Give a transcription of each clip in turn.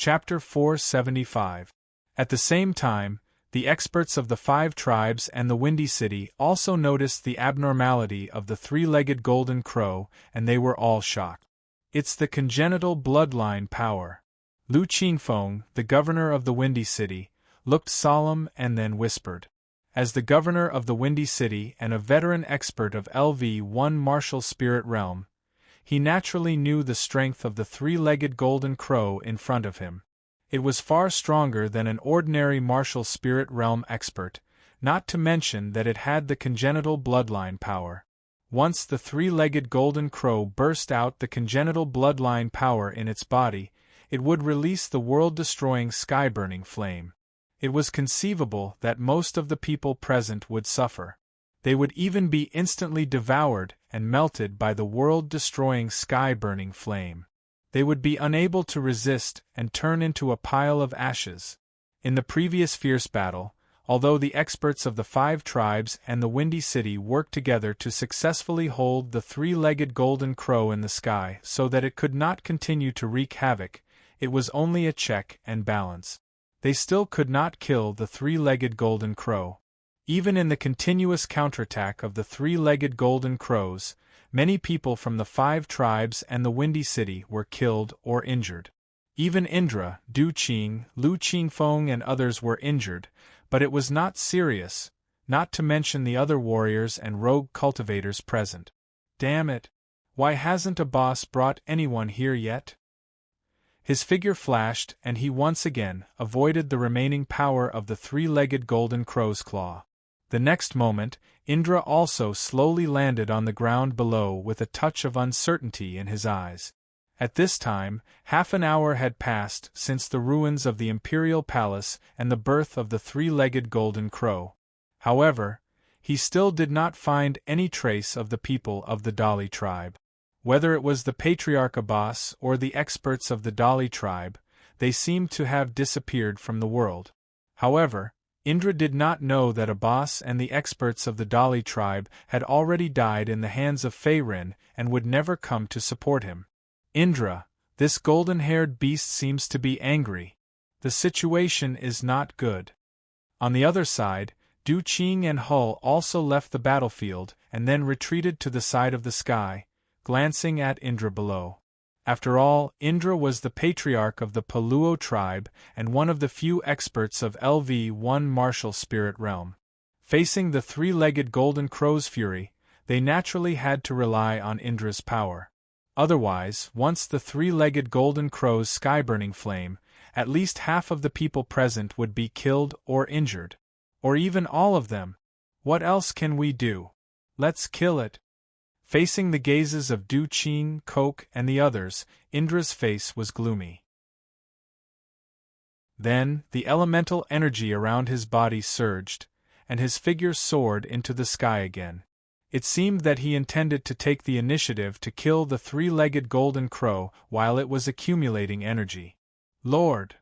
Chapter 475. At the same time, the experts of the 5 tribes and the Windy City also noticed the abnormality of the 3-legged golden crow, and they were all shocked. It's the congenital bloodline power. Lu Qingfeng, the governor of the Windy City, looked solemn and then whispered. As the governor of the Windy City and a veteran expert of LV1 martial spirit realm, he naturally knew the strength of the 3-legged golden crow in front of him. It was far stronger than an ordinary martial spirit realm expert, not to mention that it had the congenital bloodline power. Once the 3-legged golden crow burst out the congenital bloodline power in its body, it would release the world-destroying sky-burning flame. It was conceivable that most of the people present would suffer. They would even be instantly devoured and melted by the world-destroying sky-burning flame. They would be unable to resist and turn into a pile of ashes. In the previous fierce battle, although the experts of the 5 tribes and the Windy City worked together to successfully hold the 3-legged golden crow in the sky so that it could not continue to wreak havoc, it was only a check and balance. They still could not kill the 3-legged golden crow. Even in the continuous counterattack of the 3-legged golden crows, many people from the 5 tribes and the Windy City were killed or injured. Even Indra, Du Qing, Lu Qingfeng and others were injured, but it was not serious, not to mention the other warriors and rogue cultivators present. Damn it! Why hasn't a boss brought anyone here yet? His figure flashed and he once again avoided the remaining power of the 3-legged golden crow's claw. The next moment, Indra also slowly landed on the ground below with a touch of uncertainty in his eyes. At this time, half an hour had passed since the ruins of the imperial palace and the birth of the 3-legged golden crow. However, he still did not find any trace of the people of the Dali tribe. Whether it was the Patriarch Abbas or the experts of the Dali tribe, they seemed to have disappeared from the world. However, Indra did not know that Abbas and the experts of the Dali tribe had already died in the hands of Feirin and would never come to support him. Indra, this golden-haired beast seems to be angry. The situation is not good. On the other side, Du Qing and Hull also left the battlefield and then retreated to the side of the sky, glancing at Indra below. After all, Indra was the patriarch of the Paluo tribe and one of the few experts of LV1 martial spirit realm. Facing the 3-legged golden crow's fury, they naturally had to rely on Indra's power. Otherwise, once the 3-legged golden crow's sky-burning flame, at least half of the people present would be killed or injured. Or even all of them. What else can we do? Let's kill it. Facing the gazes of Du Qing, Coke, and the others, Indra's face was gloomy. Then, the elemental energy around his body surged, and his figure soared into the sky again. It seemed that he intended to take the initiative to kill the 3-legged golden crow while it was accumulating energy. Lord!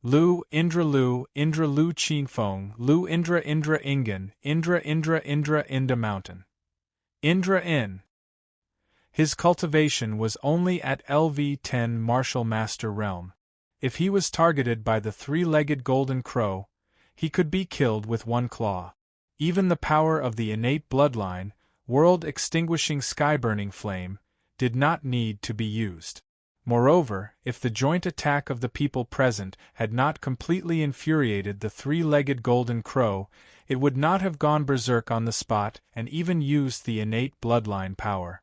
Lu Indra Lu Qingfeng, Lu Indra Ingen, Indra Inda Mountain. Indra in. His cultivation was only at LV10 Martial Master Realm. If he was targeted by the 3-legged golden crow, he could be killed with one claw. Even the power of the innate bloodline, world-extinguishing sky-burning flame, did not need to be used. Moreover, if the joint attack of the people present had not completely infuriated the 3-legged golden crow, it would not have gone berserk on the spot and even used the innate bloodline power.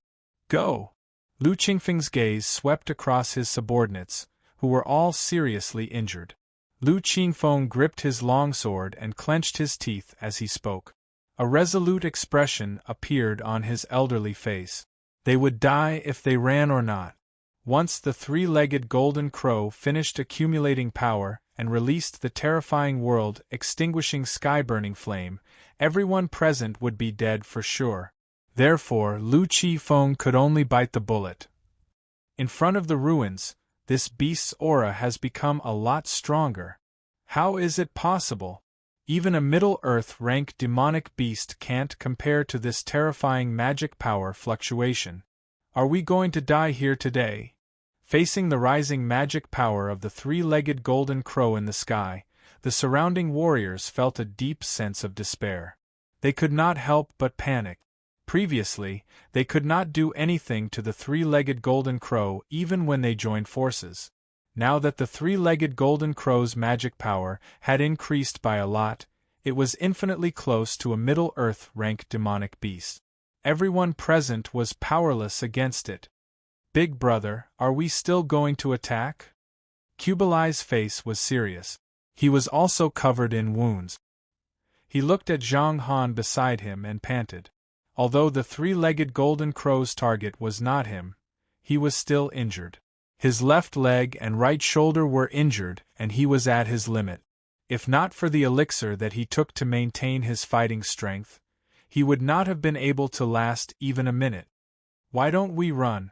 Go! Lu Qingfeng's gaze swept across his subordinates, who were all seriously injured. Lu Qingfeng gripped his longsword and clenched his teeth as he spoke. A resolute expression appeared on his elderly face. They would die if they ran or not. Once the 3-legged golden crow finished accumulating power and released the terrifying world-extinguishing sky-burning flame, everyone present would be dead for sure. Therefore, Lu Qingfeng could only bite the bullet. In front of the ruins, this beast's aura has become a lot stronger. How is it possible? Even a Middle-Earth rank demonic beast can't compare to this terrifying magic power fluctuation. Are we going to die here today? Facing the rising magic power of the three-legged golden crow in the sky, the surrounding warriors felt a deep sense of despair. They could not help but panic. Previously, they could not do anything to the three-legged golden crow even when they joined forces. Now that the three-legged golden crow's magic power had increased by a lot, it was infinitely close to a Middle-earth rank demonic beast. Everyone present was powerless against it. "Big brother, are we still going to attack?" Kublai's face was serious. He was also covered in wounds. He looked at Zhang Han beside him and panted. Although the three-legged golden crow's target was not him, he was still injured. His left leg and right shoulder were injured, and he was at his limit. If not for the elixir that he took to maintain his fighting strength, he would not have been able to last even a minute. "Why don't we run?"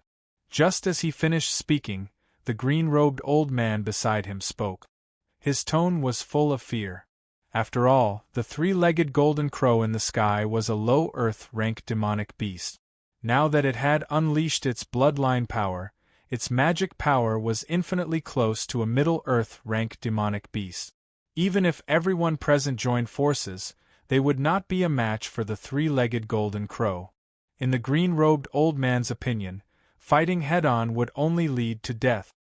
Just as he finished speaking, the green-robed old man beside him spoke. His tone was full of fear. After all, the three-legged golden crow in the sky was a low-earth rank demonic beast. Now that it had unleashed its bloodline power, its magic power was infinitely close to a Middle-earth rank demonic beast. Even if everyone present joined forces, they would not be a match for the three-legged golden crow. In the green-robed old man's opinion, fighting head-on would only lead to death.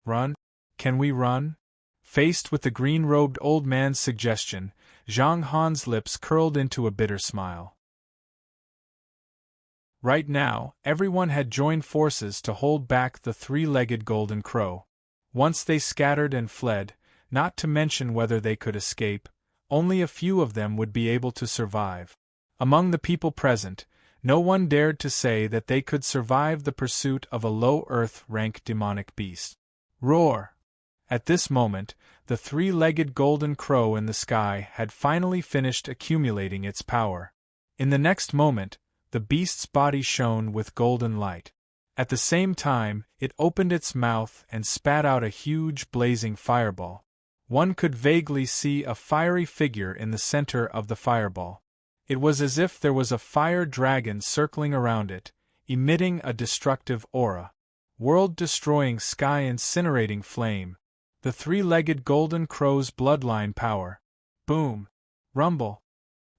"Run? Can we run?" Faced with the green-robed old man's suggestion, Zhang Han's lips curled into a bitter smile. Right now, everyone had joined forces to hold back the three-legged golden crow. Once they scattered and fled, not to mention whether they could escape, only a few of them would be able to survive. Among the people present, no one dared to say that they could survive the pursuit of a low-earth rank demonic beast. Roar! At this moment, the three-legged golden crow in the sky had finally finished accumulating its power. In the next moment, the beast's body shone with golden light. At the same time, it opened its mouth and spat out a huge blazing fireball. One could vaguely see a fiery figure in the center of the fireball. It was as if there was a fire dragon circling around it, emitting a destructive aura. World-destroying, sky-incinerating flame. The three-legged golden crow's bloodline power. Boom! Rumble!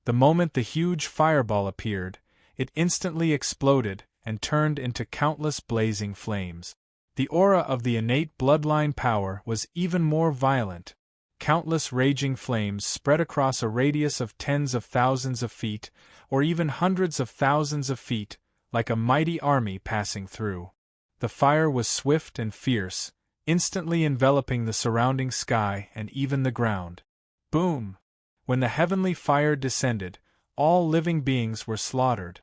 The moment the huge fireball appeared, it instantly exploded and turned into countless blazing flames. The aura of the innate bloodline power was even more violent. Countless raging flames spread across a radius of tens of thousands of feet, or even hundreds of thousands of feet, like a mighty army passing through. The fire was swift and fierce, instantly enveloping the surrounding sky and even the ground. Boom! When the heavenly fire descended, all living beings were slaughtered.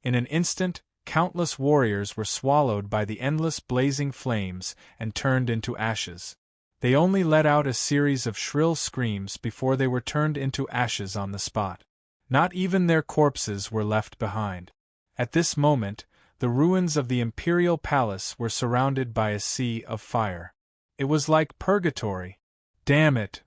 In an instant, countless warriors were swallowed by the endless blazing flames and turned into ashes. They only let out a series of shrill screams before they were turned into ashes on the spot. Not even their corpses were left behind. At this moment, the ruins of the imperial palace were surrounded by a sea of fire. It was like purgatory. Damn it!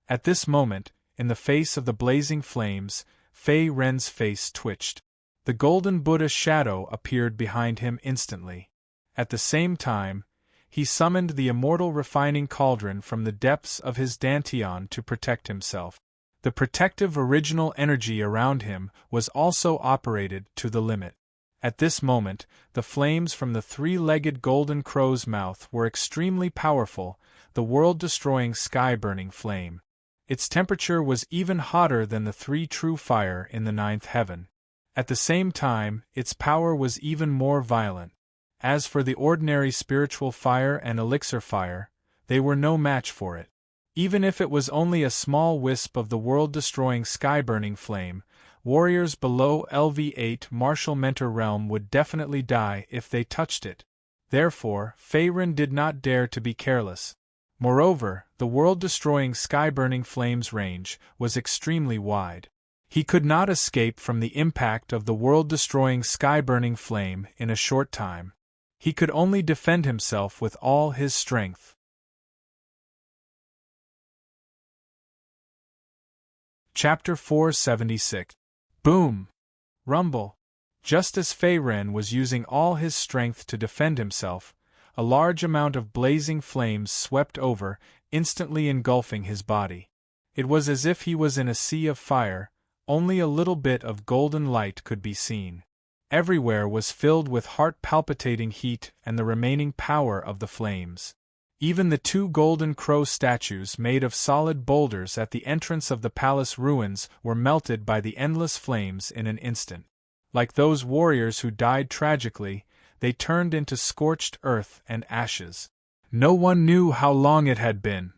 At this moment, in the face of the blazing flames, Fei Ren's face twitched. The golden Buddha shadow appeared behind him instantly. At the same time, he summoned the immortal refining cauldron from the depths of his dantian to protect himself. The protective original energy around him was also operated to the limit. At this moment, the flames from the three-legged golden crow's mouth were extremely powerful, the world-destroying sky-burning flame. Its temperature was even hotter than the three true fire in the ninth heaven. At the same time, its power was even more violent. As for the ordinary spiritual fire and elixir fire, they were no match for it. Even if it was only a small wisp of the world-destroying sky-burning flame, warriors below LV8 Martial Mentor realm would definitely die if they touched it. Therefore, Fei Ren did not dare to be careless. Moreover, the world-destroying sky-burning flame's range was extremely wide. He could not escape from the impact of the world-destroying sky-burning flame in a short time. He could only defend himself with all his strength. Chapter 476. Boom! Rumble! Just as Fei Ren was using all his strength to defend himself, a large amount of blazing flames swept over, instantly engulfing his body. It was as if he was in a sea of fire, only a little bit of golden light could be seen. Everywhere was filled with heart-palpitating heat and the remaining power of the flames. Even the two golden crow statues made of solid boulders at the entrance of the palace ruins were melted by the endless flames in an instant. Like those warriors who died tragically, they turned into scorched earth and ashes. No one knew how long it had been.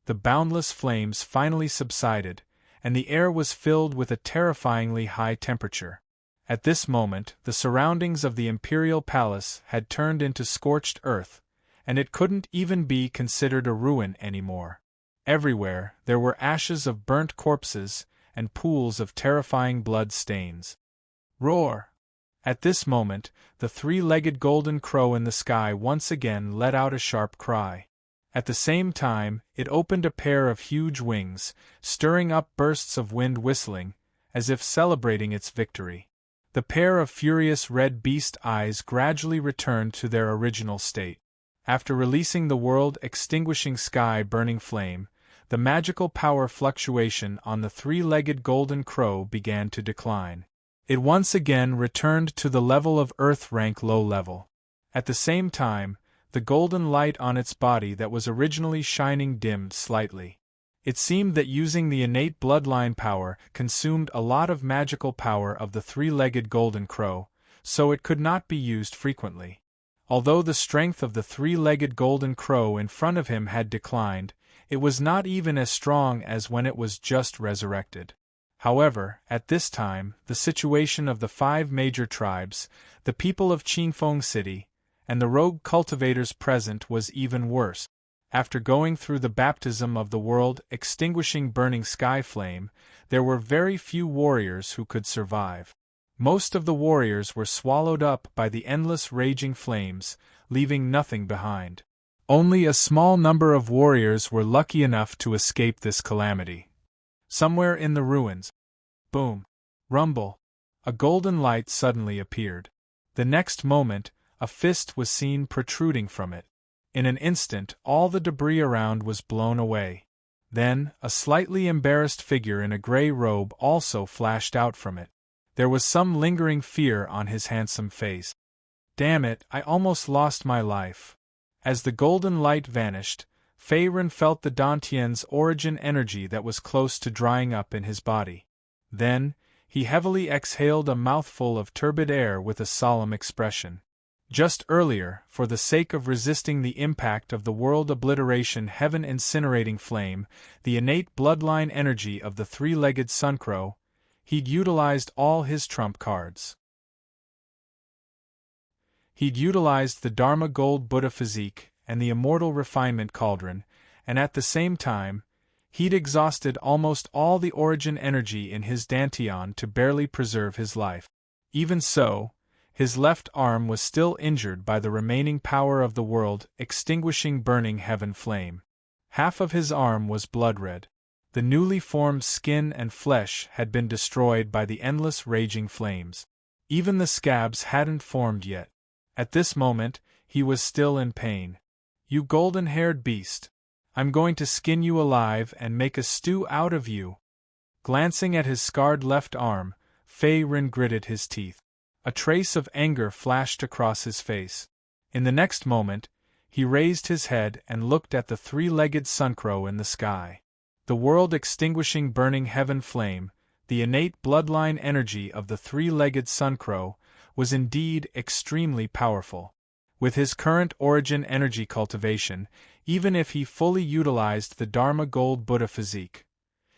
The boundless flames finally subsided, and the air was filled with a terrifyingly high temperature. At this moment, the surroundings of the imperial palace had turned into scorched earth, and it couldn't even be considered a ruin anymore. Everywhere, there were ashes of burnt corpses and pools of terrifying blood stains. Roar! At this moment, the three-legged golden crow in the sky once again let out a sharp cry. At the same time, it opened a pair of huge wings, stirring up bursts of wind whistling, as if celebrating its victory. The pair of furious red beast eyes gradually returned to their original state. After releasing the world-extinguishing sky-burning flame, the magical power fluctuation on the three-legged golden crow began to decline. It once again returned to the level of Earth rank low level. At the same time, the golden light on its body that was originally shining dimmed slightly. It seemed that using the innate bloodline power consumed a lot of magical power of the three-legged golden crow, so it could not be used frequently. Although the strength of the three-legged golden crow in front of him had declined, it was not even as strong as when it was just resurrected. However, at this time, the situation of the 5 major tribes, the people of Qinfeng City, and the rogue cultivators present was even worse. After going through the baptism of the world-extinguishing burning sky flame, there were very few warriors who could survive. Most of the warriors were swallowed up by the endless raging flames, leaving nothing behind. Only a small number of warriors were lucky enough to escape this calamity. Somewhere in the ruins, boom, rumble, a golden light suddenly appeared. The next moment, a fist was seen protruding from it. In an instant, all the debris around was blown away. Then, a slightly embarrassed figure in a gray robe also flashed out from it. There was some lingering fear on his handsome face. Damn it, I almost lost my life. As the golden light vanished, Fei Ren felt the Dantian's origin energy that was close to drying up in his body. Then, he heavily exhaled a mouthful of turbid air with a solemn expression. Just earlier, for the sake of resisting the impact of the world obliteration heaven incinerating flame, the innate bloodline energy of the three-legged suncrow, he'd utilized all his trump cards. He'd utilized the Dharma Gold Buddha physique and the immortal refinement cauldron, and at the same time, he'd exhausted almost all the origin energy in his Dantian to barely preserve his life. Even so, his left arm was still injured by the remaining power of the world-extinguishing burning heaven flame. Half of his arm was blood-red. The newly formed skin and flesh had been destroyed by the endless raging flames. Even the scabs hadn't formed yet. At this moment, he was still in pain. "You golden-haired beast! I'm going to skin you alive and make a stew out of you!" Glancing at his scarred left arm, Fei Ren gritted his teeth. A trace of anger flashed across his face. In the next moment, he raised his head and looked at the three-legged suncrow in the sky. The world-extinguishing burning heaven flame, the innate bloodline energy of the three-legged suncrow, was indeed extremely powerful. With his current origin energy cultivation, even if he fully utilized the Dharma Gold Buddha physique,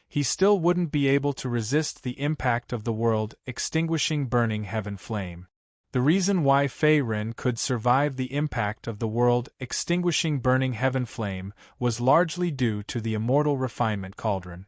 he still wouldn't be able to resist the impact of the world-extinguishing burning heaven flame. The reason why Fei Ren could survive the impact of the world-extinguishing burning heaven flame was largely due to the immortal refinement cauldron.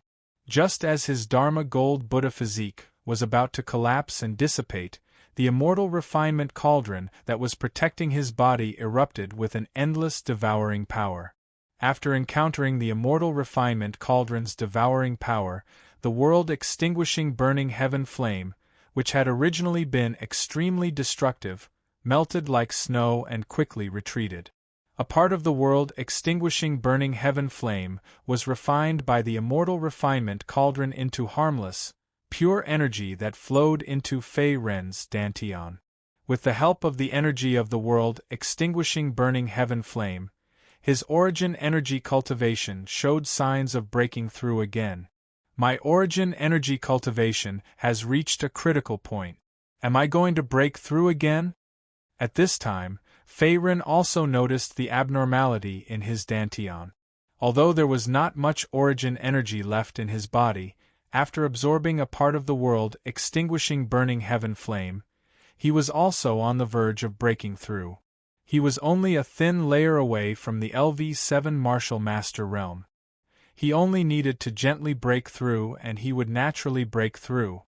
Just as his Dharma Gold Buddha physique was about to collapse and dissipate, the immortal refinement cauldron that was protecting his body erupted with an endless devouring power. After encountering the immortal refinement cauldron's devouring power, the world-extinguishing burning heaven flame, which had originally been extremely destructive, melted like snow and quickly retreated. A part of the world extinguishing burning heaven flame was refined by the immortal refinement Cauldron into harmless, pure energy that flowed into Fei Ren's dantian. With the help of the energy of the world extinguishing burning heaven flame, his origin energy cultivation showed signs of breaking through again. My origin energy cultivation has reached a critical point. Am I going to break through again? At this time, Fei Ren also noticed the abnormality in his dantian. Although there was not much origin energy left in his body, after absorbing a part of the world extinguishing burning heaven flame, he was also on the verge of breaking through. He was only a thin layer away from the LV7 Martial Master realm. He only needed to gently break through and he would naturally break through.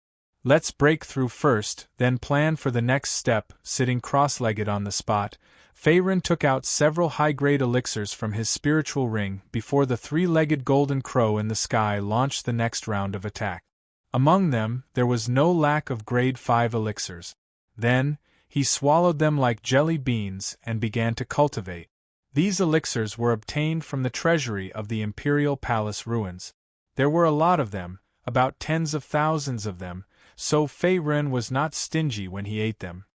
Let's break through first, then plan for the next step. Sitting cross-legged on the spot, Fei Ren took out several high-grade elixirs from his spiritual ring before the three-legged golden crow in the sky launched the next round of attack. Among them, there was no lack of grade 5 elixirs. Then, he swallowed them like jelly beans and began to cultivate. These elixirs were obtained from the treasury of the Imperial Palace ruins. There were a lot of them, about tens of thousands of them, so Fei Ren was not stingy when he ate them.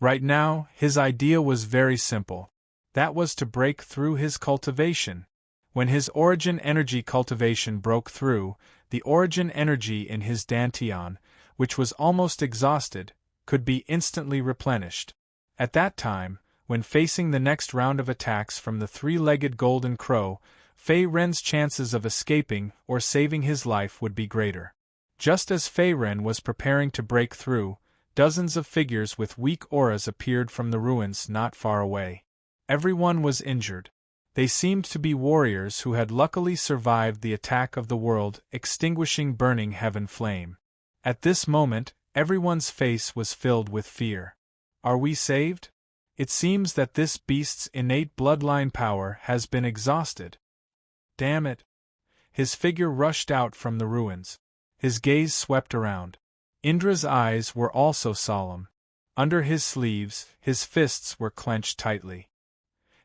Right now, his idea was very simple. That was to break through his cultivation. When his origin energy cultivation broke through, the origin energy in his dantian, which was almost exhausted, could be instantly replenished. At that time, when facing the next round of attacks from the three-legged golden crow, Fei Ren's chances of escaping or saving his life would be greater. Just as Fei Ren was preparing to break through, dozens of figures with weak auras appeared from the ruins not far away. Everyone was injured. They seemed to be warriors who had luckily survived the attack of the world extinguishing burning heaven flame. At this moment, everyone's face was filled with fear. Are we saved? It seems that this beast's innate bloodline power has been exhausted. Damn it! His figure rushed out from the ruins. His gaze swept around. Indra's eyes were also solemn. Under his sleeves, his fists were clenched tightly.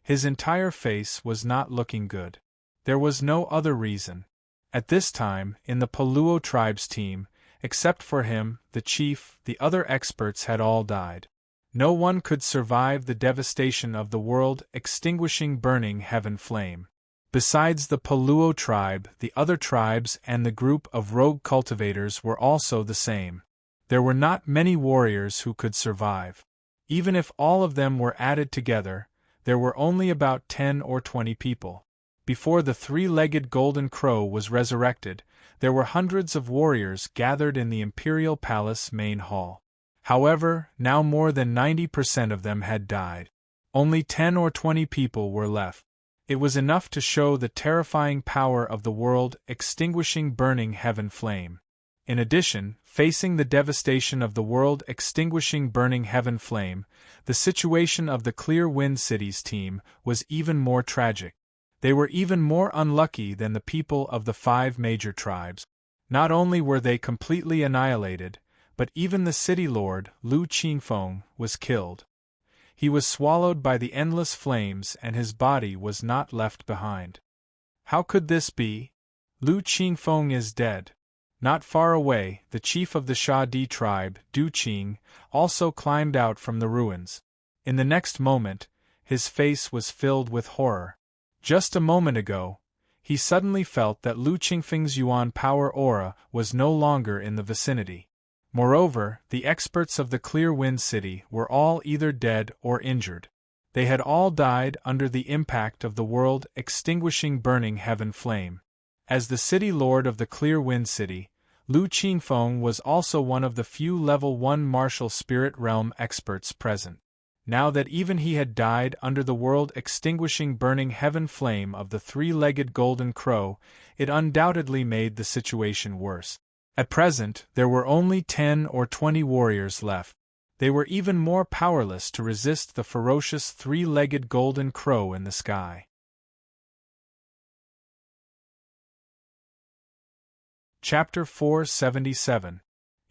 His entire face was not looking good. There was no other reason. At this time, in the Paluo tribe's team, except for him, the chief, the other experts had all died. No one could survive the devastation of the world extinguishing burning heaven flame. Besides the Paluo tribe, the other tribes and the group of rogue cultivators were also the same. There were not many warriors who could survive. Even if all of them were added together, there were only about 10 or 20 people. Before the three-legged golden crow was resurrected, there were hundreds of warriors gathered in the Imperial Palace main hall. However, now more than 90% of them had died. Only 10 or 20 people were left. It was enough to show the terrifying power of the world extinguishing burning heaven flame. In addition, facing the devastation of the world extinguishing burning heaven flame, the situation of the Clear Wind City's team was even more tragic. They were even more unlucky than the people of the 5 major tribes. Not only were they completely annihilated, but even the city lord, Lu Qingfeng, was killed. He was swallowed by the endless flames and his body was not left behind. How could this be? Lu Qingfeng is dead. Not far away, the chief of the Sha Di tribe, Du Qing, also climbed out from the ruins. In the next moment, his face was filled with horror. Just a moment ago, he suddenly felt that Lu Qingfeng's Yuan power aura was no longer in the vicinity. Moreover, the experts of the Clear Wind City were all either dead or injured. They had all died under the impact of the world extinguishing burning heaven flame. As the city lord of the Clear Wind City, Lu Qingfeng was also one of the few level 1 martial spirit realm experts present. Now that even he had died under the world extinguishing burning heaven flame of the three-legged golden crow, it undoubtedly made the situation worse. At present, there were only 10 or 20 warriors left. They were even more powerless to resist the ferocious three-legged golden crow in the sky. Chapter 477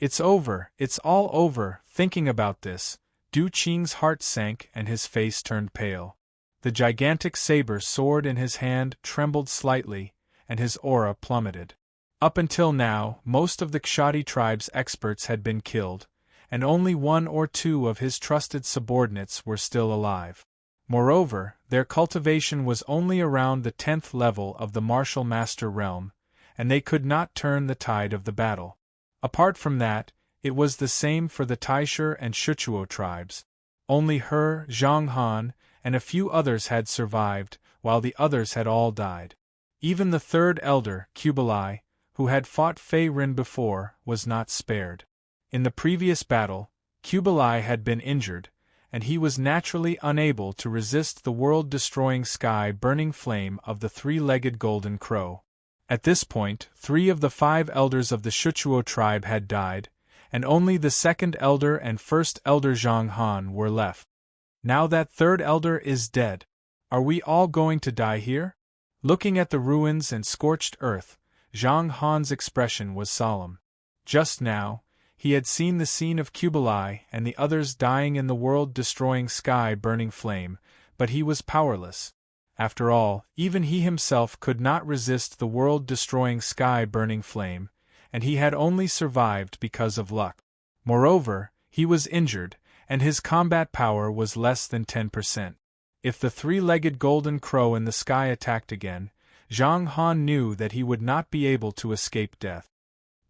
It's over, it's all over. Thinking about this, Du Qing's heart sank and his face turned pale. The gigantic saber sword in his hand trembled slightly, and his aura plummeted. Up until now, most of the Kshati tribe's experts had been killed, and only one or two of his trusted subordinates were still alive. Moreover, their cultivation was only around the 10th level of the martial master realm, and they could not turn the tide of the battle. Apart from that, it was the same for the Taisher and Shuchuo tribes. Only He, Zhang Han, and a few others had survived, while the others had all died. Even the third elder, Kublai, who had fought Fei Rin before, was not spared. In the previous battle, Kublai had been injured, and he was naturally unable to resist the world-destroying sky-burning flame of the three-legged golden crow. At this point, 3 of the 5 elders of the Shuchuo tribe had died, and only the second elder and first elder Zhang Han were left. Now that third elder is dead. Are we all going to die here? Looking at the ruins and scorched earth, Zhang Han's expression was solemn. Just now, he had seen the scene of Kublai and the others dying in the world-destroying sky-burning flame, but he was powerless. After all, even he himself could not resist the world-destroying sky-burning flame, and he had only survived because of luck. Moreover, he was injured, and his combat power was less than 10%. If the three-legged golden crow in the sky attacked again, Zhang Han knew that he would not be able to escape death.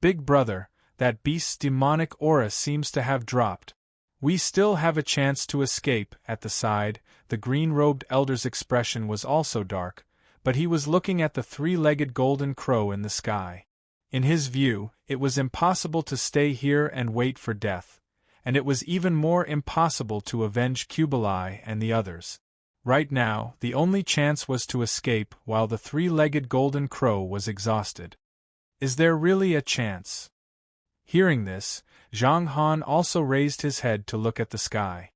Big brother, that beast's demonic aura seems to have dropped. We still have a chance to escape. At the side, the green-robed elder's expression was also dark, but he was looking at the three-legged golden crow in the sky. In his view, it was impossible to stay here and wait for death, and it was even more impossible to avenge Kublai and the others. Right now, the only chance was to escape while the three-legged golden crow was exhausted. Is there really a chance? Hearing this, Zhang Han also raised his head to look at the sky.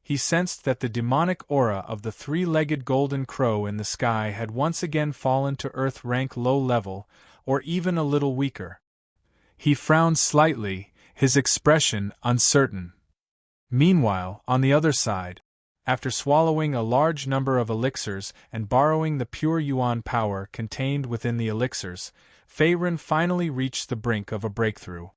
He sensed that the demonic aura of the three-legged golden crow in the sky had once again fallen to Earth rank low level, or even a little weaker. He frowned slightly, his expression uncertain. Meanwhile, on the other side, after swallowing a large number of elixirs and borrowing the pure yuan power contained within the elixirs, Fei Rin finally reached the brink of a breakthrough.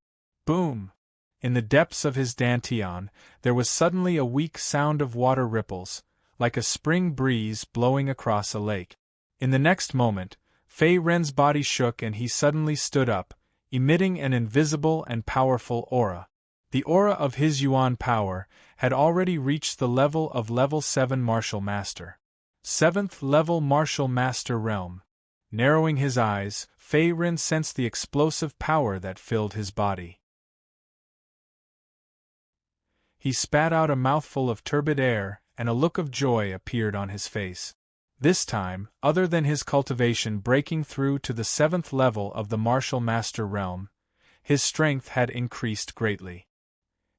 Boom! In the depths of his dantian, there was suddenly a weak sound of water ripples, like a spring breeze blowing across a lake. In the next moment, Fei Rin's body shook and he suddenly stood up, emitting an invisible and powerful aura. The aura of his yuan power had already reached the level of level 7 martial master. 7th level martial master realm. Narrowing his eyes, Fei Rin sensed the explosive power that filled his body. He spat out a mouthful of turbid air, and a look of joy appeared on his face. This time, other than his cultivation breaking through to the 7th level of the martial master realm, his strength had increased greatly.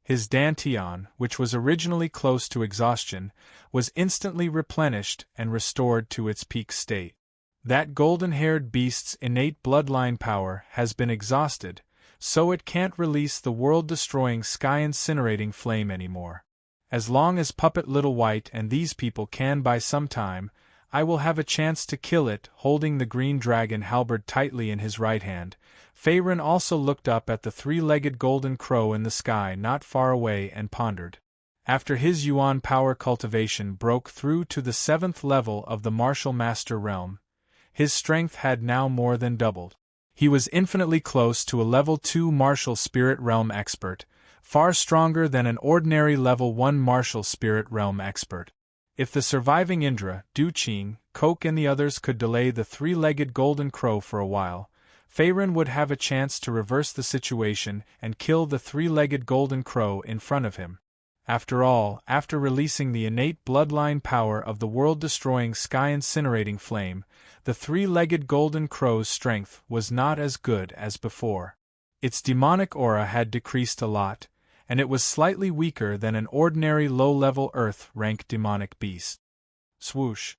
His dantian, which was originally close to exhaustion, was instantly replenished and restored to its peak state. That golden-haired beast's innate bloodline power has been exhausted, so it can't release the world-destroying sky-incinerating flame anymore. As long as Puppet Little White and these people can buy some time, I will have a chance to kill it. Holding the green dragon halberd tightly in his right hand, Fei Rin also looked up at the three-legged golden crow in the sky not far away and pondered. After his yuan power cultivation broke through to the 7th level of the martial master realm, his strength had now more than doubled. He was infinitely close to a level 2 martial spirit realm expert, far stronger than an ordinary level 1 martial spirit realm expert. If the surviving Indra, Du Qing, Coke and the others could delay the three-legged golden crow for a while, Fei Rin would have a chance to reverse the situation and kill the three-legged golden crow in front of him. After all, after releasing the innate bloodline power of the world-destroying sky-incinerating flame, the three-legged golden crow's strength was not as good as before. Its demonic aura had decreased a lot, and it was slightly weaker than an ordinary low-level Earth-rank demonic beast. Swoosh!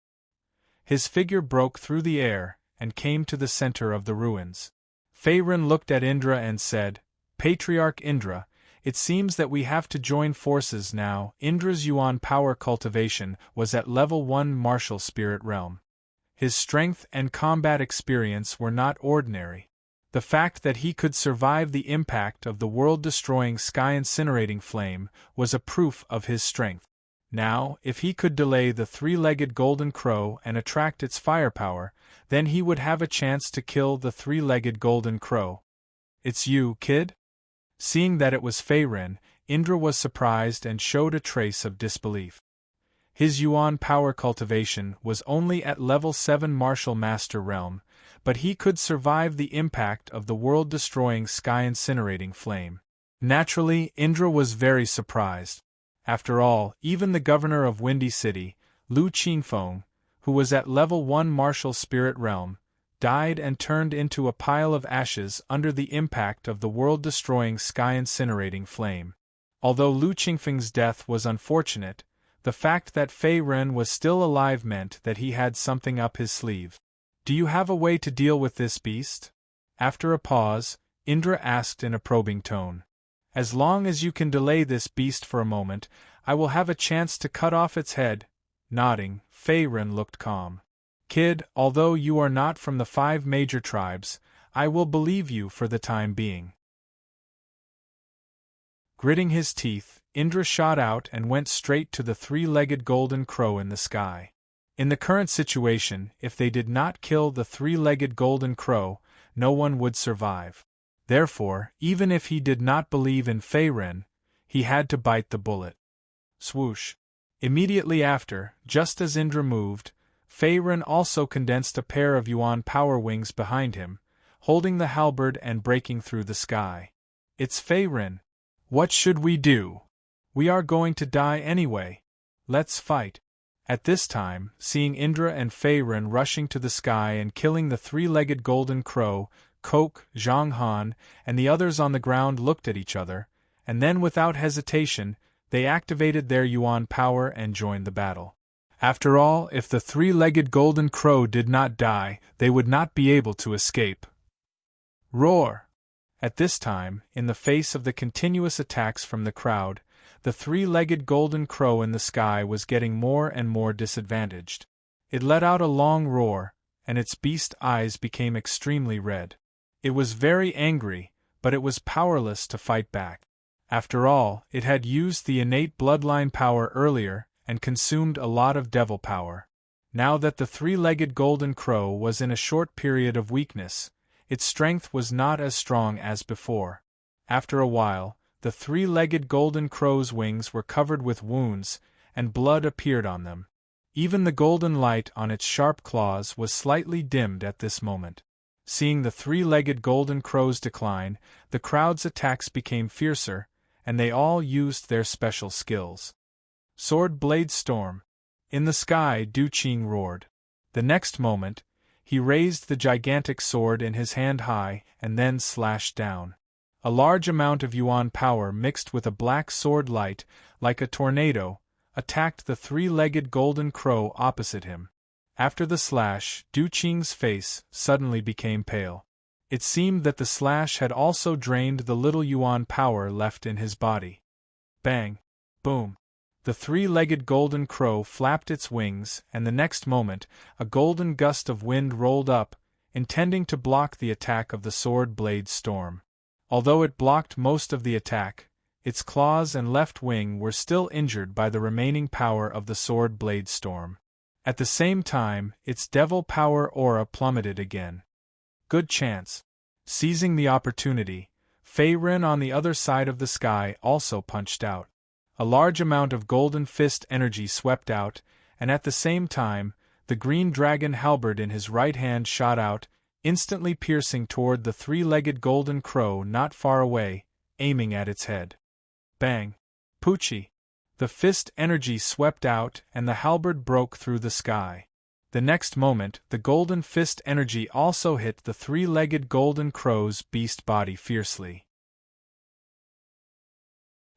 His figure broke through the air and came to the center of the ruins. Fei Rin looked at Indra and said, Patriarch Indra, it seems that we have to join forces now. Indra's yuan power cultivation was at level 1 martial spirit realm. His strength and combat experience were not ordinary. The fact that he could survive the impact of the world-destroying sky-incinerating flame was a proof of his strength. Now, if he could delay the three-legged golden crow and attract its firepower, then he would have a chance to kill the three-legged golden crow. "It's you, kid?" Seeing that it was Fei-Ren, Indra was surprised and showed a trace of disbelief. His yuan power cultivation was only at level 7 martial master realm, but he could survive the impact of the world-destroying sky-incinerating flame. Naturally, Indra was very surprised. After all, even the governor of Windy City, Lu Qingfeng, who was at level 1 martial spirit realm, died and turned into a pile of ashes under the impact of the world-destroying sky-incinerating flame. Although Lu Qingfeng's death was unfortunate, the fact that Fei-Ren was still alive meant that he had something up his sleeve. "Do you have a way to deal with this beast?" After a pause, Indra asked in a probing tone. "As long as you can delay this beast for a moment, I will have a chance to cut off its head." Nodding, Fei-Ren looked calm. "Kid, although you are not from the 5 major tribes, I will believe you for the time being." Gritting his teeth, Indra shot out and went straight to the three-legged golden crow in the sky. In the current situation, if they did not kill the three-legged golden crow, no one would survive. Therefore, even if he did not believe in Fei-Ren, he had to bite the bullet. Swoosh! Immediately after, just as Indra moved, Fei-Ren also condensed a pair of yuan power wings behind him, holding the halberd and breaking through the sky. "It's Fei-Ren. What should we do? We are going to die anyway. Let's fight." At this time, seeing Indra and Fei-Ren rushing to the sky and killing the three-legged golden crow, Kok, Zhang Han, and the others on the ground looked at each other, and then without hesitation, they activated their yuan power and joined the battle. After all, if the three-legged golden crow did not die, they would not be able to escape. Roar! At this time, in the face of the continuous attacks from the crowd, the three-legged golden crow in the sky was getting more and more disadvantaged. It let out a long roar, and its beast eyes became extremely red. It was very angry, but it was powerless to fight back. After all, it had used the innate bloodline power earlier and consumed a lot of devil power. Now that the three-legged golden crow was in a short period of weakness, its strength was not as strong as before. After a while, the three-legged golden crow's wings were covered with wounds, and blood appeared on them. Even the golden light on its sharp claws was slightly dimmed at this moment. Seeing the three-legged golden crow's decline, the crowd's attacks became fiercer, and they all used their special skills. Sword Blade Storm. In the sky, Du Qing roared. The next moment, he raised the gigantic sword in his hand high and then slashed down. A large amount of yuan power mixed with a black sword light, like a tornado, attacked the three-legged golden crow opposite him. After the slash, Du Qing's face suddenly became pale. It seemed that the slash had also drained the little yuan power left in his body. Bang! Boom! The three-legged golden crow flapped its wings, and the next moment, a golden gust of wind rolled up, intending to block the attack of the sword blade storm. Although it blocked most of the attack, its claws and left wing were still injured by the remaining power of the sword blade storm. At the same time, its devil power aura plummeted again. Good chance. Seizing the opportunity, Fei-Ren on the other side of the sky also punched out. A large amount of golden fist energy swept out, and at the same time, the green dragon halberd in his right hand shot out, instantly piercing toward the three-legged golden crow not far away, aiming at its head. Bang! Poochie! The fist energy swept out and the halberd broke through the sky. The next moment, the golden fist energy also hit the three-legged golden crow's beast body fiercely.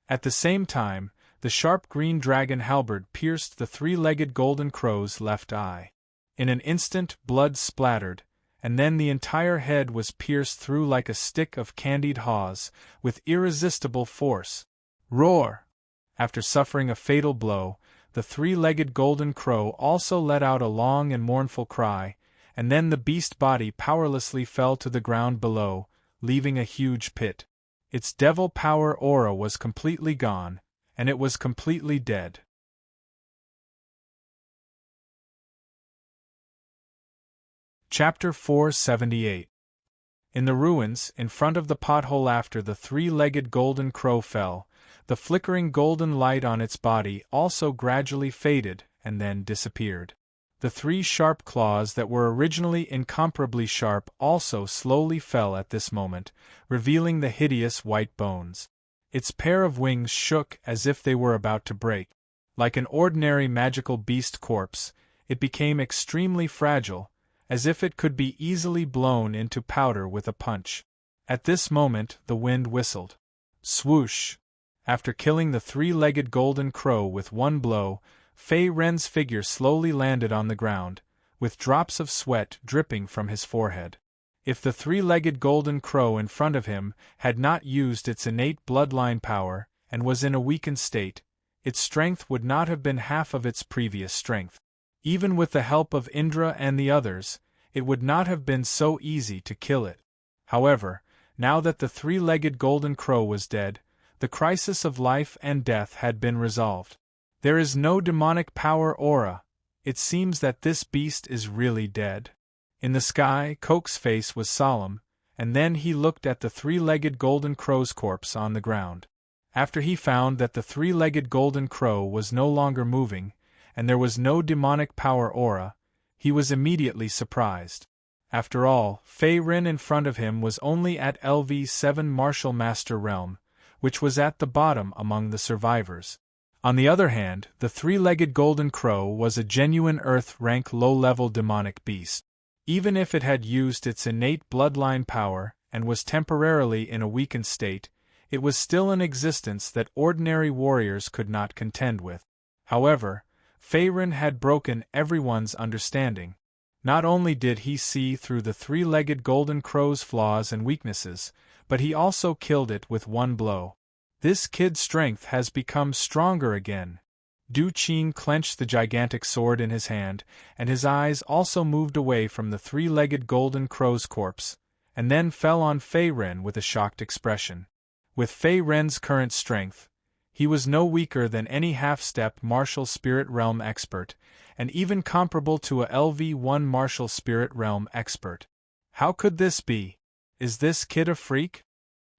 At the same time, the sharp green dragon halberd pierced the three-legged golden crow's left eye. In an instant, blood splattered, and then the entire head was pierced through like a stick of candied haws, with irresistible force. Roar! After suffering a fatal blow, the three-legged golden crow also let out a long and mournful cry, and then the beast body powerlessly fell to the ground below, leaving a huge pit. Its devil power aura was completely gone, and it was completely dead. Chapter 478. In the ruins, in front of the pothole after the three-legged golden crow fell, the flickering golden light on its body also gradually faded and then disappeared. The three sharp claws that were originally incomparably sharp also slowly fell at this moment, revealing the hideous white bones. Its pair of wings shook as if they were about to break. Like an ordinary magical beast corpse, it became extremely fragile, as if it could be easily blown into powder with a punch. At this moment the wind whistled. Swoosh! After killing the three-legged golden crow with one blow, Fei Ren's figure slowly landed on the ground, with drops of sweat dripping from his forehead. If the three-legged golden crow in front of him had not used its innate bloodline power and was in a weakened state, its strength would not have been half of its previous strength. Even with the help of Indra and the others, it would not have been so easy to kill it. However, now that the three-legged golden crow was dead, the crisis of life and death had been resolved. There is no demonic power aura. It seems that this beast is really dead. In the sky, Coke's face was solemn, and then he looked at the three-legged golden crow's corpse on the ground. After he found that the three-legged golden crow was no longer moving, and there was no demonic power aura, he was immediately surprised. After all, Fei Ren in front of him was only at LV7 Martial Master Realm, which was at the bottom among the survivors. On the other hand, the three-legged golden crow was a genuine Earth-rank low-level demonic beast. Even if it had used its innate bloodline power and was temporarily in a weakened state, it was still an existence that ordinary warriors could not contend with. However, Fei Ren had broken everyone's understanding. Not only did he see through the three-legged golden crow's flaws and weaknesses, but he also killed it with one blow. This kid's strength has become stronger again. Du Qing clenched the gigantic sword in his hand, and his eyes also moved away from the three-legged golden crow's corpse, and then fell on Fei Ren with a shocked expression. With Fei Ren's current strength, he was no weaker than any half-step martial spirit realm expert, and even comparable to a LV1 martial spirit realm expert. How could this be? Is this kid a freak?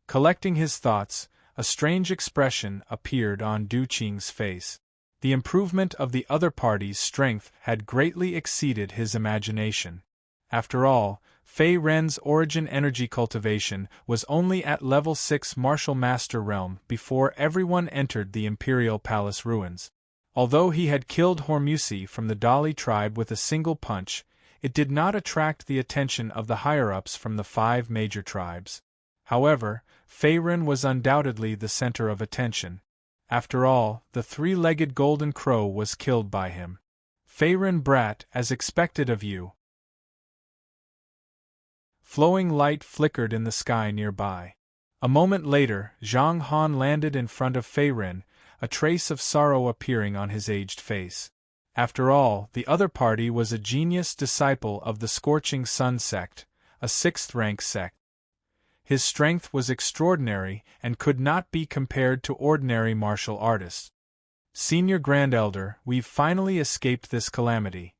Collecting his thoughts, a strange expression appeared on Du Qing's face. The improvement of the other party's strength had greatly exceeded his imagination. After all, Fei Ren's origin energy cultivation was only at level 6 Martial Master Realm before everyone entered the Imperial Palace ruins. Although he had killed Hormusi from the Dali tribe with a single punch, it did not attract the attention of the higher-ups from the 5 major tribes. However, Fei Ren was undoubtedly the center of attention. After all, the three-legged golden crow was killed by him. Fei Ren brat, as expected of you. Flowing light flickered in the sky nearby. A moment later, Zhang Han landed in front of Fei Ren, a trace of sorrow appearing on his aged face. After all, the other party was a genius disciple of the Scorching Sun sect, a 6th-rank sect. His strength was extraordinary and could not be compared to ordinary martial artists. Senior Grand Elder, we've finally escaped this calamity.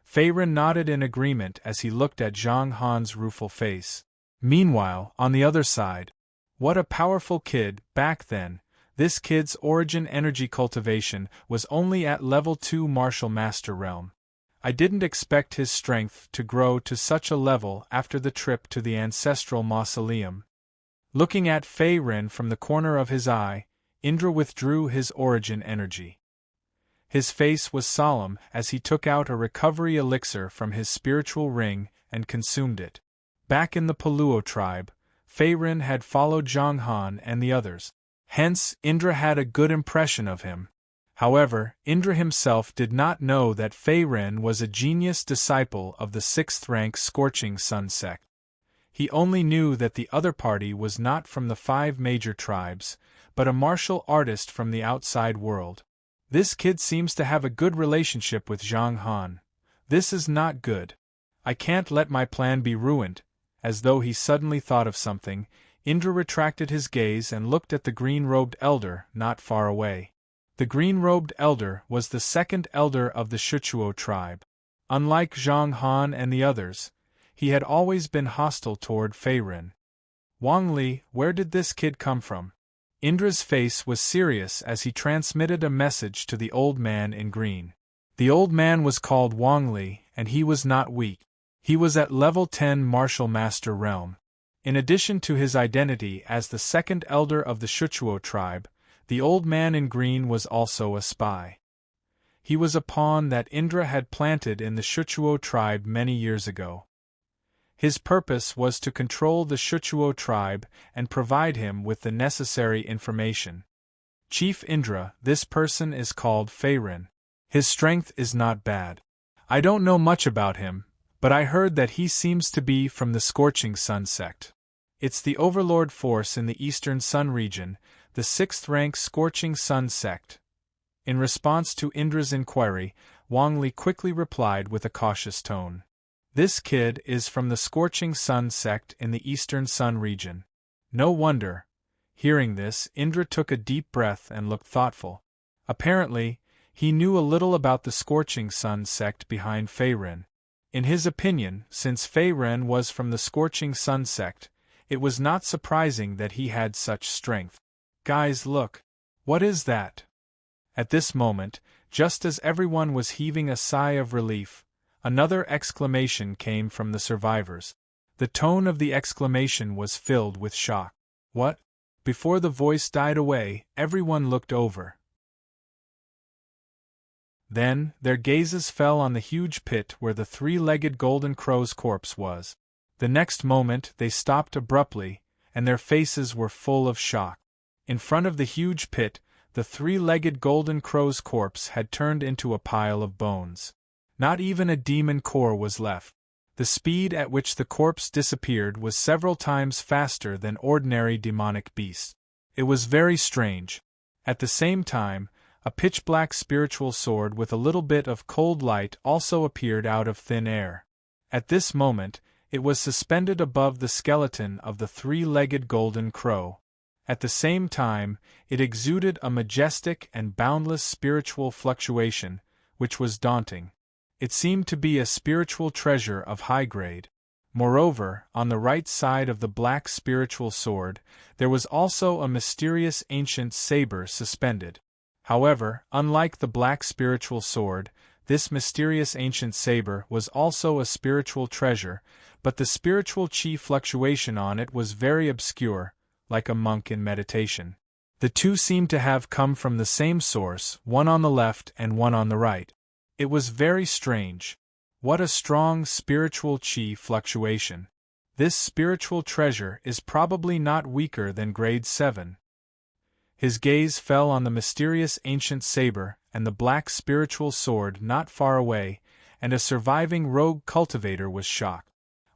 Fei Ren nodded in agreement as he looked at Zhang Han's rueful face. Meanwhile, on the other side, what a powerful kid. Back then, this kid's origin energy cultivation was only at level 2 Martial Master Realm. I didn't expect his strength to grow to such a level after the trip to the ancestral mausoleum. Looking at Fei Ren from the corner of his eye, Indra withdrew his origin energy. His face was solemn as he took out a recovery elixir from his spiritual ring and consumed it. Back in the Paluo tribe, Fei Ren had followed Zhang Han and the others. Hence, Indra had a good impression of him. However, Indra himself did not know that Fei-Ren was a genius disciple of the 6th-rank Scorching Sun sect. He only knew that the other party was not from the 5 major tribes, but a martial artist from the outside world. This kid seems to have a good relationship with Zhang Han. This is not good. I can't let my plan be ruined. As though he suddenly thought of something, Indra retracted his gaze and looked at the green-robed elder not far away. The green-robed elder was the 2nd elder of the Shuchuo tribe. Unlike Zhang Han and the others, he had always been hostile toward Fei-Ren. Wang Li, where did this kid come from? Indra's face was serious as he transmitted a message to the old man in green. The old man was called Wang Li, and he was not weak. He was at level 10 Martial Master realm. In addition to his identity as the 2nd elder of the Shuchuo tribe, the old man in green was also a spy. He was a pawn that Indra had planted in the Shuchuo tribe many years ago. His purpose was to control the Shuchuo tribe and provide him with the necessary information. Chief Indra, this person is called Fei-Ren. His strength is not bad. I don't know much about him, but I heard that he seems to be from the Scorching Sun sect. It's the overlord force in the Eastern Sun region, the 6th-rank Scorching Sun sect. In response to Indra's inquiry, Wang Li quickly replied with a cautious tone. This kid is from the Scorching Sun sect in the Eastern Sun region. No wonder. Hearing this, Indra took a deep breath and looked thoughtful. Apparently, he knew a little about the Scorching Sun sect behind Fei-Ren. In his opinion, since Fei-Ren was from the Scorching Sun sect, it was not surprising that he had such strength. Guys, look. What is that? At this moment, just as everyone was heaving a sigh of relief, another exclamation came from the survivors. The tone of the exclamation was filled with shock. What? Before the voice died away, everyone looked over. Then, their gazes fell on the huge pit where the 3-legged golden crow's corpse was. The next moment they stopped abruptly, and their faces were full of shock. In front of the huge pit, the 3-legged golden crow's corpse had turned into a pile of bones. Not even a demon core was left. The speed at which the corpse disappeared was several times faster than ordinary demonic beasts. It was very strange. At the same time, a pitch-black spiritual sword with a little bit of cold light also appeared out of thin air. At this moment, it was suspended above the skeleton of the 3-legged golden crow. At the same time, it exuded a majestic and boundless spiritual fluctuation, which was daunting. It seemed to be a spiritual treasure of high grade. Moreover, on the right side of the black spiritual sword, there was also a mysterious ancient saber suspended. However, unlike the black spiritual sword, this mysterious ancient saber was also a spiritual treasure, but the spiritual chi fluctuation on it was very obscure, like a monk in meditation. The two seemed to have come from the same source, one on the left and one on the right. It was very strange. What a strong spiritual chi fluctuation. This spiritual treasure is probably not weaker than grade 7. His gaze fell on the mysterious ancient saber and the black spiritual sword not far away, and a surviving rogue cultivator was shocked.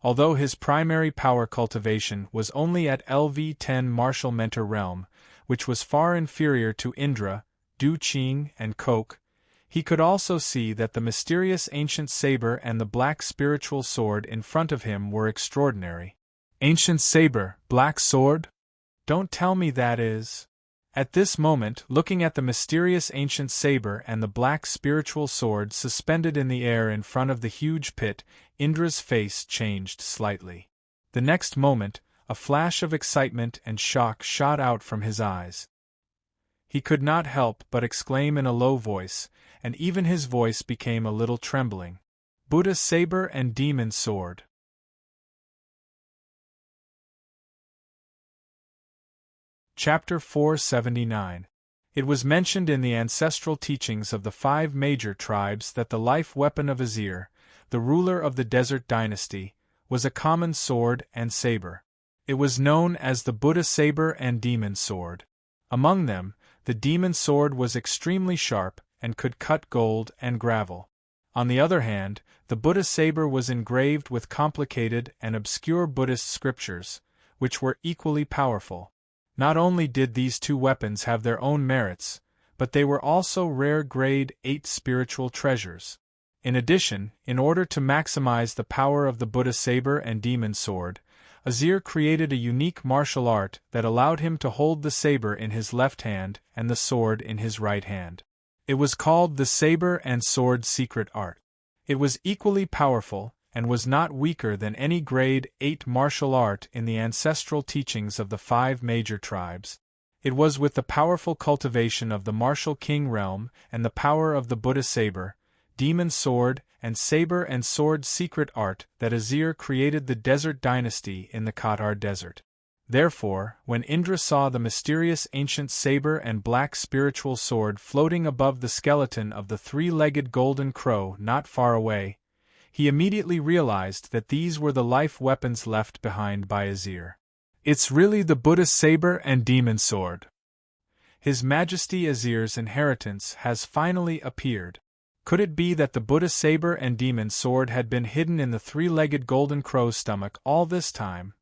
Although his primary power cultivation was only at LV10 Martial Mentor realm, which was far inferior to Indra, Du Qing, and Coke, he could also see that the mysterious ancient saber and the black spiritual sword in front of him were extraordinary. Ancient saber, black sword? Don't tell me that is. At this moment, looking at the mysterious ancient saber and the black spiritual sword suspended in the air in front of the huge pit, Indra's face changed slightly. The next moment, a flash of excitement and shock shot out from his eyes. He could not help but exclaim in a low voice, and even his voice became a little trembling. Buddha saber and demon sword. Chapter 479. It was mentioned in the ancestral teachings of the 5 major tribes that the life weapon of Azir, the ruler of the Desert Dynasty, was a common sword and saber. It was known as the Buddha saber and demon sword. Among them, the demon sword was extremely sharp and could cut gold and gravel. On the other hand, the Buddha saber was engraved with complicated and obscure Buddhist scriptures, which were equally powerful. Not only did these two weapons have their own merits, but they were also rare grade 8 spiritual treasures. In addition, in order to maximize the power of the Buddha saber and demon sword, Azir created a unique martial art that allowed him to hold the saber in his left hand and the sword in his right hand. It was called the Saber and Sword Secret Art. It was equally powerful, and was not weaker than any grade 8 martial art in the ancestral teachings of the 5 major tribes. It was with the powerful cultivation of the martial king realm and the power of the Buddha saber, demon sword, and saber and sword secret art that Azir created the desert dynasty in the Qatar desert. Therefore, when Indra saw the mysterious ancient saber and black spiritual sword floating above the skeleton of the 3-legged golden crow not far away, he immediately realized that these were the life weapons left behind by Azir. It's really the Buddha saber and demon sword. His Majesty Azir's inheritance has finally appeared. Could it be that the Buddha saber and demon sword had been hidden in the 3-legged golden crow's stomach all this time?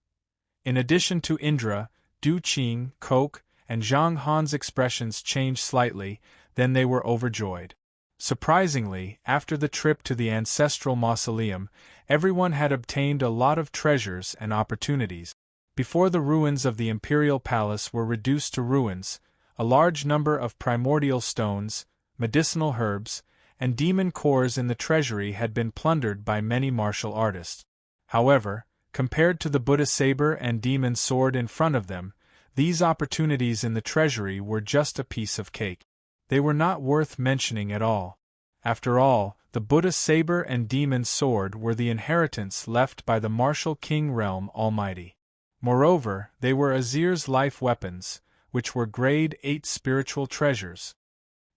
In addition to Indra, Du Qing, Kok, and Zhang Han's expressions changed slightly, then they were overjoyed. Surprisingly, after the trip to the ancestral mausoleum, everyone had obtained a lot of treasures and opportunities. Before the ruins of the imperial palace were reduced to ruins, a large number of primordial stones, medicinal herbs, and demon cores in the treasury had been plundered by many martial artists. However, compared to the Buddha saber and demon sword in front of them, these opportunities in the treasury were just a piece of cake. They were not worth mentioning at all. After all, the Buddha saber and demon sword were the inheritance left by the martial king realm almighty. Moreover, they were Azir's life weapons, which were grade 8 spiritual treasures.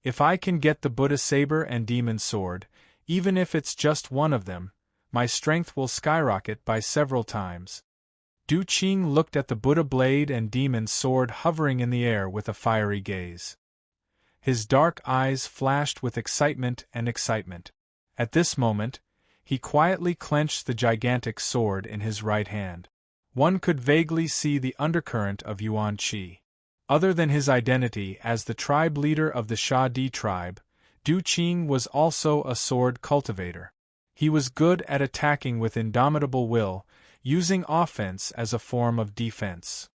If I can get the Buddha saber and demon sword, even if it's just one of them, my strength will skyrocket by several times. Du Qing looked at the Buddha blade and demon sword hovering in the air with a fiery gaze. His dark eyes flashed with excitement and excitement. At this moment, he quietly clenched the gigantic sword in his right hand. One could vaguely see the undercurrent of Yuan Qi. Other than his identity as the tribe leader of the Sha Di tribe, Du Qing was also a sword cultivator. He was good at attacking with indomitable will, using offense as a form of defense.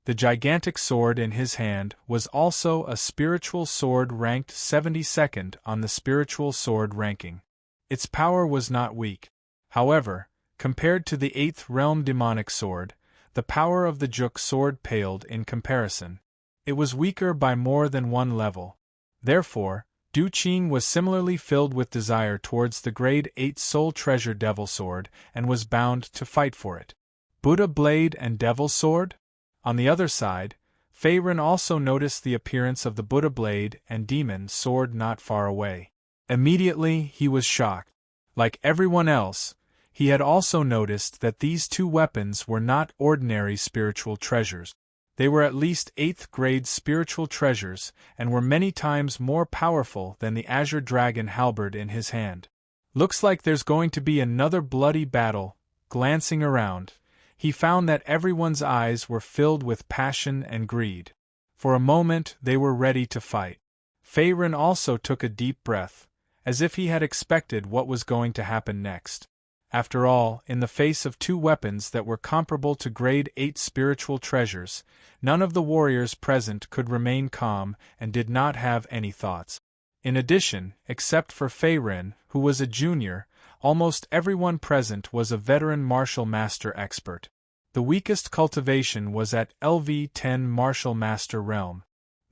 The gigantic sword in his hand was also a spiritual sword ranked 72nd on the spiritual sword ranking. Its power was not weak. However, compared to the 8th realm demonic sword, the power of the Juk sword paled in comparison. It was weaker by more than one level. Therefore, Du Qing was similarly filled with desire towards the grade 8 soul treasure devil sword and was bound to fight for it. Buddha blade and devil sword? On the other side, Fei Ren also noticed the appearance of the Buddha blade and demon sword not far away. Immediately he was shocked. Like everyone else, he had also noticed that these two weapons were not ordinary spiritual treasures. They were at least 8th grade spiritual treasures and were many times more powerful than the azure dragon halberd in his hand. Looks like there's going to be another bloody battle. Glancing around, he found that everyone's eyes were filled with passion and greed. For a moment they were ready to fight. Fei Ren also took a deep breath, as if he had expected what was going to happen next. After all, in the face of two weapons that were comparable to grade 8 spiritual treasures, none of the warriors present could remain calm and did not have any thoughts. In addition, except for Fei Ren, who was a junior, almost everyone present was a veteran martial master expert. The weakest cultivation was at LV-10 martial master realm.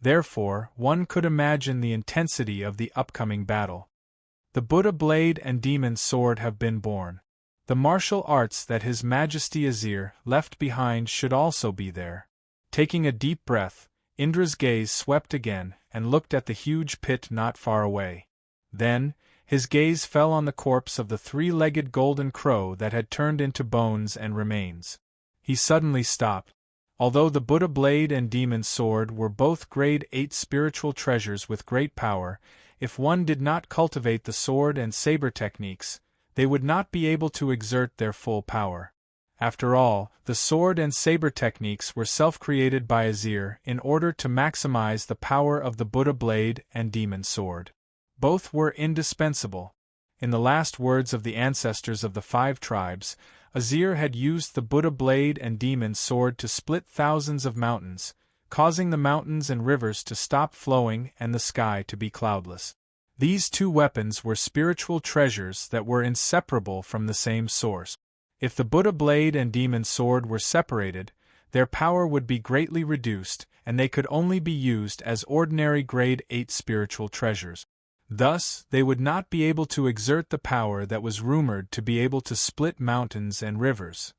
Therefore, one could imagine the intensity of the upcoming battle. The Buddha blade and demon sword have been born. The martial arts that His Majesty Azir left behind should also be there. Taking a deep breath, Indra's gaze swept again and looked at the huge pit not far away. Then, his gaze fell on the corpse of the 3-legged golden crow that had turned into bones and remains. He suddenly stopped. Although the Buddha blade and demon sword were both grade 8 spiritual treasures with great power, if one did not cultivate the sword and saber techniques, they would not be able to exert their full power. After all, the sword and saber techniques were self-created by Azir in order to maximize the power of the Buddha blade and demon sword. Both were indispensable. In the last words of the ancestors of the 5 tribes, Azir had used the Buddha blade and demon sword to split thousands of mountains, causing the mountains and rivers to stop flowing and the sky to be cloudless. These 2 weapons were spiritual treasures that were inseparable from the same source. If the Buddha blade and demon sword were separated, their power would be greatly reduced, and they could only be used as ordinary grade 8 spiritual treasures. Thus, they would not be able to exert the power that was rumored to be able to split mountains and rivers.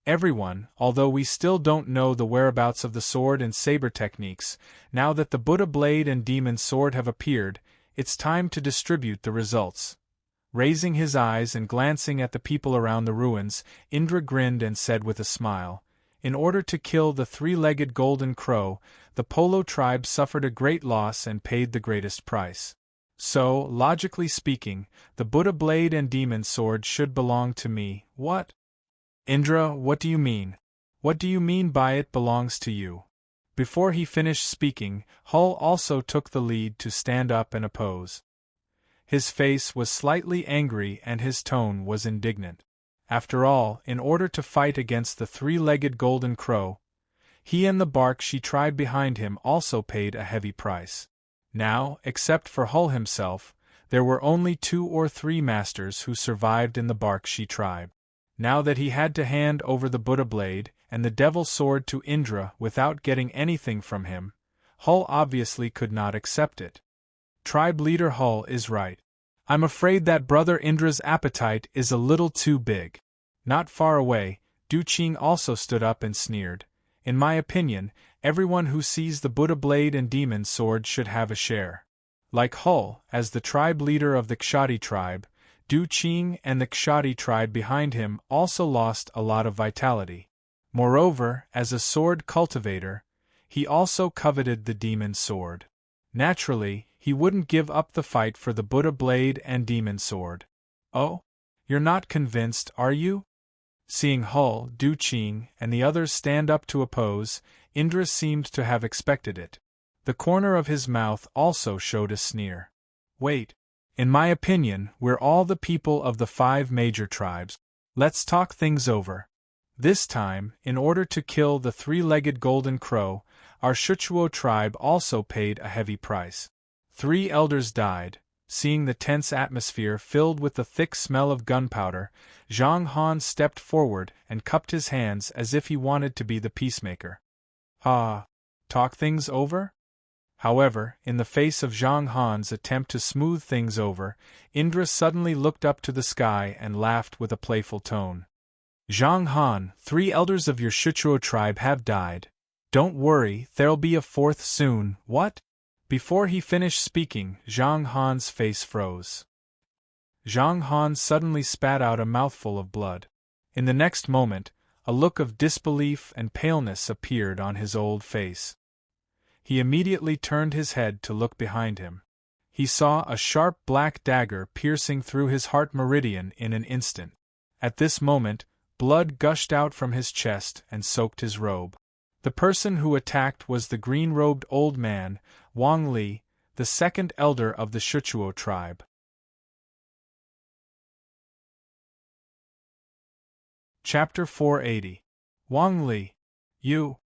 Everyone, although we still don't know the whereabouts of the sword and saber techniques, now that the Buddha blade and demon sword have appeared, it's time to distribute the results. Raising his eyes and glancing at the people around the ruins, Indra grinned and said with a smile, "In order to kill the 3-legged golden crow, the Polo tribe suffered a great loss and paid the greatest price. So, logically speaking, the Buddha blade and demon sword should belong to me." "What? Indra, what do you mean? What do you mean by it belongs to you?" Before he finished speaking, Hull also took the lead to stand up and oppose. His face was slightly angry and his tone was indignant. After all, in order to fight against the 3-legged golden crow, he and the Barkshi tribe behind him also paid a heavy price. Now, except for Hull himself, there were only 2 or 3 masters who survived in the Barkshi tribe. Now that he had to hand over the Buddha blade and the devil sword to Indra without getting anything from him, Hull obviously could not accept it. Tribe leader Hull is right. I'm afraid that Brother Indra's appetite is a little too big. Not far away, Du Qing also stood up and sneered. In my opinion, everyone who sees the Buddha blade and demon sword should have a share. Like Hull, as the tribe leader of the Kshati tribe, Du Qing and the Kshati tribe behind him also lost a lot of vitality. Moreover, as a sword cultivator, he also coveted the demon sword. Naturally, he wouldn't give up the fight for the Buddha blade and demon sword. "Oh? You're not convinced, are you?" Seeing Hull, Du Qing, and the others stand up to oppose, Indra seemed to have expected it. The corner of his mouth also showed a sneer. "Wait. In my opinion, we're all the people of the 5 major tribes. Let's talk things over. This time, in order to kill the 3-legged golden crow, our Shuchuo tribe also paid a heavy price. 3 elders died." Seeing the tense atmosphere filled with the thick smell of gunpowder, Zhang Han stepped forward and cupped his hands as if he wanted to be the peacemaker. Talk things over? However, in the face of Zhang Han's attempt to smooth things over, Indra suddenly looked up to the sky and laughed with a playful tone. "Zhang Han, 3 elders of your Shuchuo tribe have died. Don't worry, there'll be a 4th soon, what?" Before he finished speaking, Zhang Han's face froze. Zhang Han suddenly spat out a mouthful of blood. In the next moment, a look of disbelief and paleness appeared on his old face. He immediately turned his head to look behind him. He saw a sharp black dagger piercing through his heart meridian in an instant. At this moment, blood gushed out from his chest and soaked his robe. The person who attacked was the green-robed old man, Wang Li, the 2nd elder of the Shuchuo tribe. Chapter 480. Wang Li. You.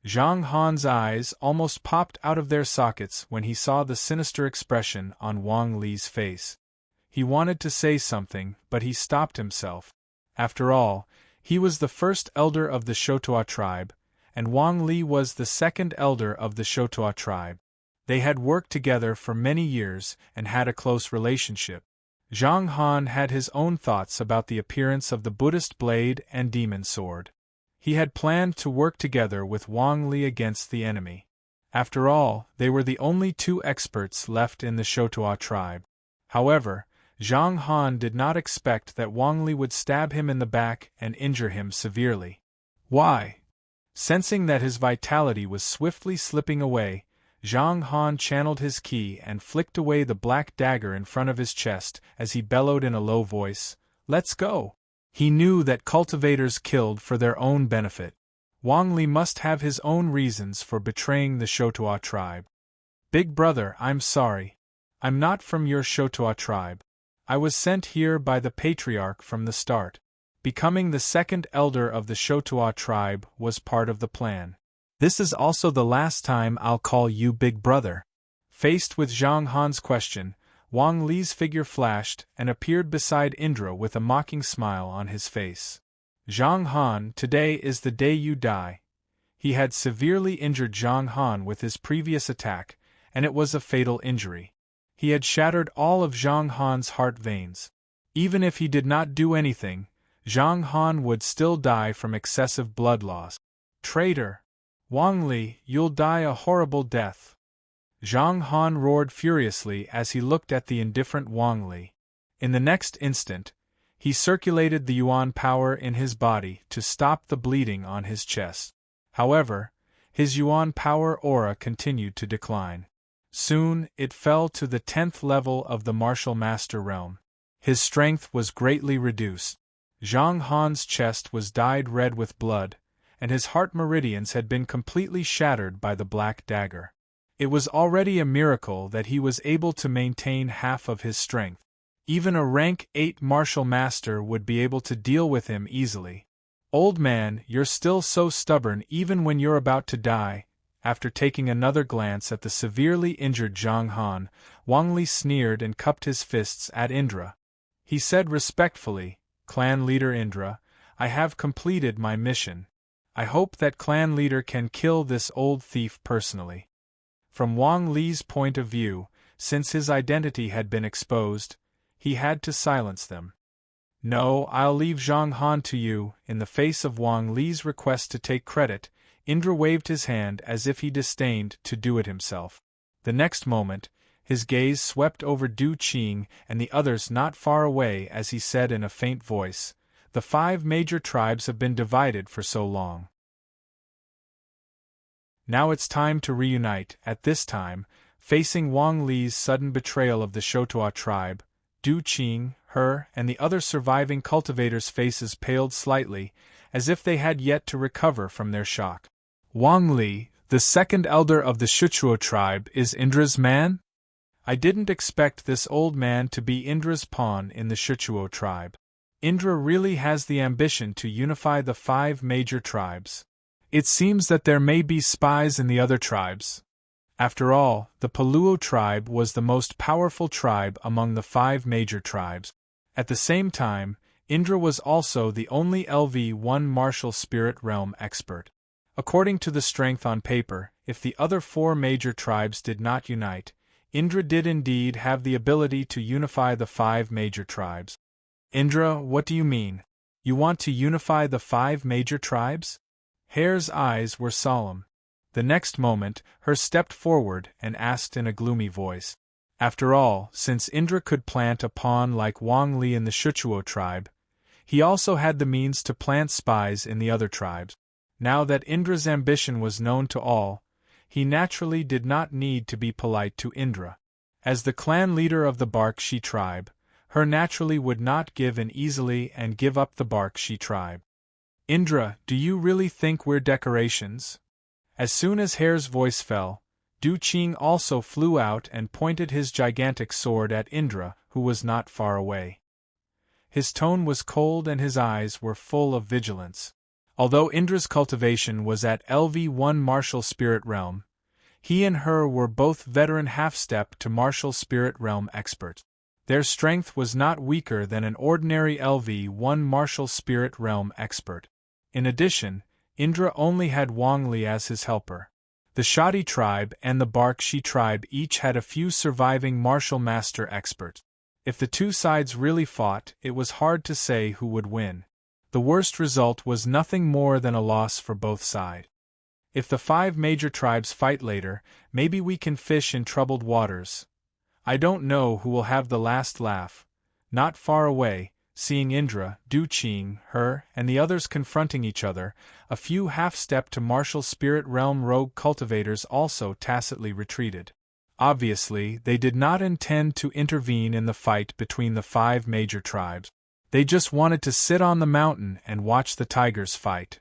Zhang Han's eyes almost popped out of their sockets when he saw the sinister expression on Wang Li's face. He wanted to say something, but he stopped himself. After all, he was the 1st elder of the Shotoa tribe, and Wang Li was the 2nd elder of the Shotoa tribe. They had worked together for many years and had a close relationship. Zhang Han had his own thoughts about the appearance of the Buddhist blade and demon sword. He had planned to work together with Wang Li against the enemy. After all, they were the only 2 experts left in the Shotoa tribe. However, Zhang Han did not expect that Wang Li would stab him in the back and injure him severely. Why? Sensing that his vitality was swiftly slipping away, Zhang Han channeled his ki and flicked away the black dagger in front of his chest as he bellowed in a low voice, "Let's go!" He knew that cultivators killed for their own benefit. Wang Li must have his own reasons for betraying the Shotoa tribe. "Big brother, I'm sorry. I'm not from your Shotoa tribe. I was sent here by the patriarch from the start. Becoming the second elder of the Shotoa tribe was part of the plan. This is also the last time I'll call you big brother." Faced with Zhang Han's question, Wang Li's figure flashed and appeared beside Indra with a mocking smile on his face. "Zhang Han, today is the day you die." He had severely injured Zhang Han with his previous attack, and it was a fatal injury. He had shattered all of Zhang Han's heart veins. Even if he did not do anything, Zhang Han would still die from excessive blood loss. "Traitor! Wang Li, you'll die a horrible death!" Zhang Han roared furiously as he looked at the indifferent Wang Li. In the next instant, he circulated the Yuan power in his body to stop the bleeding on his chest. However, his Yuan power aura continued to decline. Soon, it fell to the 10th level of the Martial Master realm. His strength was greatly reduced. Zhang Han's chest was dyed red with blood, and his heart meridians had been completely shattered by the black dagger. It was already a miracle that he was able to maintain half of his strength. Even a rank 8 martial master would be able to deal with him easily. "Old man, you're still so stubborn even when you're about to die." After taking another glance at the severely injured Zhang Han, Wang Li sneered and cupped his fists at Indra. He said respectfully, "Clan leader Indra, I have completed my mission. I hope that clan leader can kill this old thief personally." From Wang Li's point of view, since his identity had been exposed, he had to silence them. "No, I'll leave Zhang Han to you." In the face of Wang Li's request to take credit, Indra waved his hand as if he disdained to do it himself. The next moment, his gaze swept over Du Qing and the others not far away as he said in a faint voice, "The 5 major tribes have been divided for so long. Now it's time to reunite." At this time, facing Wang Li's sudden betrayal of the Shotoa tribe, Du Qing, her, and the other surviving cultivators' faces paled slightly, as if they had yet to recover from their shock. "Wang Li, the second elder of the Shuchuo tribe, is Indra's man? I didn't expect this old man to be Indra's pawn in the Shuchuo tribe. Indra really has the ambition to unify the 5 major tribes. It seems that there may be spies in the other tribes." After all, the Paluo tribe was the most powerful tribe among the 5 major tribes. At the same time, Indra was also the only LV-1 martial spirit realm expert. According to the strength on paper, if the other 4 major tribes did not unite, Indra did indeed have the ability to unify the 5 major tribes. "Indra, what do you mean? You want to unify the 5 major tribes?" Hare's eyes were solemn. The next moment, her stepped forward and asked in a gloomy voice. After all, since Indra could plant a pawn like Wang Li in the Shuchuo tribe, he also had the means to plant spies in the other tribes. Now that Indra's ambition was known to all, he naturally did not need to be polite to Indra. As the clan leader of the Barkshi tribe, her naturally would not give in easily and give up the Barkshi tribe. "Indra, do you really think we're decorations?" As soon as Hare's voice fell, Du Qing also flew out and pointed his gigantic sword at Indra, who was not far away. His tone was cold and his eyes were full of vigilance. Although Indra's cultivation was at LV-1 martial spirit realm, he and her were both veteran half-step to martial spirit realm experts. Their strength was not weaker than an ordinary LV-1 martial spirit realm expert. In addition, Indra only had Wang Li as his helper. The Shadi tribe and the Barkshi tribe each had a few surviving martial master experts. If the two sides really fought, it was hard to say who would win. The worst result was nothing more than a loss for both sides. If the 5 major tribes fight later, maybe we can fish in troubled waters. I don't know who will have the last laugh, Not far away, seeing Indra, Du Qing, her, and the others confronting each other, a few half-step to martial spirit realm rogue cultivators also tacitly retreated. Obviously, they did not intend to intervene in the fight between the 5 major tribes. They just wanted to sit on the mountain and watch the tigers fight.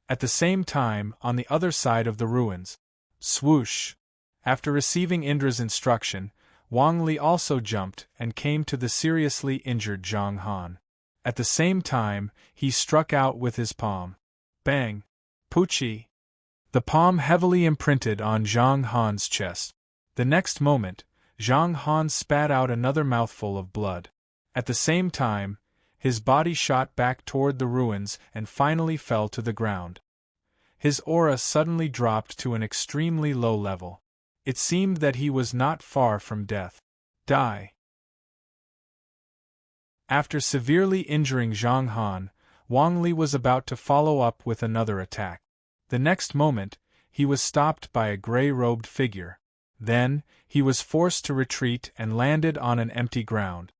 At the same time, on the other side of the ruins, swoosh! After receiving Indra's instruction, Wang Li also jumped and came to the seriously injured Zhang Han. At the same time, he struck out with his palm. Bang! Poochie! The palm heavily imprinted on Zhang Han's chest. The next moment, Zhang Han spat out another mouthful of blood. At the same time, his body shot back toward the ruins and finally fell to the ground. His aura suddenly dropped to an extremely low level. It seemed that he was not far from death. Die. After severely injuring Zhang Han, Wang Li was about to follow up with another attack. The next moment, he was stopped by a gray-robed figure. Then, he was forced to retreat and landed on an empty ground.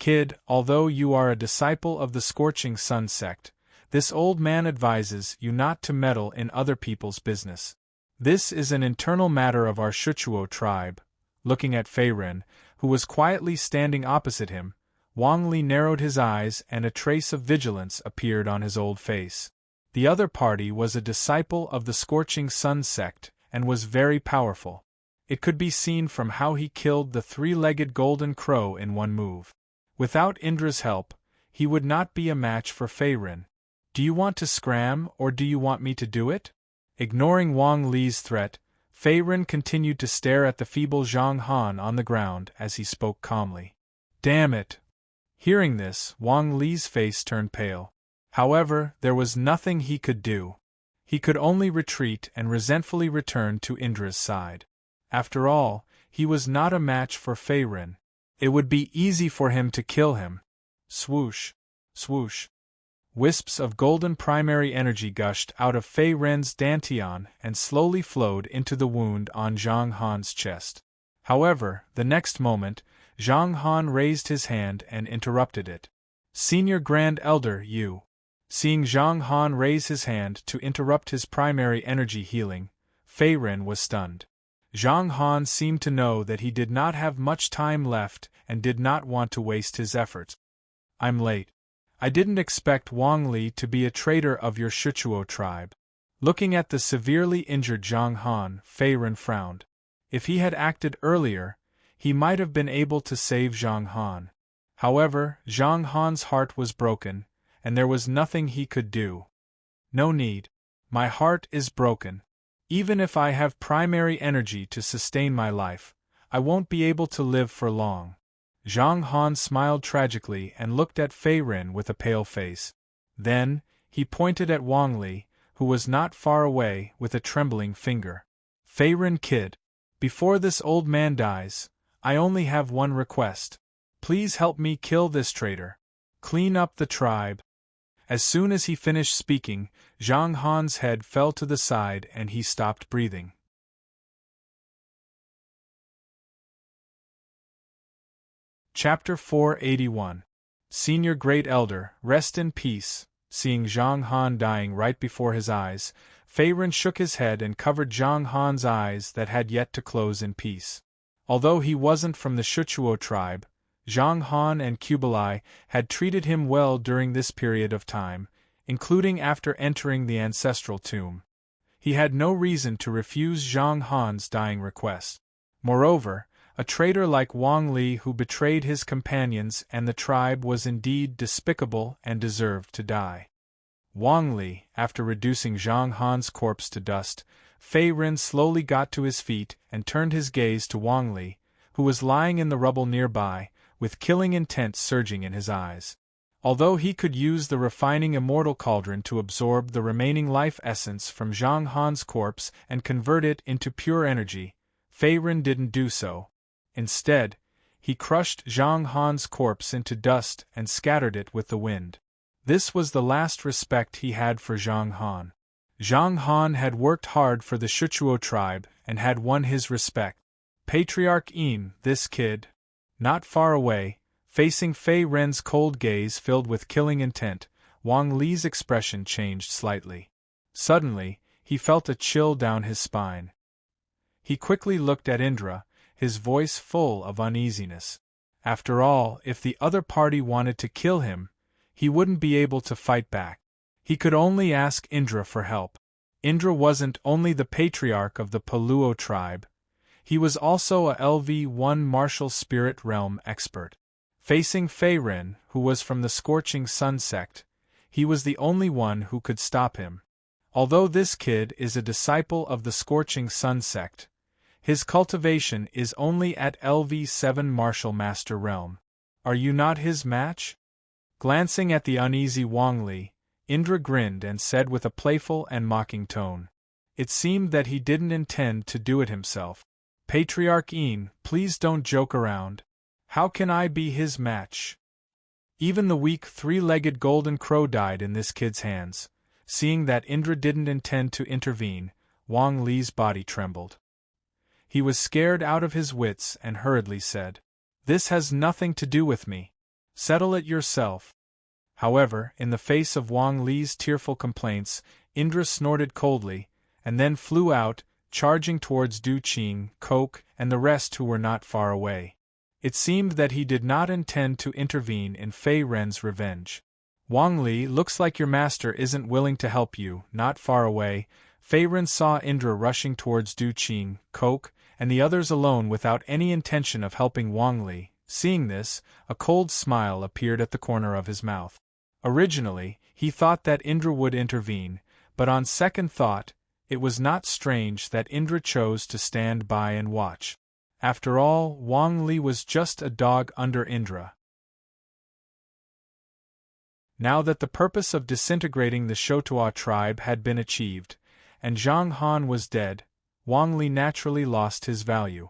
Kid, although you are a disciple of the Scorching Sun sect, this old man advises you not to meddle in other people's business. This is an internal matter of our Shuchuo tribe. Looking at Fei Ren, who was quietly standing opposite him, Wang Li narrowed his eyes and a trace of vigilance appeared on his old face. The other party was a disciple of the Scorching Sun sect and was very powerful. It could be seen from how he killed the 3-legged golden crow in one move. Without Indra's help, he would not be a match for Fei Ren. Do you want to scram or do you want me to do it? Ignoring Wang Li's threat, Fei Ren continued to stare at the feeble Zhang Han on the ground as he spoke calmly. Damn it! Hearing this, Wang Li's face turned pale. However, there was nothing he could do. He could only retreat and resentfully return to Indra's side. After all, he was not a match for Fei Ren. It would be easy for him to kill him. Swoosh! Swoosh! Wisps of golden primary energy gushed out of Fei Ren's dantian and slowly flowed into the wound on Zhang Han's chest. However, the next moment, Zhang Han raised his hand and interrupted it. Senior Grand Elder Yu. Seeing Zhang Han raise his hand to interrupt his primary energy healing, Fei Ren was stunned. Zhang Han seemed to know that he did not have much time left and did not want to waste his efforts. I'm late. I didn't expect Wang Li to be a traitor of your Shuchuo tribe. Looking at the severely injured Zhang Han, Fei Ren frowned. If he had acted earlier, he might have been able to save Zhang Han. However, Zhang Han's heart was broken, and there was nothing he could do. No need. My heart is broken. Even if I have primary energy to sustain my life, I won't be able to live for long. Zhang Han smiled tragically and looked at Fei Ren with a pale face. Then, he pointed at Wang Li, who was not far away, with a trembling finger. Fei Ren kid, before this old man dies, I only have one request. Please help me kill this traitor. Clean up the tribe. As soon as he finished speaking, Zhang Han's head fell to the side and he stopped breathing. Chapter 481. Senior Great Elder, rest in peace. Seeing Zhang Han dying right before his eyes, Fei Ren shook his head and covered Zhang Han's eyes that had yet to close in peace. Although he wasn't from the Shuchuo tribe, Zhang Han and Kublai had treated him well during this period of time, including after entering the ancestral tomb. He had no reason to refuse Zhang Han's dying request. Moreover, a traitor like Wang Li who betrayed his companions and the tribe was indeed despicable and deserved to die. Wang Li, after reducing Zhang Han's corpse to dust, Fei Ren slowly got to his feet and turned his gaze to Wang Li, who was lying in the rubble nearby, with killing intent surging in his eyes. Although he could use the refining immortal cauldron to absorb the remaining life essence from Zhang Han's corpse and convert it into pure energy, Fei Ren didn't do so. Instead, he crushed Zhang Han's corpse into dust and scattered it with the wind. This was the last respect he had for Zhang Han. Zhang Han had worked hard for the Shuchuo tribe and had won his respect. Patriarch Yin, this kid. Not far away, Facing Fei Ren's cold gaze filled with killing intent, Wang Li's expression changed slightly. Suddenly, he felt a chill down his spine. He quickly looked at Indra, his voice full of uneasiness. After all, if the other party wanted to kill him, he wouldn't be able to fight back. He could only ask Indra for help. Indra wasn't only the patriarch of the Paluo tribe, he was also a LV-1 martial spirit realm expert. Facing Fei Ren, who was from the Scorching Sun sect, he was the only one who could stop him. Although this kid is a disciple of the Scorching Sun sect, his cultivation is only at LV-7 martial master realm. Are you not his match? Glancing at the uneasy Wang Li, Indra grinned and said with a playful and mocking tone. It seemed that he didn't intend to do it himself. Patriarch Een, please don't joke around. How can I be his match? Even the weak three-legged golden crow died in this kid's hands. Seeing that Indra didn't intend to intervene, Wang Li's body trembled. He was scared out of his wits and hurriedly said, "This has nothing to do with me. Settle it yourself." However, in the face of Wang Li's tearful complaints, Indra snorted coldly, and then flew out, charging towards Du Qing, Kok, and the rest who were not far away. It seemed that he did not intend to intervene in Fei Ren's revenge. "Wang Li, looks like your master isn't willing to help you." Not far away, Fei Ren saw Indra rushing towards Du Qing, Kok, and the others alone without any intention of helping Wang Li. Seeing this, a cold smile appeared at the corner of his mouth. Originally, he thought that Indra would intervene, but on second thought, it was not strange that Indra chose to stand by and watch. After all, Wang Li was just a dog under Indra. Now that the purpose of disintegrating the Shotoa tribe had been achieved, and Zhang Han was dead, Wang Li naturally lost his value.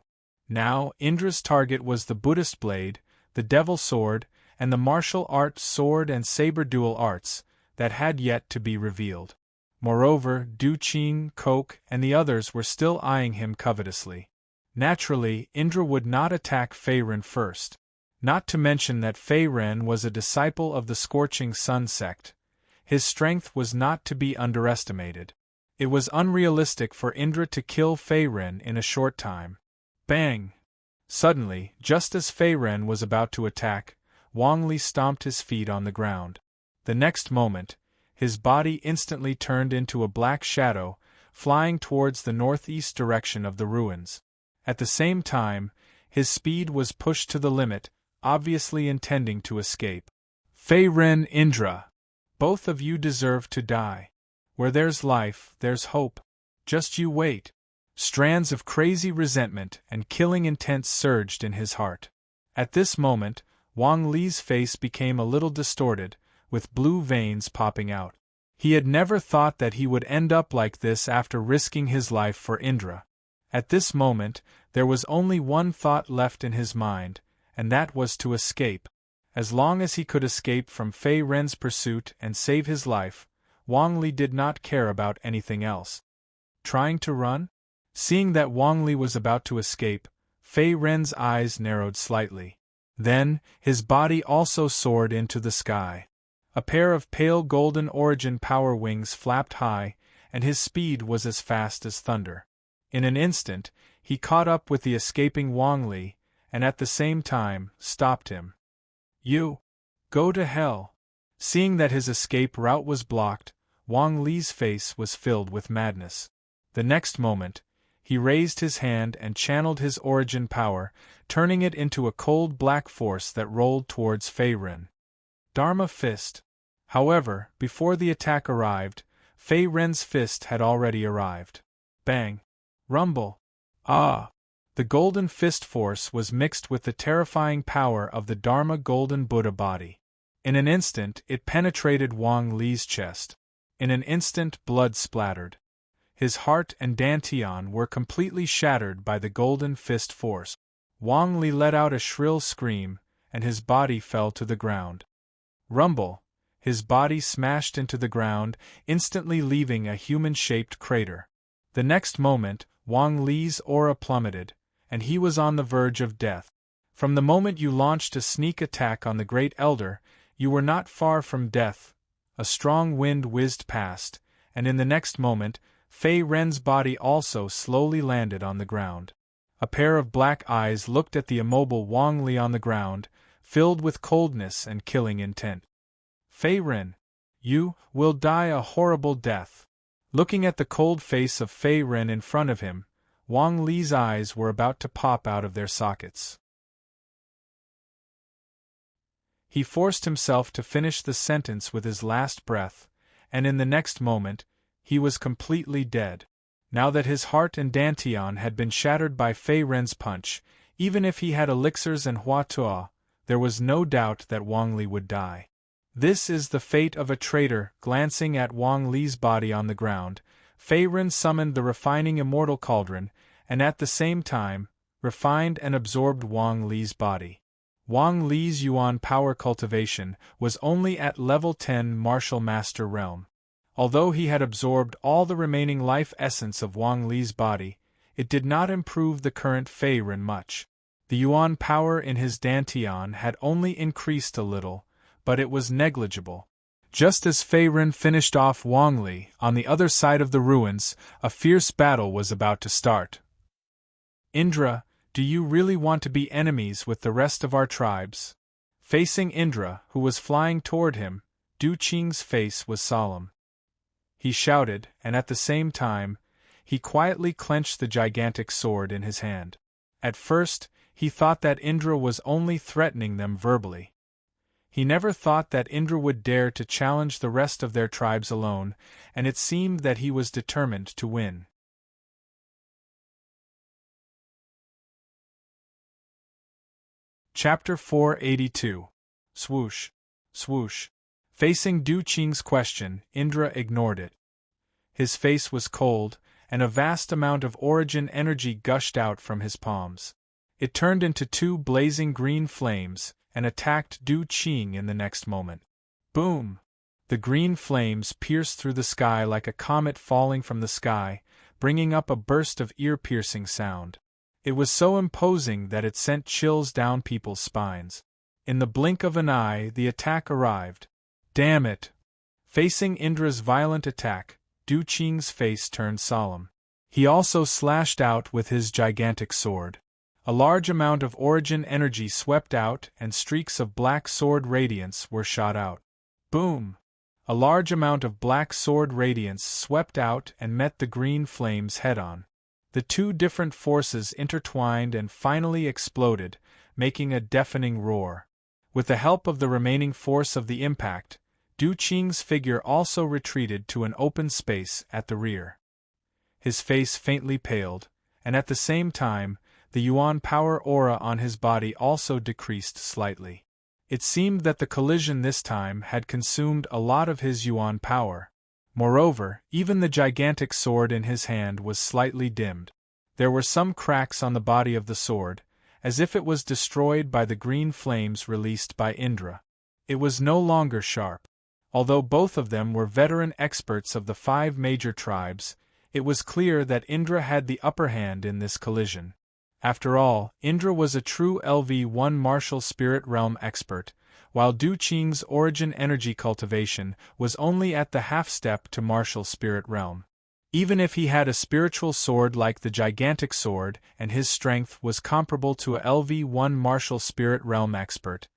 Now, Indra's target was the Buddhist blade, the devil sword, and the martial art sword and saber dual arts that had yet to be revealed. Moreover, Du Qing, Kok, and the others were still eyeing him covetously. Naturally, Indra would not attack Fei Ren first. Not to mention that Fei Ren was a disciple of the Scorching Sun sect. His strength was not to be underestimated. It was unrealistic for Indra to kill Fei Ren in a short time. Bang! Suddenly, just as Fei Ren was about to attack, Wang Li stomped his feet on the ground. The next moment, his body instantly turned into a black shadow, flying towards the northeast direction of the ruins. At the same time, his speed was pushed to the limit, obviously intending to escape. Fei Ren, Indra, both of you deserve to die. Where there's life, there's hope. Just you wait. Strands of crazy resentment and killing intent surged in his heart. At this moment, Wang Li's face became a little distorted, with blue veins popping out. He had never thought that he would end up like this after risking his life for Indra. At this moment, there was only one thought left in his mind, and that was to escape. As long as he could escape from Fei Ren's pursuit and save his life, Wang Li did not care about anything else. Trying to run? Seeing that Wang Li was about to escape, Fei Ren's eyes narrowed slightly. Then, his body also soared into the sky. A pair of pale golden origin power wings flapped high, and his speed was as fast as thunder. In an instant, he caught up with the escaping Wang Li, and at the same time, stopped him. "You! Go to hell!" Seeing that his escape route was blocked, Wang Li's face was filled with madness. The next moment, he raised his hand and channeled his origin power, turning it into a cold black force that rolled towards Fei Ren. Dharma Fist. However, before the attack arrived, Fei Ren's fist had already arrived. Bang! Rumble! Ah! The golden fist force was mixed with the terrifying power of the Dharma golden Buddha body. In an instant, it penetrated Wang Li's chest. In an instant, blood splattered. His heart and dantian were completely shattered by the golden fist force. Wang Li let out a shrill scream, and his body fell to the ground. Rumble! His body smashed into the ground, instantly leaving a human-shaped crater. The next moment, Wang Li's aura plummeted, and he was on the verge of death. From the moment you launched a sneak attack on the Great Elder, you were not far from death. A strong wind whizzed past, and in the next moment, Fei Ren's body also slowly landed on the ground. A pair of black eyes looked at the immobile Wang Li on the ground, filled with coldness and killing intent. Fei Ren, you will die a horrible death. Looking at the cold face of Fei Ren in front of him, Wang Li's eyes were about to pop out of their sockets. He forced himself to finish the sentence with his last breath, and in the next moment, he was completely dead. Now that his heart and dantian had been shattered by Fei Ren's punch, even if he had elixirs and hua tuo, there was no doubt that Wang Li would die. This is the fate of a traitor. Glancing at Wang Li's body on the ground, Fei Ren summoned the refining immortal cauldron, and at the same time, refined and absorbed Wang Li's body. Wang Li's yuan power cultivation was only at level 10 martial master realm. Although he had absorbed all the remaining life essence of Wang Li's body, it did not improve the current Fei Ren much. The yuan power in his dantian had only increased a little, but it was negligible. Just as Fei Ren finished off Wang Li, on the other side of the ruins, a fierce battle was about to start. Indra, do you really want to be enemies with the rest of our tribes? Facing Indra, who was flying toward him, Du Qing's face was solemn. He shouted, and at the same time, he quietly clenched the gigantic sword in his hand. At first, he thought that Indra was only threatening them verbally. He never thought that Indra would dare to challenge the rest of their tribes alone, and it seemed that he was determined to win. Chapter 482. Swoosh. Swoosh. Facing Du Qing's question, Indra ignored it. His face was cold, and a vast amount of origin energy gushed out from his palms. It turned into two blazing green flames, and attacked Du Qing in the next moment. Boom! The green flames pierced through the sky like a comet falling from the sky, bringing up a burst of ear-piercing sound. It was so imposing that it sent chills down people's spines. In the blink of an eye, the attack arrived. Damn it! Facing Indra's violent attack, Du Qing's face turned solemn. He also slashed out with his gigantic sword. A large amount of origin energy swept out, and streaks of black sword radiance were shot out. Boom! A large amount of black sword radiance swept out and met the green flames head-on. The two different forces intertwined and finally exploded, making a deafening roar. With the help of the remaining force of the impact, Du Qing's figure also retreated to an open space at the rear. His face faintly paled, and at the same time, the yuan power aura on his body also decreased slightly. It seemed that the collision this time had consumed a lot of his yuan power. Moreover, even the gigantic sword in his hand was slightly dimmed. There were some cracks on the body of the sword, as if it was destroyed by the green flames released by Indra. It was no longer sharp. Although both of them were veteran experts of the 5 major tribes, it was clear that Indra had the upper hand in this collision. After all, Indra was a true LV-1 martial spirit realm expert, while Du Qing's origin energy cultivation was only at the half-step to martial spirit realm. Even if he had a spiritual sword like the gigantic sword and his strength was comparable to a LV-1 martial spirit realm expert,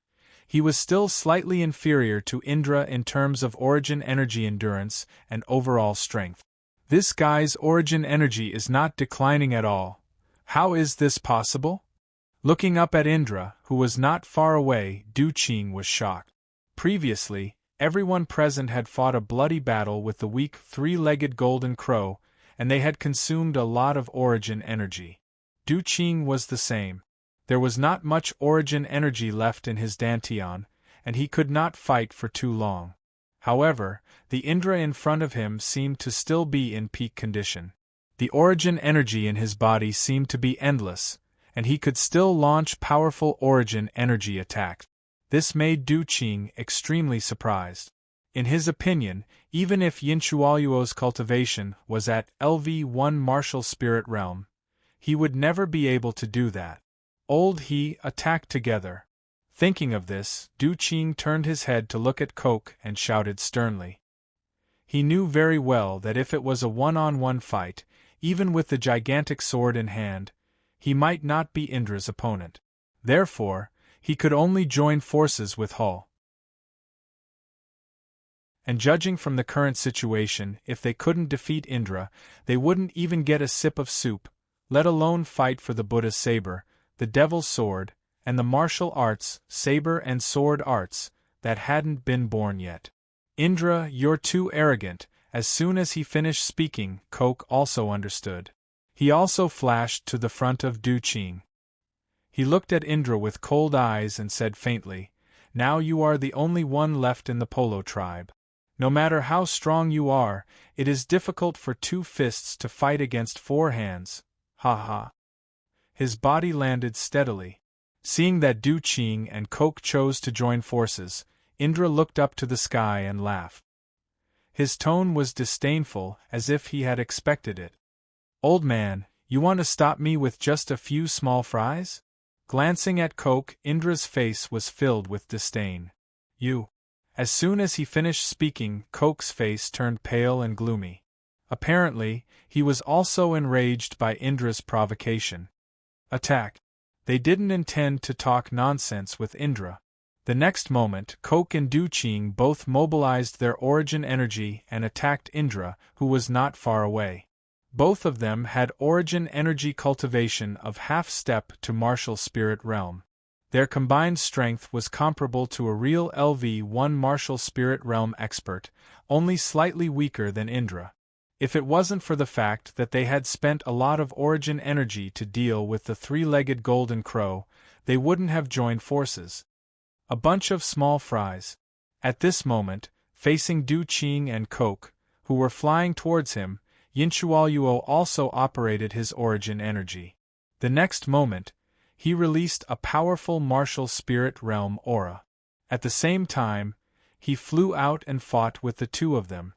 he was still slightly inferior to Indra in terms of origin energy endurance and overall strength. This guy's origin energy is not declining at all. How is this possible? Looking up at Indra, who was not far away, Du Qing was shocked. Previously, everyone present had fought a bloody battle with the weak 3-legged golden crow, and they had consumed a lot of origin energy. Du Qing was the same. There was not much origin energy left in his dantian, and he could not fight for too long. However, the Indra in front of him seemed to still be in peak condition. The origin energy in his body seemed to be endless, and he could still launch powerful origin energy attacks. This made Du Qing extremely surprised. In his opinion, even if Yinchualuo's cultivation was at LV-1 martial spirit realm, he would never be able to do that. Old He attacked together. Thinking of this, Du Qing turned his head to look at Coke and shouted sternly. He knew very well that if it was a one-on-one fight, even with the gigantic sword in hand, he might not be Indra's opponent. Therefore, he could only join forces with Hull. And judging from the current situation, if they couldn't defeat Indra, they wouldn't even get a sip of soup, let alone fight for the Buddha's saber, the devil's sword, and the martial arts, saber and sword arts, that hadn't been born yet. Indra, you're too arrogant. As soon as he finished speaking, Coke also understood. He also flashed to the front of Du Qing. He looked at Indra with cold eyes and said faintly, "Now you are the only one left in the Polo tribe. No matter how strong you are, it is difficult for 2 fists to fight against 4 hands. Ha ha." His body landed steadily. Seeing that Du Qing and Coke chose to join forces, Indra looked up to the sky and laughed. His tone was disdainful, as if he had expected it. "Old man, you want to stop me with just a few small fries?" Glancing at Coke, Indra's face was filled with disdain. "You." As soon as he finished speaking, Coke's face turned pale and gloomy. Apparently, he was also enraged by Indra's provocation. Attack. They didn't intend to talk nonsense with Indra. The next moment, Coke and Du Qing both mobilized their origin energy and attacked Indra, who was not far away. Both of them had origin energy cultivation of half-step to martial spirit realm. Their combined strength was comparable to a real LV-1 martial spirit realm expert, only slightly weaker than Indra. If it wasn't for the fact that they had spent a lot of origin energy to deal with the 3-legged golden crow, they wouldn't have joined forces. A bunch of small fries. At this moment, facing Du Qing and Coke, who were flying towards him, Yinchualuo also operated his origin energy. The next moment, he released a powerful martial spirit realm aura. At the same time, he flew out and fought with the 2 of them.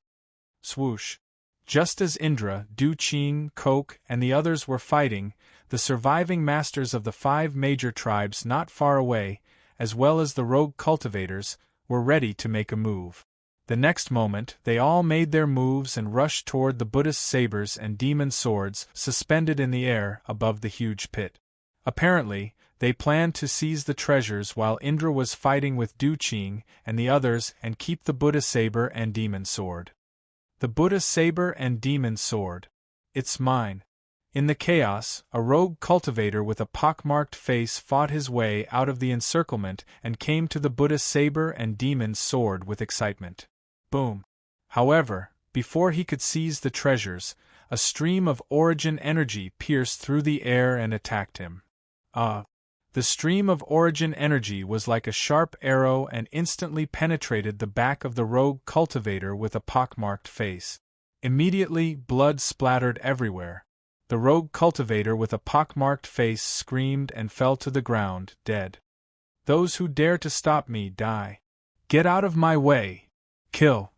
Swoosh! Just as Indra, Du Qing, Coke, and the others were fighting, the surviving masters of the 5 major tribes not far away, as well as the rogue cultivators, were ready to make a move. The next moment, they all made their moves and rushed toward the Buddhist sabers and demon swords suspended in the air above the huge pit. Apparently, they planned to seize the treasures while Indra was fighting with Du Qing and the others and keep the Buddha saber and demon sword. The Buddha saber and demon sword. It's mine. In the chaos, a rogue cultivator with a pockmarked face fought his way out of the encirclement and came to the Buddha saber and demon sword with excitement. Boom! However, before he could seize the treasures, a stream of origin energy pierced through the air and attacked him. The stream of origin energy was like a sharp arrow and instantly penetrated the back of the rogue cultivator with a pockmarked face. Immediately, blood splattered everywhere. The rogue cultivator with a pockmarked face screamed and fell to the ground, dead. "Those who dare to stop me die. Get out of my way! Kill!"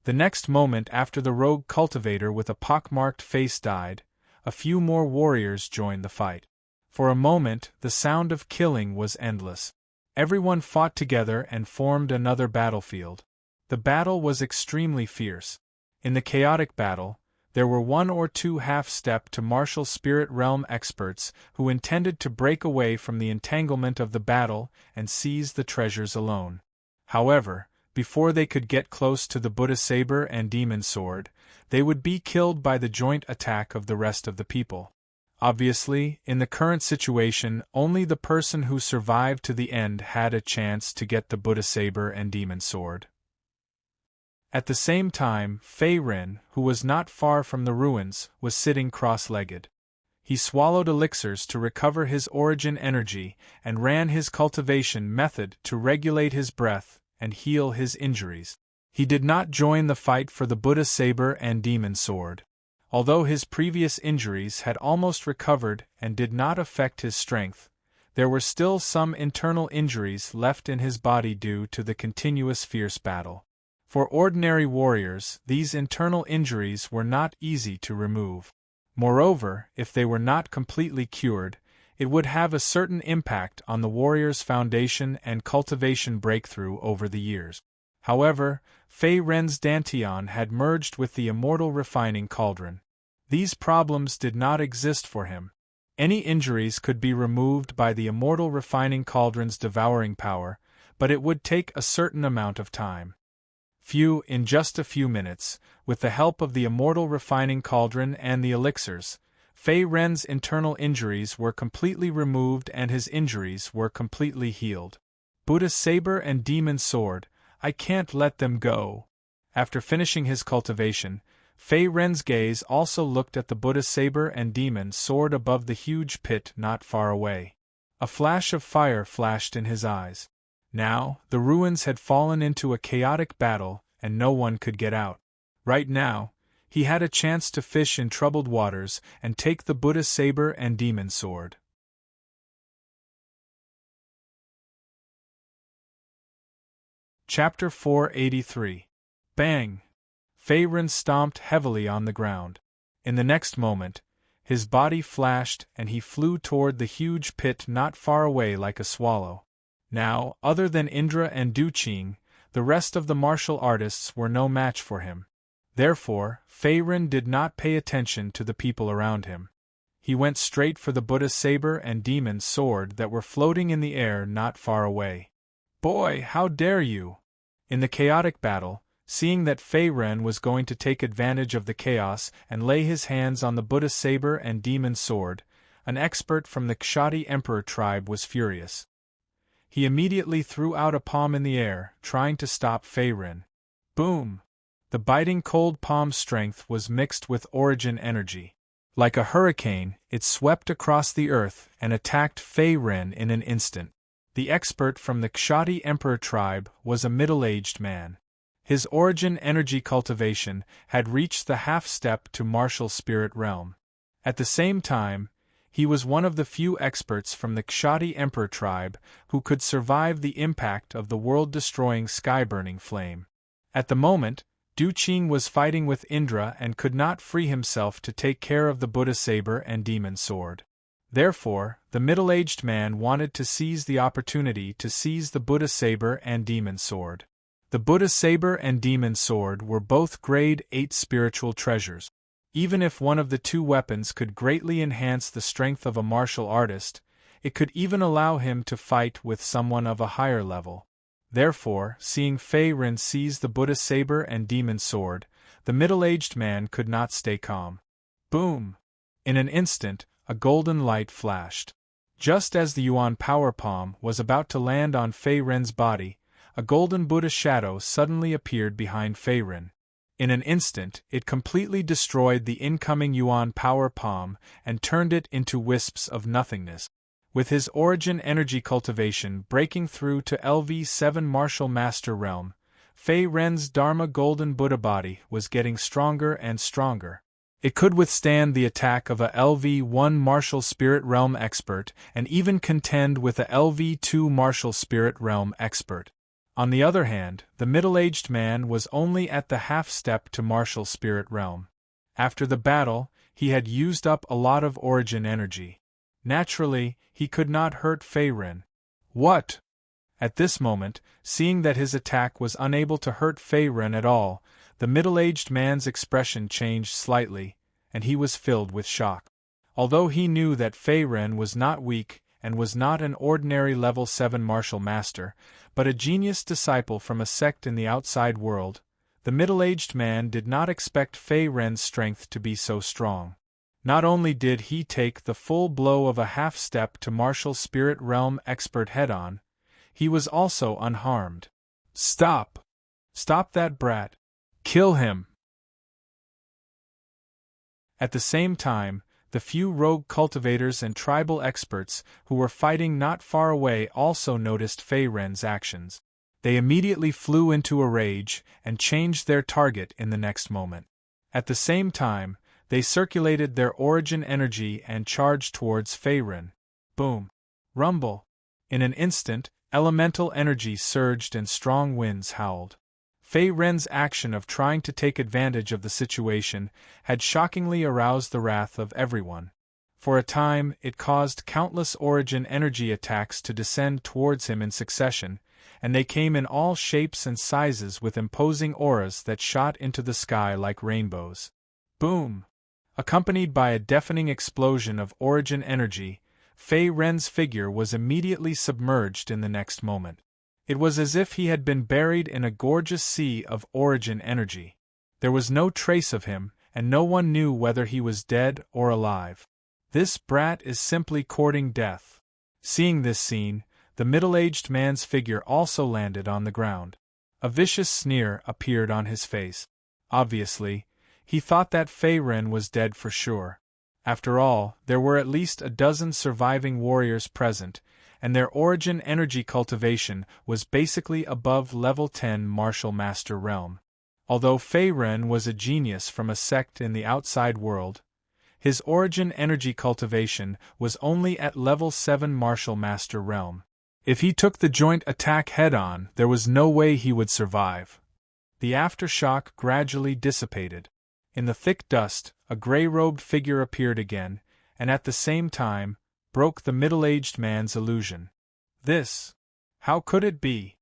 The next moment after the rogue cultivator with a pockmarked face died, a few more warriors joined the fight. For a moment, the sound of killing was endless. Everyone fought together and formed another battlefield. The battle was extremely fierce. In the chaotic battle, there were 1 or 2 half-step to martial spirit realm experts who intended to break away from the entanglement of the battle and seize the treasures alone. However, before they could get close to the Buddha saber and demon sword, they would be killed by the joint attack of the rest of the people. Obviously, in the current situation, only the person who survived to the end had a chance to get the Buddha saber and demon sword. At the same time, Fei Ren, who was not far from the ruins, was sitting cross-legged. He swallowed elixirs to recover his origin energy and ran his cultivation method to regulate his breath and heal his injuries. He did not join the fight for the Buddha saber and demon sword. Although his previous injuries had almost recovered and did not affect his strength, there were still some internal injuries left in his body due to the continuous fierce battle. For ordinary warriors, these internal injuries were not easy to remove. Moreover, if they were not completely cured, it would have a certain impact on the warrior's foundation and cultivation breakthrough over the years. However, Fei Ren's Dantian had merged with the immortal refining cauldron. These problems did not exist for him. Any injuries could be removed by the immortal refining cauldron's devouring power, but it would take a certain amount of time. In just a few minutes, with the help of the immortal refining cauldron and the elixirs, Fei Ren's internal injuries were completely removed and his injuries were completely healed. Buddha's saber and demon sword, I can't let them go. After finishing his cultivation, Fei Ren's gaze also looked at the Buddha's saber and demon sword above the huge pit not far away. A flash of fire flashed in his eyes. Now, the ruins had fallen into a chaotic battle, and no one could get out. Right now, he had a chance to fish in troubled waters and take the Buddha's saber and demon sword. Chapter 483. Bang! Fei Ren stomped heavily on the ground. In the next moment, his body flashed and he flew toward the huge pit not far away like a swallow. Now, other than Indra and Du Qing, the rest of the martial artists were no match for him. Therefore, Fei Ren did not pay attention to the people around him. He went straight for the Buddha's saber and demon sword that were floating in the air not far away. Boy, how dare you! In the chaotic battle, seeing that Fei Ren was going to take advantage of the chaos and lay his hands on the Buddha's saber and demon sword, an expert from the Kshati Emperor tribe was furious. He immediately threw out a palm in the air, trying to stop Fei Ren. Boom! The biting cold palm's strength was mixed with origin energy. Like a hurricane, it swept across the earth and attacked Fei Ren in an instant. The expert from the Kshati Emperor tribe was a middle-aged man. His origin energy cultivation had reached the half-step to martial spirit realm. At the same time, he was one of the few experts from the Kshati Emperor tribe who could survive the impact of the world-destroying sky-burning flame. At the moment, Du Qing was fighting with Indra and could not free himself to take care of the Buddha saber and demon sword. Therefore, the middle-aged man wanted to seize the opportunity to seize the Buddha saber and demon sword. The Buddha saber and demon sword were both grade 8 spiritual treasures. Even if one of the two weapons could greatly enhance the strength of a martial artist, it could even allow him to fight with someone of a higher level. Therefore, seeing Fei Ren seize the Buddha saber and demon sword, the middle-aged man could not stay calm. Boom! In an instant, a golden light flashed. Just as the Yuan power palm was about to land on Fei Ren's body, a golden Buddha shadow suddenly appeared behind Fei Ren. In an instant, it completely destroyed the incoming Yuan power palm and turned it into wisps of nothingness. With his origin energy cultivation breaking through to LV7 martial master realm, Fei Ren's Dharma golden Buddha body was getting stronger and stronger. It could withstand the attack of a LV1 martial spirit realm expert and even contend with a LV2 martial spirit realm expert. On the other hand, the middle-aged man was only at the half-step to martial spirit realm. After the battle, he had used up a lot of origin energy. Naturally, he could not hurt Fei Ren. What? At this moment, seeing that his attack was unable to hurt Fei Ren at all, the middle-aged man's expression changed slightly, and he was filled with shock. Although he knew that Fei Ren was not weak and was not an ordinary level 7 martial master, but a genius disciple from a sect in the outside world, the middle-aged man did not expect Fei Ren's strength to be so strong. Not only did he take the full blow of a half-step to martial spirit realm expert head-on, he was also unharmed. Stop! Stop that brat! Kill him! At the same time, the few rogue cultivators and tribal experts who were fighting not far away also noticed Fei Ren's actions. They immediately flew into a rage and changed their target in the next moment. At the same time, they circulated their origin energy and charged towards Fei Ren. Boom! Rumble! In an instant, elemental energy surged and strong winds howled. Fei Ren's action of trying to take advantage of the situation had shockingly aroused the wrath of everyone. For a time, it caused countless origin energy attacks to descend towards him in succession, and they came in all shapes and sizes with imposing auras that shot into the sky like rainbows. Boom! Accompanied by a deafening explosion of origin energy, Fei Ren's figure was immediately submerged in the next moment. It was as if he had been buried in a gorgeous sea of origin energy. There was no trace of him, and no one knew whether he was dead or alive. This brat is simply courting death. Seeing this scene, the middle-aged man's figure also landed on the ground. A vicious sneer appeared on his face. Obviously, he thought that Fei Ren was dead for sure. After all, there were at least a dozen surviving warriors present, and their origin energy cultivation was basically above level 10 martial master realm. Although Fei Ren was a genius from a sect in the outside world, his origin energy cultivation was only at level 7 martial master realm. If he took the joint attack head-on, there was no way he would survive. The aftershock gradually dissipated. In the thick dust, a gray-robed figure appeared again, and at the same time, broke the middle-aged man's illusion. This? How could it be?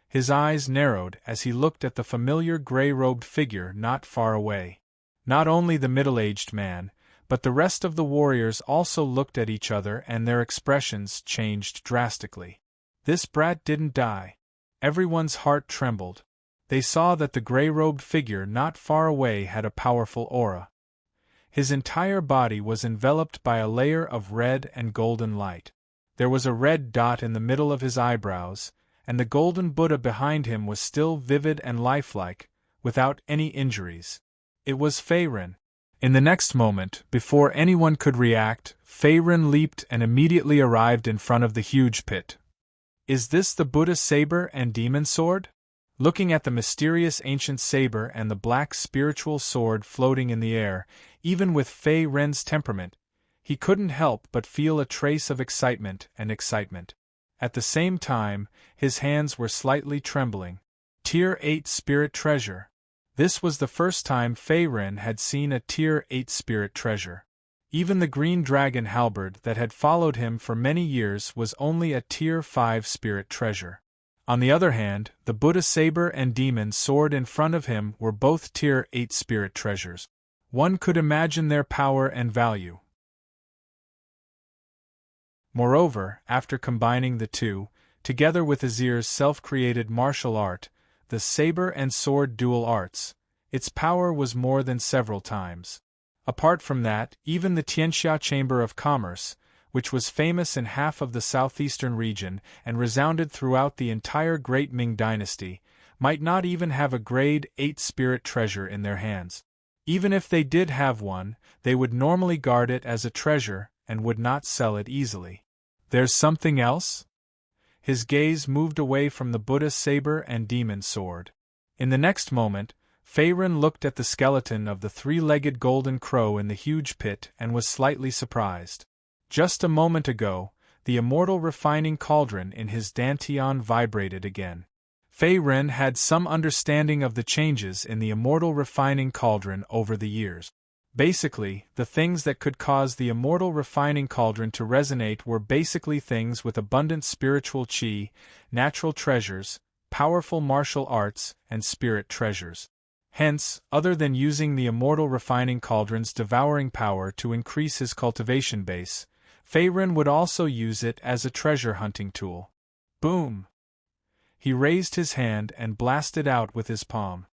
His eyes narrowed as he looked at the familiar gray-robed figure not far away. Not only the middle-aged man, but the rest of the warriors also looked at each other and their expressions changed drastically. This brat didn't die. Everyone's heart trembled. They saw that the gray-robed figure not far away had a powerful aura. His entire body was enveloped by a layer of red and golden light. There was a red dot in the middle of his eyebrows, and the golden Buddha behind him was still vivid and lifelike, without any injuries. It was Fei Ren. In the next moment, before anyone could react, Fei Ren leaped and immediately arrived in front of the huge pit. Is this the Buddha saber and demon sword? Looking at the mysterious ancient saber and the black spiritual sword floating in the air, even with Fei Ren's temperament, he couldn't help but feel a trace of excitement. At the same time, his hands were slightly trembling. Tier 8 Spirit Treasure. This was the first time Fei Ren had seen a Tier 8 Spirit Treasure. Even the green dragon halberd that had followed him for many years was only a Tier 5 Spirit Treasure. On the other hand, the Buddha saber and demon sword in front of him were both Tier 8 Spirit Treasures. One could imagine their power and value. Moreover, after combining the two, together with Azir's self-created martial art, the saber and sword dual arts, its power was more than several times. Apart from that, even the Tianxia Chamber of Commerce, which was famous in half of the southeastern region and resounded throughout the entire Great Ming Dynasty, might not even have a grade 8 spirit treasure in their hands. Even if they did have one, they would normally guard it as a treasure and would not sell it easily. There's something else? His gaze moved away from the Buddha saber and demon sword. In the next moment, Fei Ren looked at the skeleton of the three-legged golden crow in the huge pit and was slightly surprised. Just a moment ago, the immortal refining cauldron in his dantian vibrated again. Fei Ren had some understanding of the changes in the immortal refining cauldron over the years. Basically, the things that could cause the immortal refining cauldron to resonate were basically things with abundant spiritual qi, natural treasures, powerful martial arts, and spirit treasures. Hence, other than using the immortal refining cauldron's devouring power to increase his cultivation base, Fei Ren would also use it as a treasure hunting tool. Boom! He raised his hand and blasted out with his palm.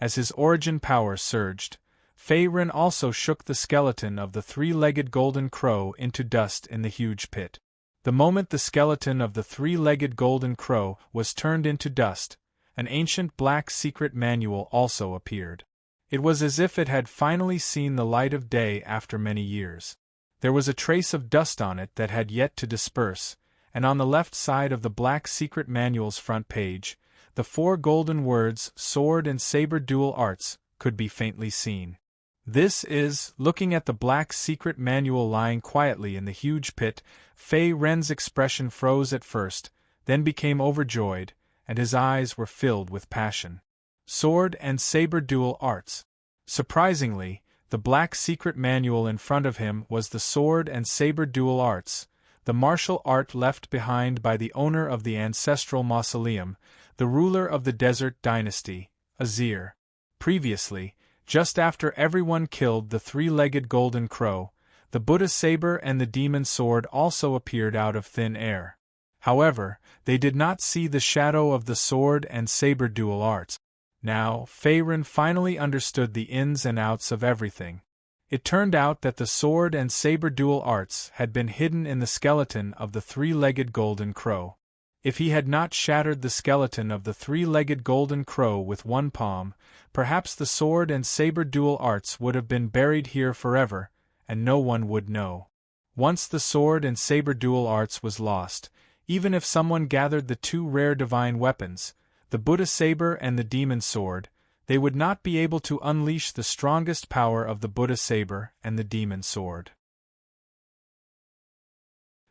As his origin power surged, Fei Ren also shook the skeleton of the three-legged golden crow into dust in the huge pit. The moment the skeleton of the three-legged golden crow was turned into dust, an ancient black secret manual also appeared. It was as if it had finally seen the light of day after many years. There was a trace of dust on it that had yet to disperse, and on the left side of the black secret manual's front page, the 4 golden words sword and saber dual arts could be faintly seen. This is, looking at the black secret manual lying quietly in the huge pit, Fei Ren's expression froze at first, then became overjoyed, and his eyes were filled with passion. Sword and Saber Dual Arts. Surprisingly, the black secret manual in front of him was the Sword and Saber Dual Arts, the martial art left behind by the owner of the ancestral mausoleum, the ruler of the Desert Dynasty, Azir. Previously, just after everyone killed the three-legged golden crow, the Buddha saber and the demon sword also appeared out of thin air. However, they did not see the shadow of the sword and saber dual arts. Now, Feiren finally understood the ins and outs of everything. It turned out that the sword and saber dual arts had been hidden in the skeleton of the three-legged golden crow. If he had not shattered the skeleton of the three-legged golden crow with one palm, perhaps the sword and saber dual arts would have been buried here forever, and no one would know. Once the sword and saber dual arts was lost, even if someone gathered the two rare divine weapons, the Buddha saber and the demon sword, they would not be able to unleash the strongest power of the Buddha saber and the demon sword.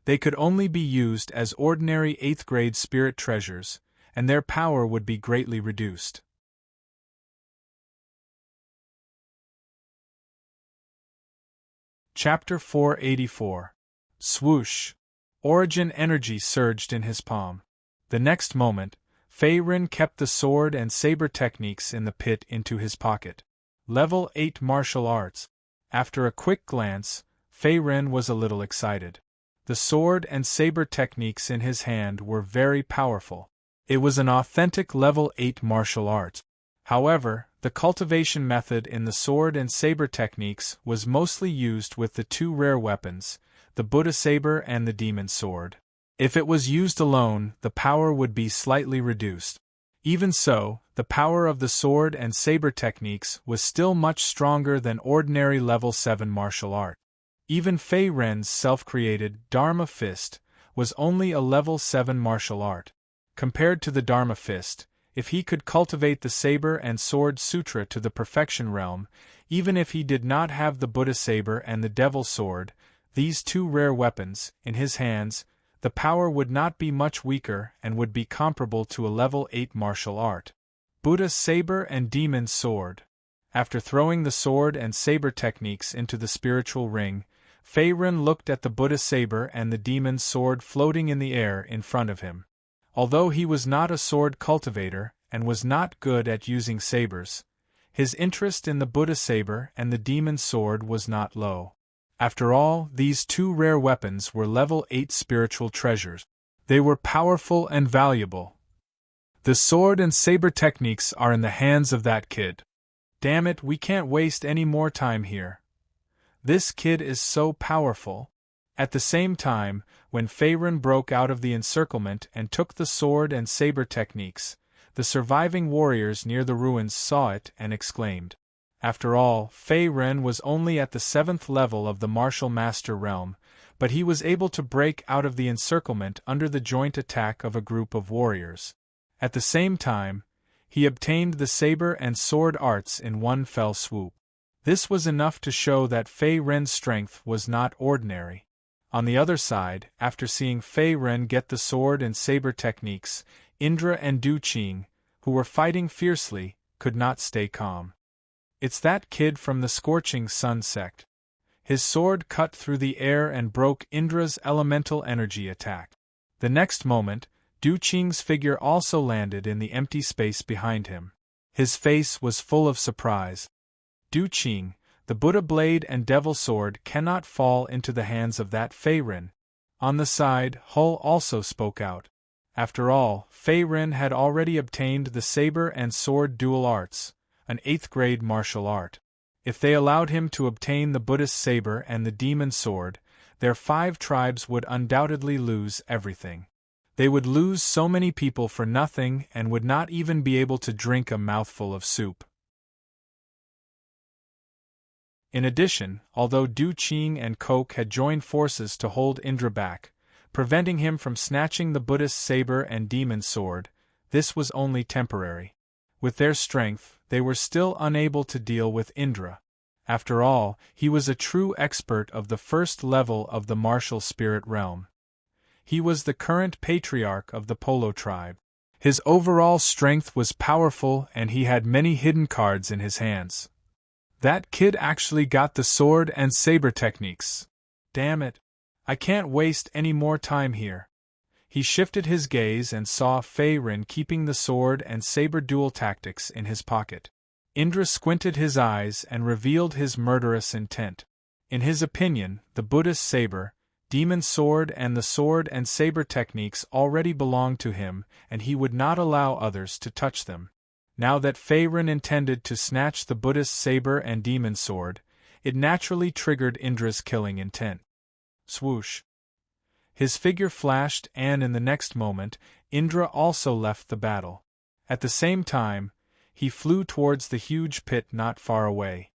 They could only be used as ordinary 8th-grade spirit treasures, and their power would be greatly reduced. Chapter 484. Swoosh! Origin energy surged in his palm. The next moment, Feiren kept the sword and saber techniques in the pit into his pocket. Level 8 Martial Arts. After a quick glance, Feiren was a little excited. The sword and saber techniques in his hand were very powerful. It was an authentic level 8 martial art. However, the cultivation method in the sword and saber techniques was mostly used with the two rare weapons, the Buddha saber and the demon sword. If it was used alone, the power would be slightly reduced. Even so, the power of the sword and saber techniques was still much stronger than ordinary level 7 martial art. Even Feiren's self-created Dharma Fist was only a level 7 martial art. Compared to the Dharma Fist, if he could cultivate the saber and sword sutra to the perfection realm, even if he did not have the Buddha saber and the devil sword, these two rare weapons, in his hands, the power would not be much weaker and would be comparable to a level 8 martial art. Buddha saber and demon sword. After throwing the sword and saber techniques into the spiritual ring, Feiren looked at the Buddha saber and the demon sword floating in the air in front of him. Although he was not a sword cultivator and was not good at using sabers, his interest in the Buddha saber and the demon sword was not low. After all, these two rare weapons were level 8 spiritual treasures. They were powerful and valuable. The sword and saber techniques are in the hands of that kid. Damn it, we can't waste any more time here. This kid is so powerful. At the same time, when Feiren broke out of the encirclement and took the sword and saber techniques, the surviving warriors near the ruins saw it and exclaimed. After all, Feiren was only at the 7th level of the martial master realm, but he was able to break out of the encirclement under the joint attack of a group of warriors. At the same time, he obtained the saber and sword arts in one fell swoop. This was enough to show that Feiren's strength was not ordinary. On the other side, after seeing Feiren get the sword and saber techniques, Indra and Du Qing, who were fighting fiercely, could not stay calm. It's that kid from the Scorching Sun sect. His sword cut through the air and broke Indra's elemental energy attack. The next moment, Du Qing's figure also landed in the empty space behind him. His face was full of surprise. Du Qing, the Buddha blade and devil sword cannot fall into the hands of that Feiren. On the side, Hull also spoke out. After all, Feiren had already obtained the saber and sword dual arts, an 8th-grade martial art. If they allowed him to obtain the Buddhist saber and the demon sword, their 5 tribes would undoubtedly lose everything. They would lose so many people for nothing and would not even be able to drink a mouthful of soup. In addition, although Du Qing and Coke had joined forces to hold Indra back, preventing him from snatching the Buddhist saber and demon sword, this was only temporary. With their strength, they were still unable to deal with Indra. After all, he was a true expert of the first level of the martial spirit realm. He was the current patriarch of the Polo tribe. His overall strength was powerful and he had many hidden cards in his hands. That kid actually got the sword and saber techniques. Damn it. I can't waste any more time here. He shifted his gaze and saw Feyrin keeping the sword and saber dual tactics in his pocket. Indra squinted his eyes and revealed his murderous intent. In his opinion, the Buddhist saber, demon sword and the sword and saber techniques already belonged to him, and he would not allow others to touch them. Now that Feyrin intended to snatch the Buddhist saber and demon sword, it naturally triggered Indra's killing intent. Swoosh! His figure flashed and in the next moment, Indra also left the battle. At the same time, he flew towards the huge pit not far away.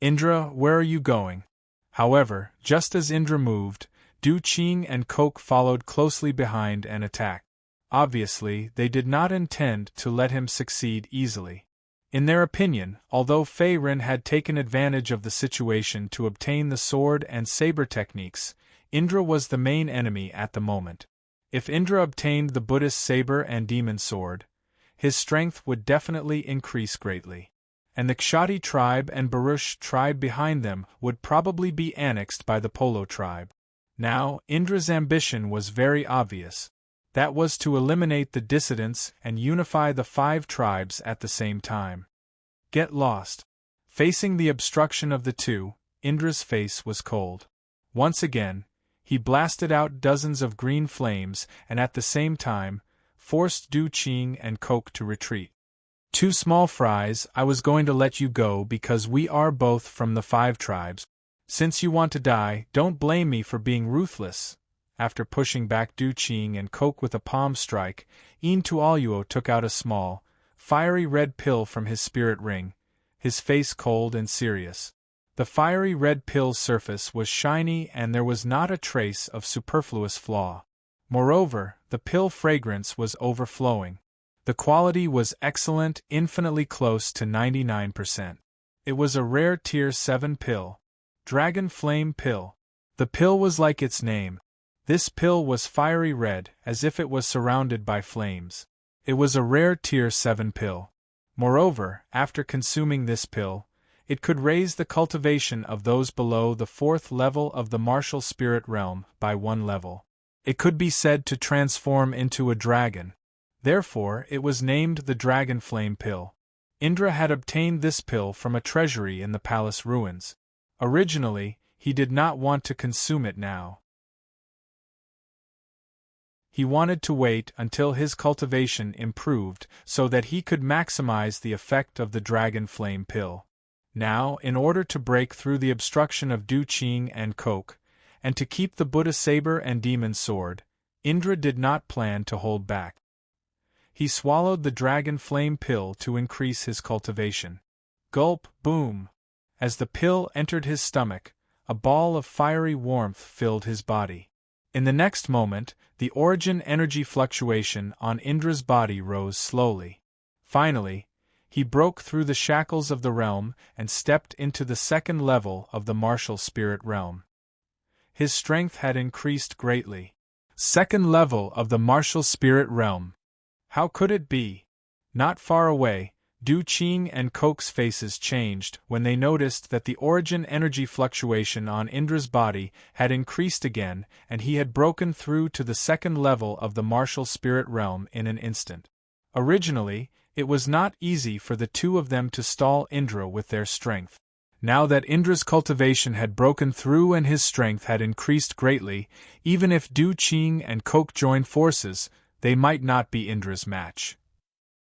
Indra, where are you going? However, just as Indra moved, Du Qing and Coke followed closely behind and attacked. Obviously, they did not intend to let him succeed easily. In their opinion, although Feyrin had taken advantage of the situation to obtain the sword and saber techniques, Indra was the main enemy at the moment. If Indra obtained the Buddhist saber and demon sword, his strength would definitely increase greatly. And the Kshati tribe and Baruch tribe behind them would probably be annexed by the Polo tribe. Now, Indra's ambition was very obvious. That was to eliminate the dissidents and unify the 5 tribes at the same time. Get lost. Facing the obstruction of the two, Indra's face was cold. Once again, he blasted out dozens of green flames and at the same time, forced Du Qing and Coke to retreat. 2 small fries, I was going to let you go because we are both from the 5 tribes. Since you want to die, don't blame me for being ruthless. After pushing back Du Qing and Coke with a palm strike, Een Tualuo took out a small, fiery red pill from his spirit ring, his face cold and serious. The fiery red pill's surface was shiny and there was not a trace of superfluous flaw. Moreover, the pill fragrance was overflowing. The quality was excellent, infinitely close to 99%. It was a rare Tier 7 pill. Dragon Flame Pill. The pill was like its name. This pill was fiery red, as if it was surrounded by flames. It was a rare Tier 7 pill. Moreover, after consuming this pill, it could raise the cultivation of those below the 4th level of the martial spirit realm by 1 level. It could be said to transform into a dragon. Therefore, it was named the Dragon Flame Pill. Indra had obtained this pill from a treasury in the palace ruins. Originally, he did not want to consume it now. He wanted to wait until his cultivation improved so that he could maximize the effect of the Dragon Flame Pill. Now, in order to break through the obstruction of Du Qing and Coke, and to keep the Buddha saber and demon sword, Indra did not plan to hold back. He swallowed the Dragon Flame Pill to increase his cultivation. Gulp, boom! As the pill entered his stomach, a ball of fiery warmth filled his body. In the next moment, the origin energy fluctuation on Indra's body rose slowly. Finally, he broke through the shackles of the realm and stepped into the 2nd level of the martial spirit realm. His strength had increased greatly. 2nd level of the martial spirit realm. How could it be? Not far away, Du Qing and Coke's faces changed when they noticed that the origin energy fluctuation on Indra's body had increased again and he had broken through to the 2nd level of the martial spirit realm in an instant. Originally, it was not easy for the two of them to stall Indra with their strength. Now that Indra's cultivation had broken through and his strength had increased greatly, even if Du Qing and Coke joined forces, they might not be Indra's match.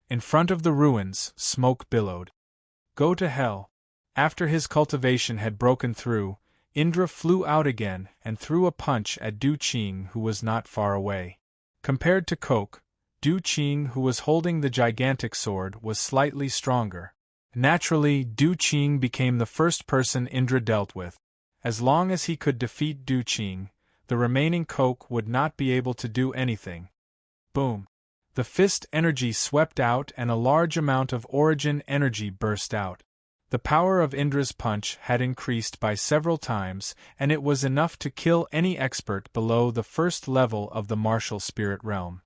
In front of the ruins, smoke billowed. Go to hell. After his cultivation had broken through, Indra flew out again and threw a punch at Du Qing, who was not far away. Compared to Coke, Du Qing, who was holding the gigantic sword, was slightly stronger. Naturally, Du Qing became the first person Indra dealt with. As long as he could defeat Du Qing, the remaining Coke would not be able to do anything. Boom! The fist energy swept out and a large amount of origin energy burst out. The power of Indra's punch had increased by several times, and it was enough to kill any expert below the 1st level of the martial spirit realm.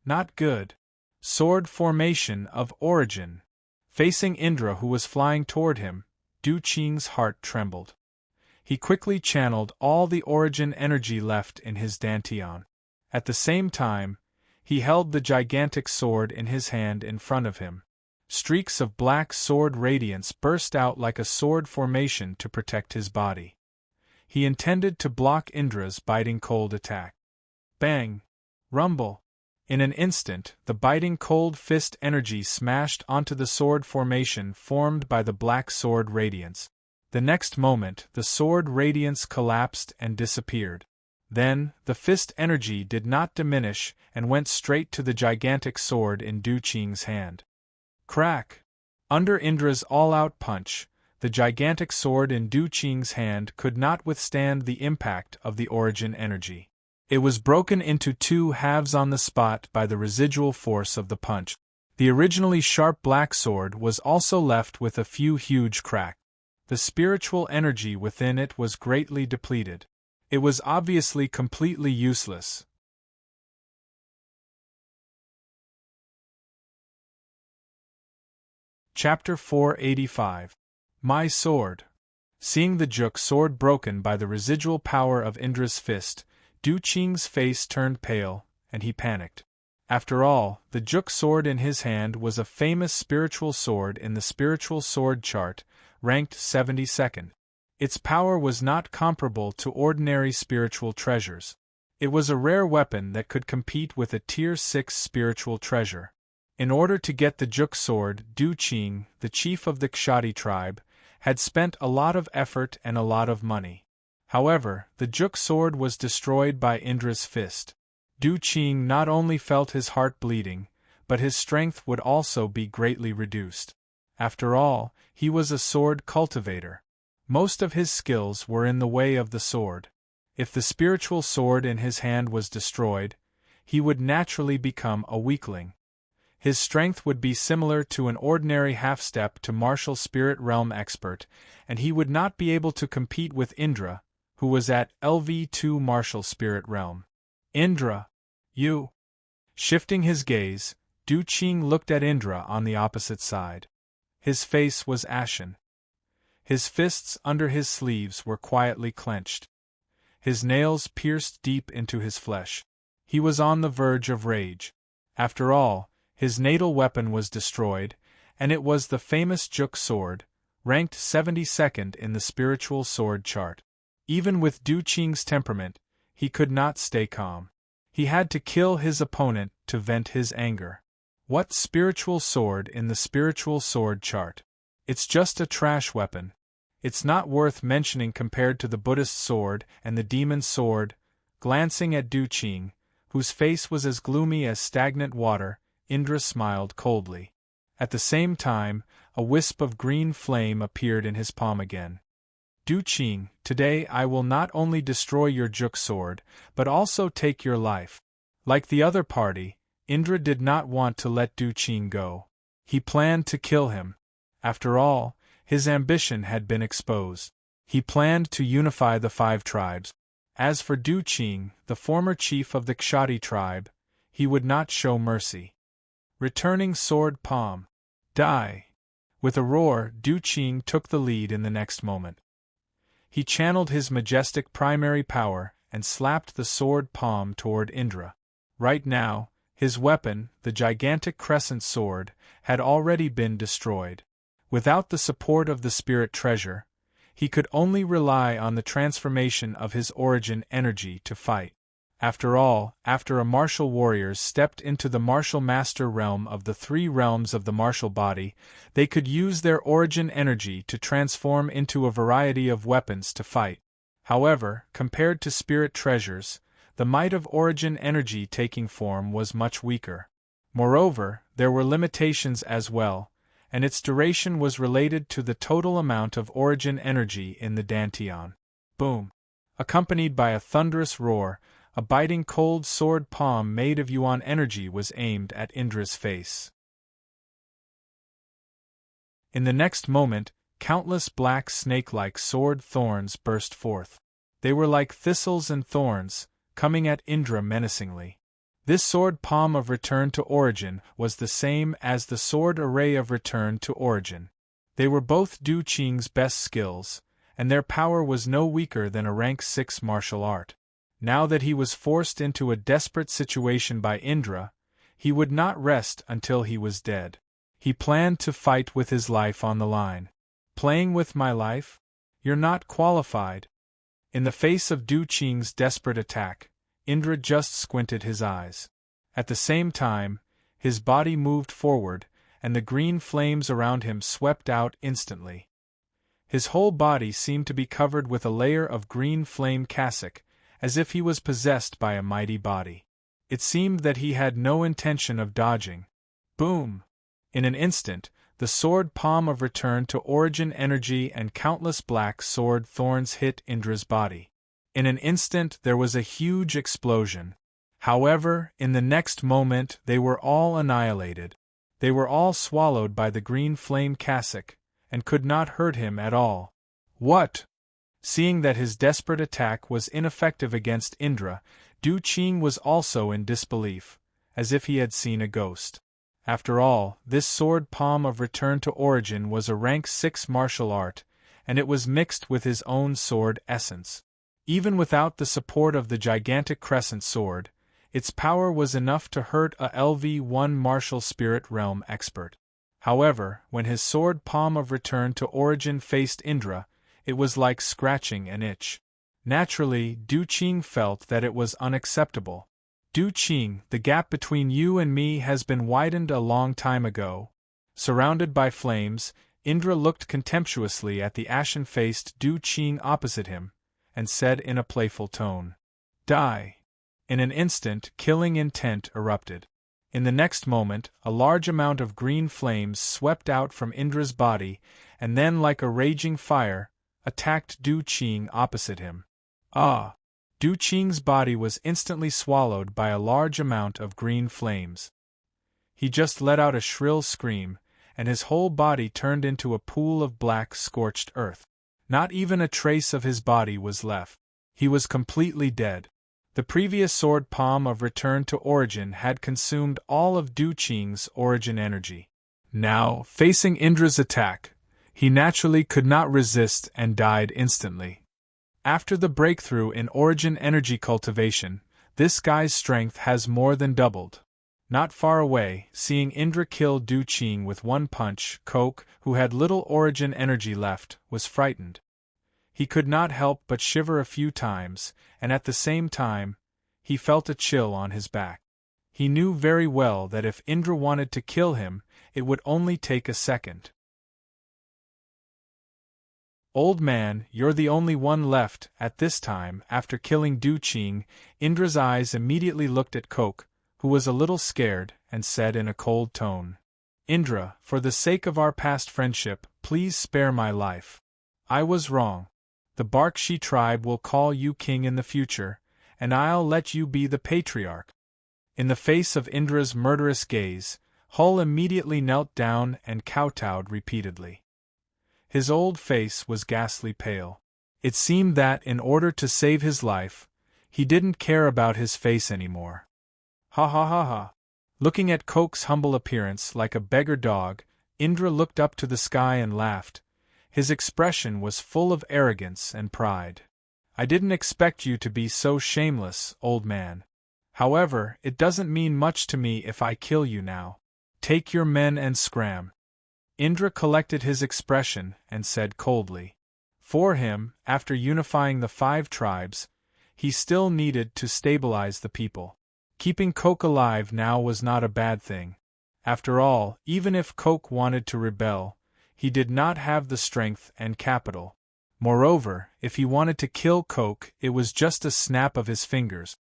Not good. Sword formation of origin. Facing Indra, who was flying toward him, Du Qing's heart trembled. He quickly channeled all the origin energy left in his dantian. At the same time, he held the gigantic sword in his hand in front of him. Streaks of black sword radiance burst out like a sword formation to protect his body. He intended to block Indra's biting cold attack. Bang! Rumble! In an instant, the biting cold fist energy smashed onto the sword formation formed by the black sword radiance. The next moment, the sword radiance collapsed and disappeared. Then, the fist energy did not diminish and went straight to the gigantic sword in Du Qing's hand. Crack! Under Indra's all-out punch, the gigantic sword in Du Qing's hand could not withstand the impact of the origin energy. It was broken into two halves on the spot by the residual force of the punch. The originally sharp black sword was also left with a few huge cracks. The spiritual energy within it was greatly depleted. It was obviously completely useless. Chapter 485. My Sword. Seeing the Juk sword broken by the residual power of Indra's fist, Du Qing's face turned pale, and he panicked. After all, the Juk sword in his hand was a famous spiritual sword in the spiritual sword chart, ranked 72nd. Its power was not comparable to ordinary spiritual treasures. It was a rare weapon that could compete with a Tier 6 spiritual treasure. In order to get the Juk sword, Du Qing, the chief of the Kshati tribe, had spent a lot of effort and a lot of money. However, the Juk sword was destroyed by Indra's fist. Du Qing not only felt his heart bleeding, but his strength would also be greatly reduced. After all, he was a sword cultivator. Most of his skills were in the way of the sword. If the spiritual sword in his hand was destroyed, he would naturally become a weakling. His strength would be similar to an ordinary half-step to martial spirit realm expert, and he would not be able to compete with Indra, who was at LV2 martial spirit realm. Indra, you. Shifting his gaze, Du Qing looked at Indra on the opposite side. His face was ashen. His fists under his sleeves were quietly clenched. His nails pierced deep into his flesh. He was on the verge of rage. After all, his natal weapon was destroyed, and it was the famous Juk sword, ranked 72nd in the spiritual sword chart. Even with Du Qing's temperament, he could not stay calm. He had to kill his opponent to vent his anger. What spiritual sword in the spiritual sword chart? It's just a trash weapon. It's not worth mentioning compared to the Buddhist sword and the demon sword. Glancing at Du Qing, whose face was as gloomy as stagnant water, Indra smiled coldly. At the same time, a wisp of green flame appeared in his palm again. Du Qing, today I will not only destroy your Juk sword, but also take your life. Like the other party, Indra did not want to let Du Qing go. He planned to kill him. After all, his ambition had been exposed. He planned to unify the 5 tribes. As for Du Qing, the former chief of the Kshati tribe, he would not show mercy. Returning sword palm. Die! With a roar, Du Qing took the lead in the next moment. He channeled his majestic primary power and slapped the sword palm toward Indra. Right now, his weapon, the gigantic crescent sword, had already been destroyed. Without the support of the spirit treasure, he could only rely on the transformation of his origin energy to fight. After all, after a martial warriors stepped into the martial master realm of the 3 realms of the martial body, they could use their origin energy to transform into a variety of weapons to fight. However, compared to spirit treasures, the might of origin energy taking form was much weaker. Moreover, there were limitations as well, and its duration was related to the total amount of origin energy in the dantian. Boom! Accompanied by a thunderous roar, a biting cold sword palm made of yuan energy was aimed at Indra's face. In the next moment, countless black snake-like sword thorns burst forth. They were like thistles and thorns, coming at Indra menacingly. This sword palm of return to origin was the same as the sword array of return to origin. They were both Du Qing's best skills, and their power was no weaker than a rank 6 martial art. Now that he was forced into a desperate situation by Indra, he would not rest until he was dead. He planned to fight with his life on the line. Playing with my life? You're not qualified. In the face of Du Qing's desperate attack, Indra just squinted his eyes. At the same time, his body moved forward, and the green flames around him swept out instantly. His whole body seemed to be covered with a layer of green flame cassock, as if he was possessed by a mighty body. It seemed that he had no intention of dodging. Boom! In an instant, the sword palm of return to origin energy and countless black sword thorns hit Indra's body. In an instant there was a huge explosion. However, in the next moment they were all annihilated. They were all swallowed by the green flame cassock, and could not hurt him at all. What? Seeing that his desperate attack was ineffective against Indra, Du Qing was also in disbelief, as if he had seen a ghost. After all, this sword palm of return to origin was a rank 6 martial art, and it was mixed with his own sword essence. Even without the support of the gigantic crescent sword, its power was enough to hurt a LV-1 martial spirit realm expert. However, when his sword palm of return to origin faced Indra, it was like scratching an itch. Naturally, Du Qing felt that it was unacceptable. Du Qing, the gap between you and me has been widened a long time ago. Surrounded by flames, Indra looked contemptuously at the ashen-faced Du Qing opposite him, and said in a playful tone, "Die." In an instant, killing intent erupted. In the next moment, a large amount of green flames swept out from Indra's body, and then, like a raging fire, attacked Du Qing opposite him. Ah! Du Qing's body was instantly swallowed by a large amount of green flames. He just let out a shrill scream, and his whole body turned into a pool of black, scorched earth. Not even a trace of his body was left. He was completely dead. The previous sword palm of return to origin had consumed all of Du Qing's origin energy. Now, facing Indra's attack, he naturally could not resist and died instantly. After the breakthrough in origin energy cultivation, this guy's strength has more than doubled. Not far away, seeing Indra kill Du Qing with one punch, Coke, who had little origin energy left, was frightened. He could not help but shiver a few times, and at the same time, he felt a chill on his back. He knew very well that if Indra wanted to kill him, it would only take a second. "Old man, you're the only one left." At this time, after killing Du Qing, Indra's eyes immediately looked at Coke, who was a little scared, and said in a cold tone, "Indra, for the sake of our past friendship, please spare my life. I was wrong. The Barkshi tribe will call you king in the future, and I'll let you be the patriarch." In the face of Indra's murderous gaze, Hull immediately knelt down and kowtowed repeatedly. His old face was ghastly pale. It seemed that, in order to save his life, he didn't care about his face anymore. Ha ha ha ha. Looking at Coke's humble appearance like a beggar dog, Indra looked up to the sky and laughed. His expression was full of arrogance and pride. "I didn't expect you to be so shameless, old man. However, it doesn't mean much to me if I kill you now. Take your men and scram." Indra collected his expression and said coldly. For him, after unifying the 5 tribes, he still needed to stabilize the people. Keeping Coke alive now was not a bad thing. After all, even if Coke wanted to rebel, he did not have the strength and capital. Moreover, if he wanted to kill Coke, it was just a snap of his fingers.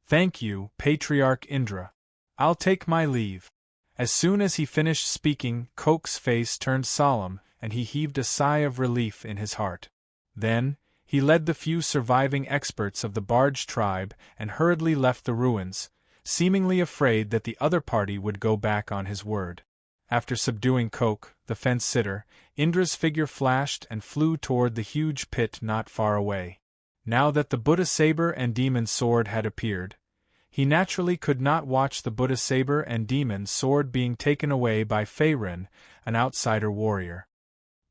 "Thank you, Patriarch Indra. I'll take my leave." As soon as he finished speaking, Coke's face turned solemn, and he heaved a sigh of relief in his heart. Then, he led the few surviving experts of the Barge tribe and hurriedly left the ruins, seemingly afraid that the other party would go back on his word. After subduing Coke, the fence-sitter, Indra's figure flashed and flew toward the huge pit not far away. Now that the Buddha saber and demon sword had appeared, He naturally could not watch the Buddha saber and demon sword being taken away by Fei Ren, an outsider warrior.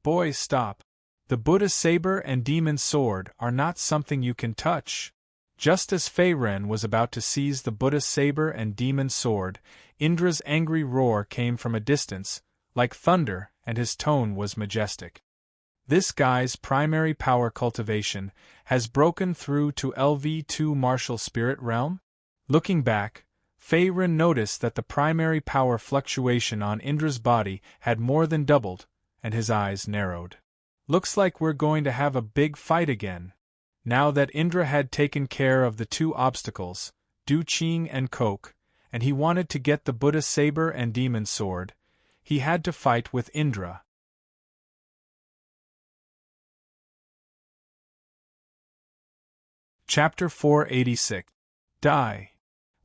Boy, stop. The Buddha saber and demon sword are not something you can touch. Just as Fei Ren was about to seize the Buddha saber and demon sword, Indra's angry roar came from a distance, like thunder, and his tone was majestic. This guy's primary power cultivation has broken through to LV2 martial spirit realm? Looking back, Fei Ren noticed that the primary power fluctuation on Indra's body had more than doubled, and his eyes narrowed. Looks like we're going to have a big fight again. Now that Indra had taken care of the two obstacles, Du Qing and Coke, and he wanted to get the Buddha saber and demon sword, he had to fight with Indra. Chapter 486. Die.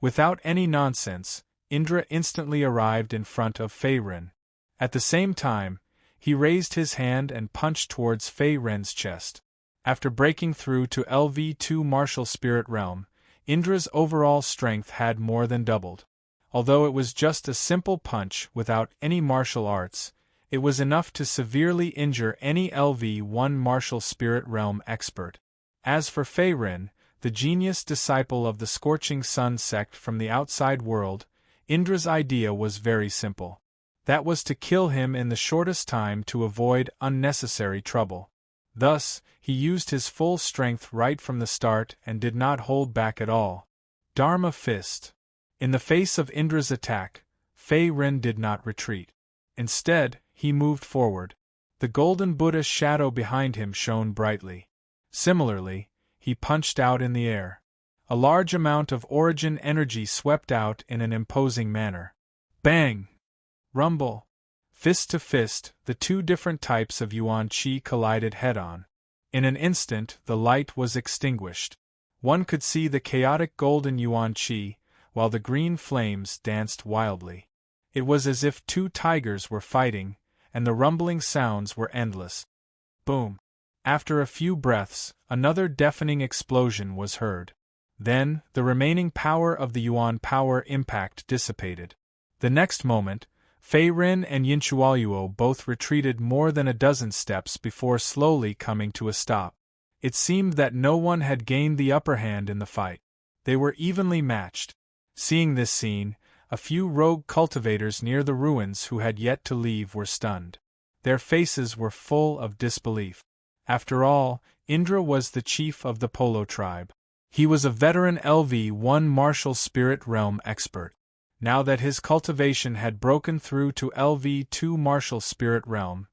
Without any nonsense, Indra instantly arrived in front of Fei Ren. At the same time, he raised his hand and punched towards Fei Ren's chest. After breaking through to LV2 martial spirit realm, Indra's overall strength had more than doubled. Although it was just a simple punch without any martial arts, it was enough to severely injure any LV1 martial spirit realm expert. As for Fei Ren, the genius disciple of the Scorching Sun sect from the outside world, Indra's idea was very simple. That was to kill him in the shortest time to avoid unnecessary trouble. Thus, he used his full strength right from the start and did not hold back at all. Dharma Fist. In the face of Indra's attack, Fei Ren did not retreat. Instead, he moved forward. The golden Buddha shadow behind him shone brightly. Similarly, he punched out in the air. A large amount of origin energy swept out in an imposing manner. Bang! Rumble! Fist to fist, the two different types of Yuan Qi collided head-on. In an instant, the light was extinguished. One could see the chaotic golden Yuan Qi, while the green flames danced wildly. It was as if two tigers were fighting, and the rumbling sounds were endless. Boom! After a few breaths, another deafening explosion was heard. Then, the remaining power of the Yuan power impact dissipated. The next moment, Fei Ren and Yinchualuo both retreated more than a dozen steps before slowly coming to a stop. It seemed that no one had gained the upper hand in the fight. They were evenly matched. Seeing this scene, a few rogue cultivators near the ruins who had yet to leave were stunned. Their faces were full of disbelief. After all, Indra was the chief of the Polo tribe. He was a veteran LV1 martial spirit realm expert. Now that his cultivation had broken through to LV2 martial spirit realm,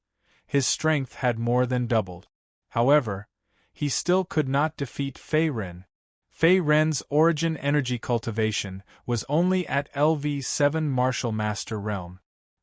his strength had more than doubled. However, he still could not defeat Fei Ren. Fei Ren's origin energy cultivation was only at LV7 martial master realm.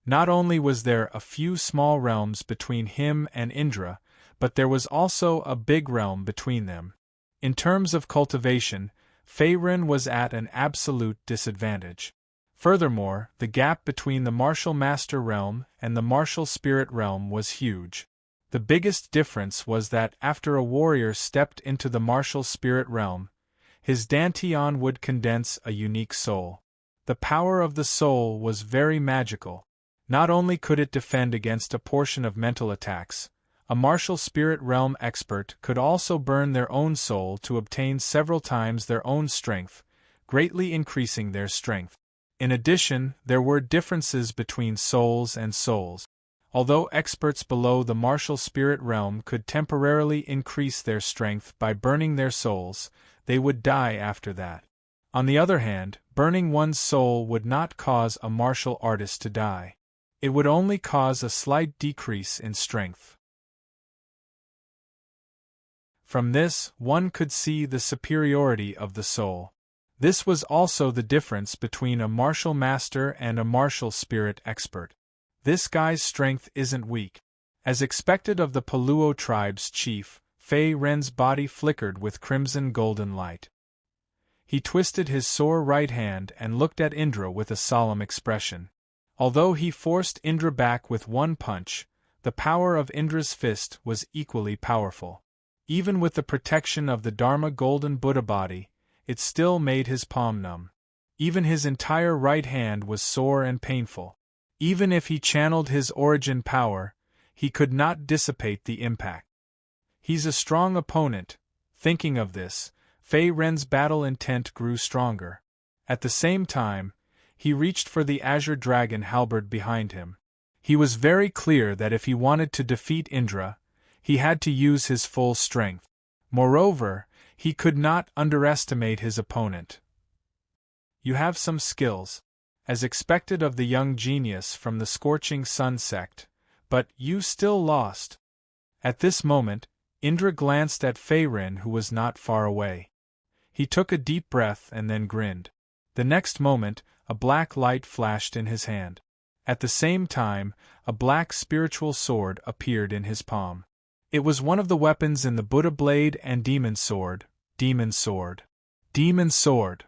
Not only was there a few small realms between him and Indra, but there was also a big realm between them. In terms of cultivation, Fei Ren was at an absolute disadvantage. Furthermore, the gap between the martial master realm and the martial spirit realm was huge. The biggest difference was that after a warrior stepped into the martial spirit realm, his dantian would condense a unique soul. The power of the soul was very magical. Not only could it defend against a portion of mental attacks, a martial spirit realm expert could also burn their own soul to obtain several times their own strength, greatly increasing their strength. In addition, there were differences between souls and souls. Although experts below the martial spirit realm could temporarily increase their strength by burning their souls, they would die after that. On the other hand, burning one's soul would not cause a martial artist to die. It would only cause a slight decrease in strength. From this, one could see the superiority of the soul. This was also the difference between a martial master and a martial spirit expert. This guy's strength isn't weak. As expected of the Paluo tribe's chief, Fei Ren's body flickered with crimson golden light. He twisted his sore right hand and looked at Indra with a solemn expression. Although he forced Indra back with one punch, the power of Indra's fist was equally powerful. Even with the protection of the Dharma golden Buddha body, it still made his palm numb. Even his entire right hand was sore and painful. Even if he channeled his origin power, he could not dissipate the impact. He's a strong opponent. Thinking of this, Fei Ren's battle intent grew stronger. At the same time, he reached for the azure dragon halberd behind him. He was very clear that if he wanted to defeat Indra, he had to use his full strength. Moreover, he could not underestimate his opponent. You have some skills, as expected of the young genius from the Scorching Sun sect, but you still lost. At this moment, Indra glanced at Fei Ren, who was not far away. He took a deep breath and then grinned. The next moment, a black light flashed in his hand. At the same time, a black spiritual sword appeared in his palm. It was one of the weapons in the Buddha blade and demon sword. Demon sword. Demon sword.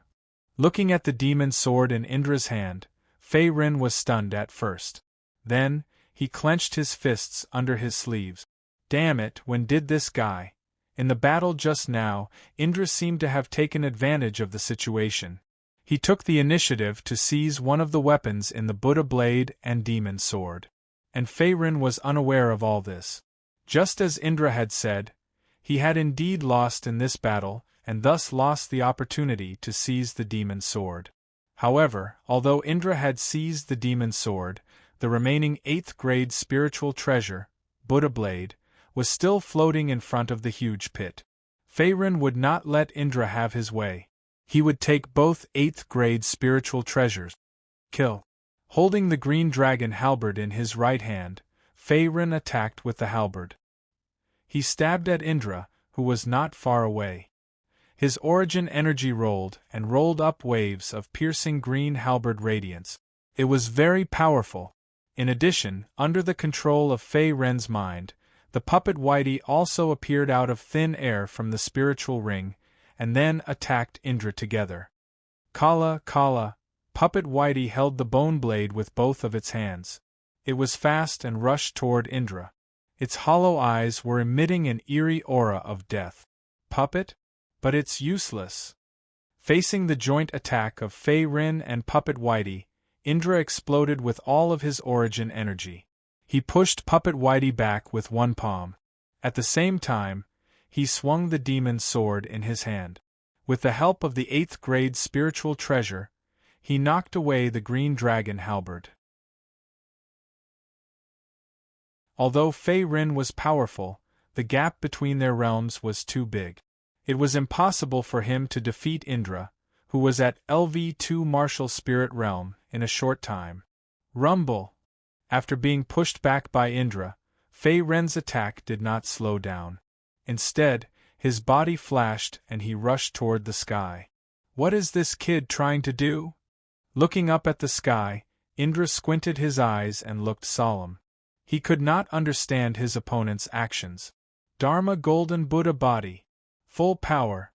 Looking at the demon sword in Indra's hand, Fei Ren was stunned at first. Then, he clenched his fists under his sleeves. Damn it, when did this guy? In the battle just now, Indra seemed to have taken advantage of the situation. He took the initiative to seize one of the weapons in the Buddha blade and demon sword. And Fei Ren was unaware of all this. Just as Indra had said, he had indeed lost in this battle, and thus lost the opportunity to seize the demon sword. However, although Indra had seized the demon sword, the remaining 8th grade spiritual treasure, Buddha blade, was still floating in front of the huge pit. Fei Ren would not let Indra have his way. He would take both 8th grade spiritual treasures. Kill. Holding the green dragon halberd in his right hand, Fei Ren attacked with the halberd. He stabbed at Indra, who was not far away. His origin energy rolled and rolled up waves of piercing green halberd radiance. It was very powerful. In addition, under the control of Fei Ren's mind, the puppet Whitey also appeared out of thin air from the spiritual ring, and then attacked Indra together. Kala, Kala, puppet Whitey held the bone blade with both of its hands. It was fast and rushed toward Indra. Its hollow eyes were emitting an eerie aura of death. Puppet? But it's useless. Facing the joint attack of Fei Ren and puppet Whitey, Indra exploded with all of his origin energy. He pushed puppet Whitey back with one palm. At the same time, he swung the demon sword in his hand. With the help of the 8th grade spiritual treasure, he knocked away the green dragon halberd. Although Fei Ren was powerful, the gap between their realms was too big. It was impossible for him to defeat Indra, who was at LV2 martial spirit realm, in a short time. Rumble! After being pushed back by Indra, Fei Ren's attack did not slow down. Instead, his body flashed and he rushed toward the sky. What is this kid trying to do? Looking up at the sky, Indra squinted his eyes and looked solemn. He could not understand his opponent's actions. Dharma Golden Buddha Body. Full power.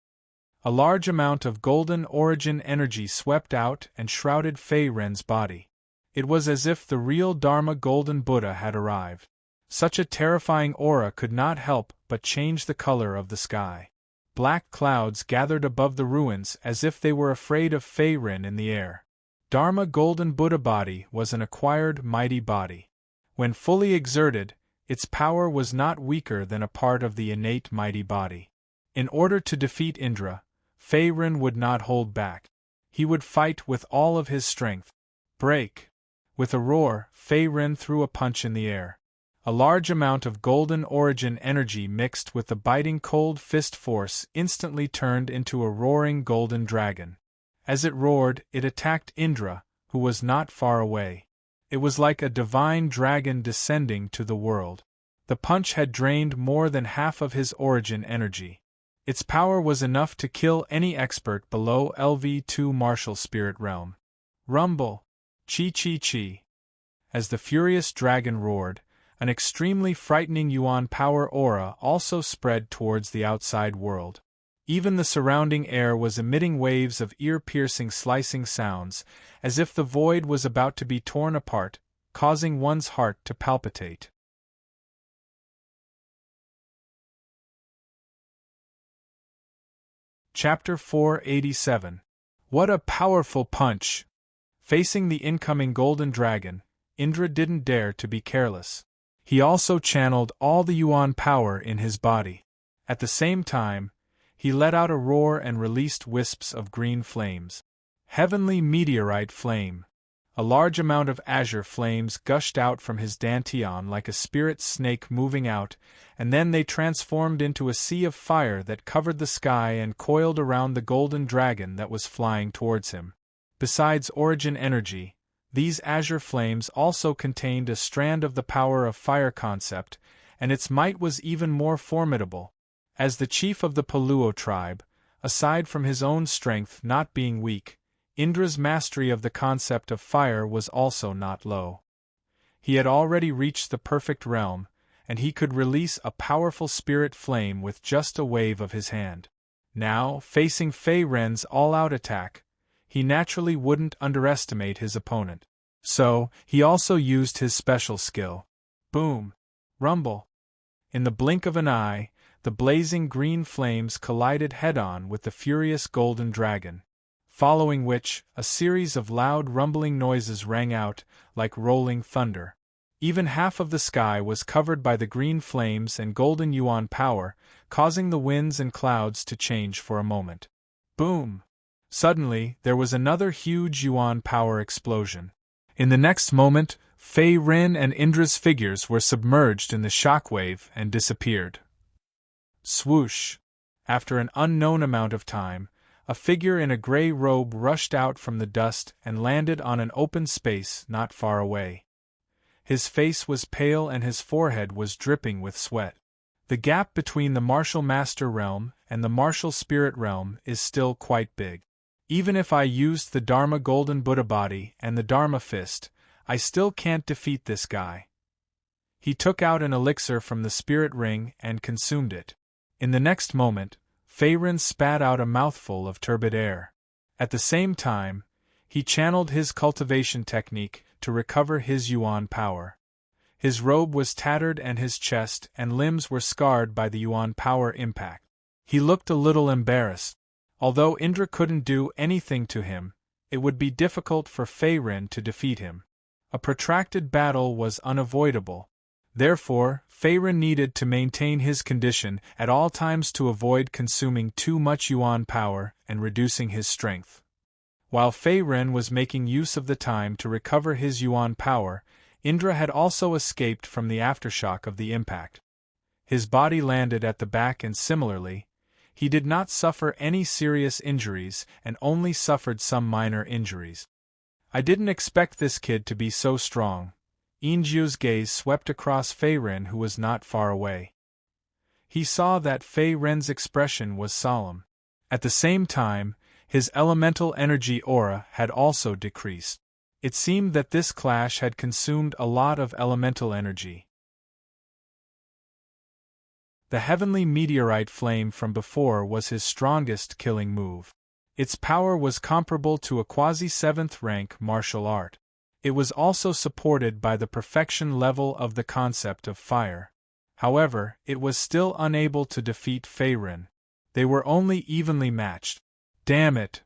A large amount of golden origin energy swept out and shrouded Fei Ren's body. It was as if the real Dharma Golden Buddha had arrived. Such a terrifying aura could not help but change the color of the sky. Black clouds gathered above the ruins as if they were afraid of Fei Ren in the air. Dharma Golden Buddha Body was an acquired mighty body. When fully exerted, its power was not weaker than a part of the innate mighty body. In order to defeat Indra, Fei Ren would not hold back. He would fight with all of his strength. Break! With a roar, Fei Ren threw a punch in the air. A large amount of golden origin energy mixed with the biting cold fist force instantly turned into a roaring golden dragon. As it roared, it attacked Indra, who was not far away. It was like a divine dragon descending to the world. The punch had drained more than half of his origin energy. Its power was enough to kill any expert below LV2 martial spirit realm. Rumble! Chi-chi-chi! As the furious dragon roared, an extremely frightening yuan power aura also spread towards the outside world. Even the surrounding air was emitting waves of ear-piercing slicing sounds, as if the void was about to be torn apart, causing one's heart to palpitate. Chapter 487. What a powerful punch! Facing the incoming golden dragon, Indra didn't dare to be careless. He also channeled all the yuan power in his body. At the same time, he let out a roar and released wisps of green flames. Heavenly meteorite flame. A large amount of azure flames gushed out from his dantian like a spirit snake moving out, and then they transformed into a sea of fire that covered the sky and coiled around the golden dragon that was flying towards him. Besides origin energy, these azure flames also contained a strand of the power of fire concept, and its might was even more formidable. As the chief of the Paluo tribe, aside from his own strength not being weak, Indra's mastery of the concept of fire was also not low. He had already reached the perfect realm, and he could release a powerful spirit flame with just a wave of his hand. Now, facing Fei Ren's all-out attack, he naturally wouldn't underestimate his opponent. So, he also used his special skill. Boom! Rumble! In the blink of an eye, the blazing green flames collided head-on with the furious golden dragon, following which, a series of loud rumbling noises rang out, like rolling thunder. Even half of the sky was covered by the green flames and golden yuan power, causing the winds and clouds to change for a moment. Boom! Suddenly, there was another huge yuan power explosion. In the next moment, Fei Ren and Indra's figures were submerged in the shockwave and disappeared. Swoosh! After an unknown amount of time, a figure in a gray robe rushed out from the dust and landed on an open space not far away. His face was pale and his forehead was dripping with sweat. The gap between the martial master realm and the martial spirit realm is still quite big. Even if I used the Dharma Golden Buddha body and the Dharma fist, I still can't defeat this guy. He took out an elixir from the spirit ring and consumed it. In the next moment, Fei Ren spat out a mouthful of turbid air. At the same time, he channeled his cultivation technique to recover his yuan power. His robe was tattered and his chest and limbs were scarred by the yuan power impact. He looked a little embarrassed. Although Indra couldn't do anything to him, it would be difficult for Fei Ren to defeat him. A protracted battle was unavoidable. Therefore, Fei Ren needed to maintain his condition at all times to avoid consuming too much yuan power and reducing his strength. While Fei Ren was making use of the time to recover his yuan power, Indra had also escaped from the aftershock of the impact. His body landed at the back and similarly, he did not suffer any serious injuries and only suffered some minor injuries. I didn't expect this kid to be so strong. Inju's gaze swept across Fei Ren who was not far away. He saw that Fei Ren's expression was solemn. At the same time, his elemental energy aura had also decreased. It seemed that this clash had consumed a lot of elemental energy. The heavenly meteorite flame from before was his strongest killing move. Its power was comparable to a quasi-7th rank martial art. It was also supported by the perfection level of the concept of fire. However, it was still unable to defeat Fei Ren. They were only evenly matched. Damn it!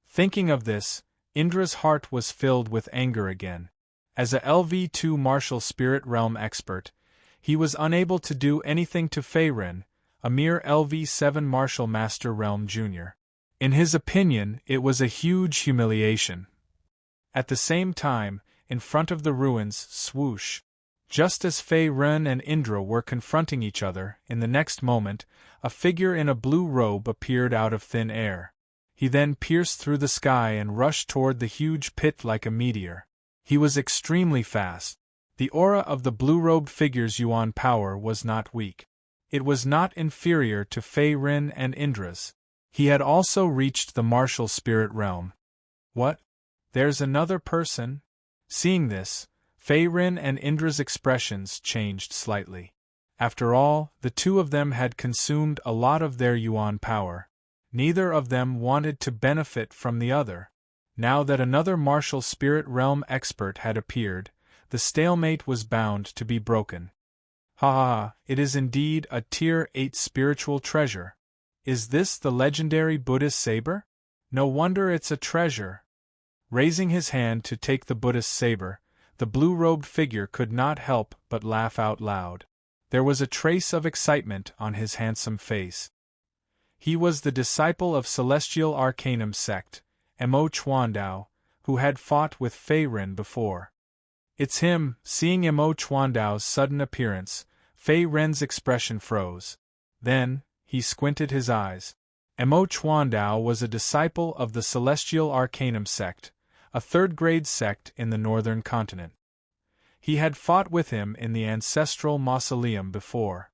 Thinking of this, Indra's heart was filled with anger again. As a LV2 martial spirit realm expert, he was unable to do anything to Fei Ren, a mere LV7 martial master realm junior. In his opinion, it was a huge humiliation. At the same time, in front of the ruins, swoosh. Just as Fei Ren and Indra were confronting each other, in the next moment, a figure in a blue robe appeared out of thin air. He then pierced through the sky and rushed toward the huge pit like a meteor. He was extremely fast. The aura of the blue-robed figure's yuan power was not weak. It was not inferior to Fei Ren and Indra's. He had also reached the martial spirit realm. What? There's another person? Seeing this, Fei Ren and Indra's expressions changed slightly. After all, the two of them had consumed a lot of their yuan power. Neither of them wanted to benefit from the other. Now that another martial spirit realm expert had appeared, the stalemate was bound to be broken. Ha ha ha, it is indeed a Tier 8 spiritual treasure. Is this the legendary Buddhist saber? No wonder it's a treasure. Raising his hand to take the Buddhist's saber, the blue-robed figure could not help but laugh out loud. There was a trace of excitement on his handsome face. He was the disciple of Celestial Arcanum sect, Mo Chuandao, who had fought with Fei Ren before. It's him. Seeing Mo Chuandao's sudden appearance, Fei Ren's expression froze. Then, he squinted his eyes. Mo Chuandao was a disciple of the Celestial Arcanum sect, a third-grade sect in the northern continent. He had fought with him in the ancestral mausoleum before.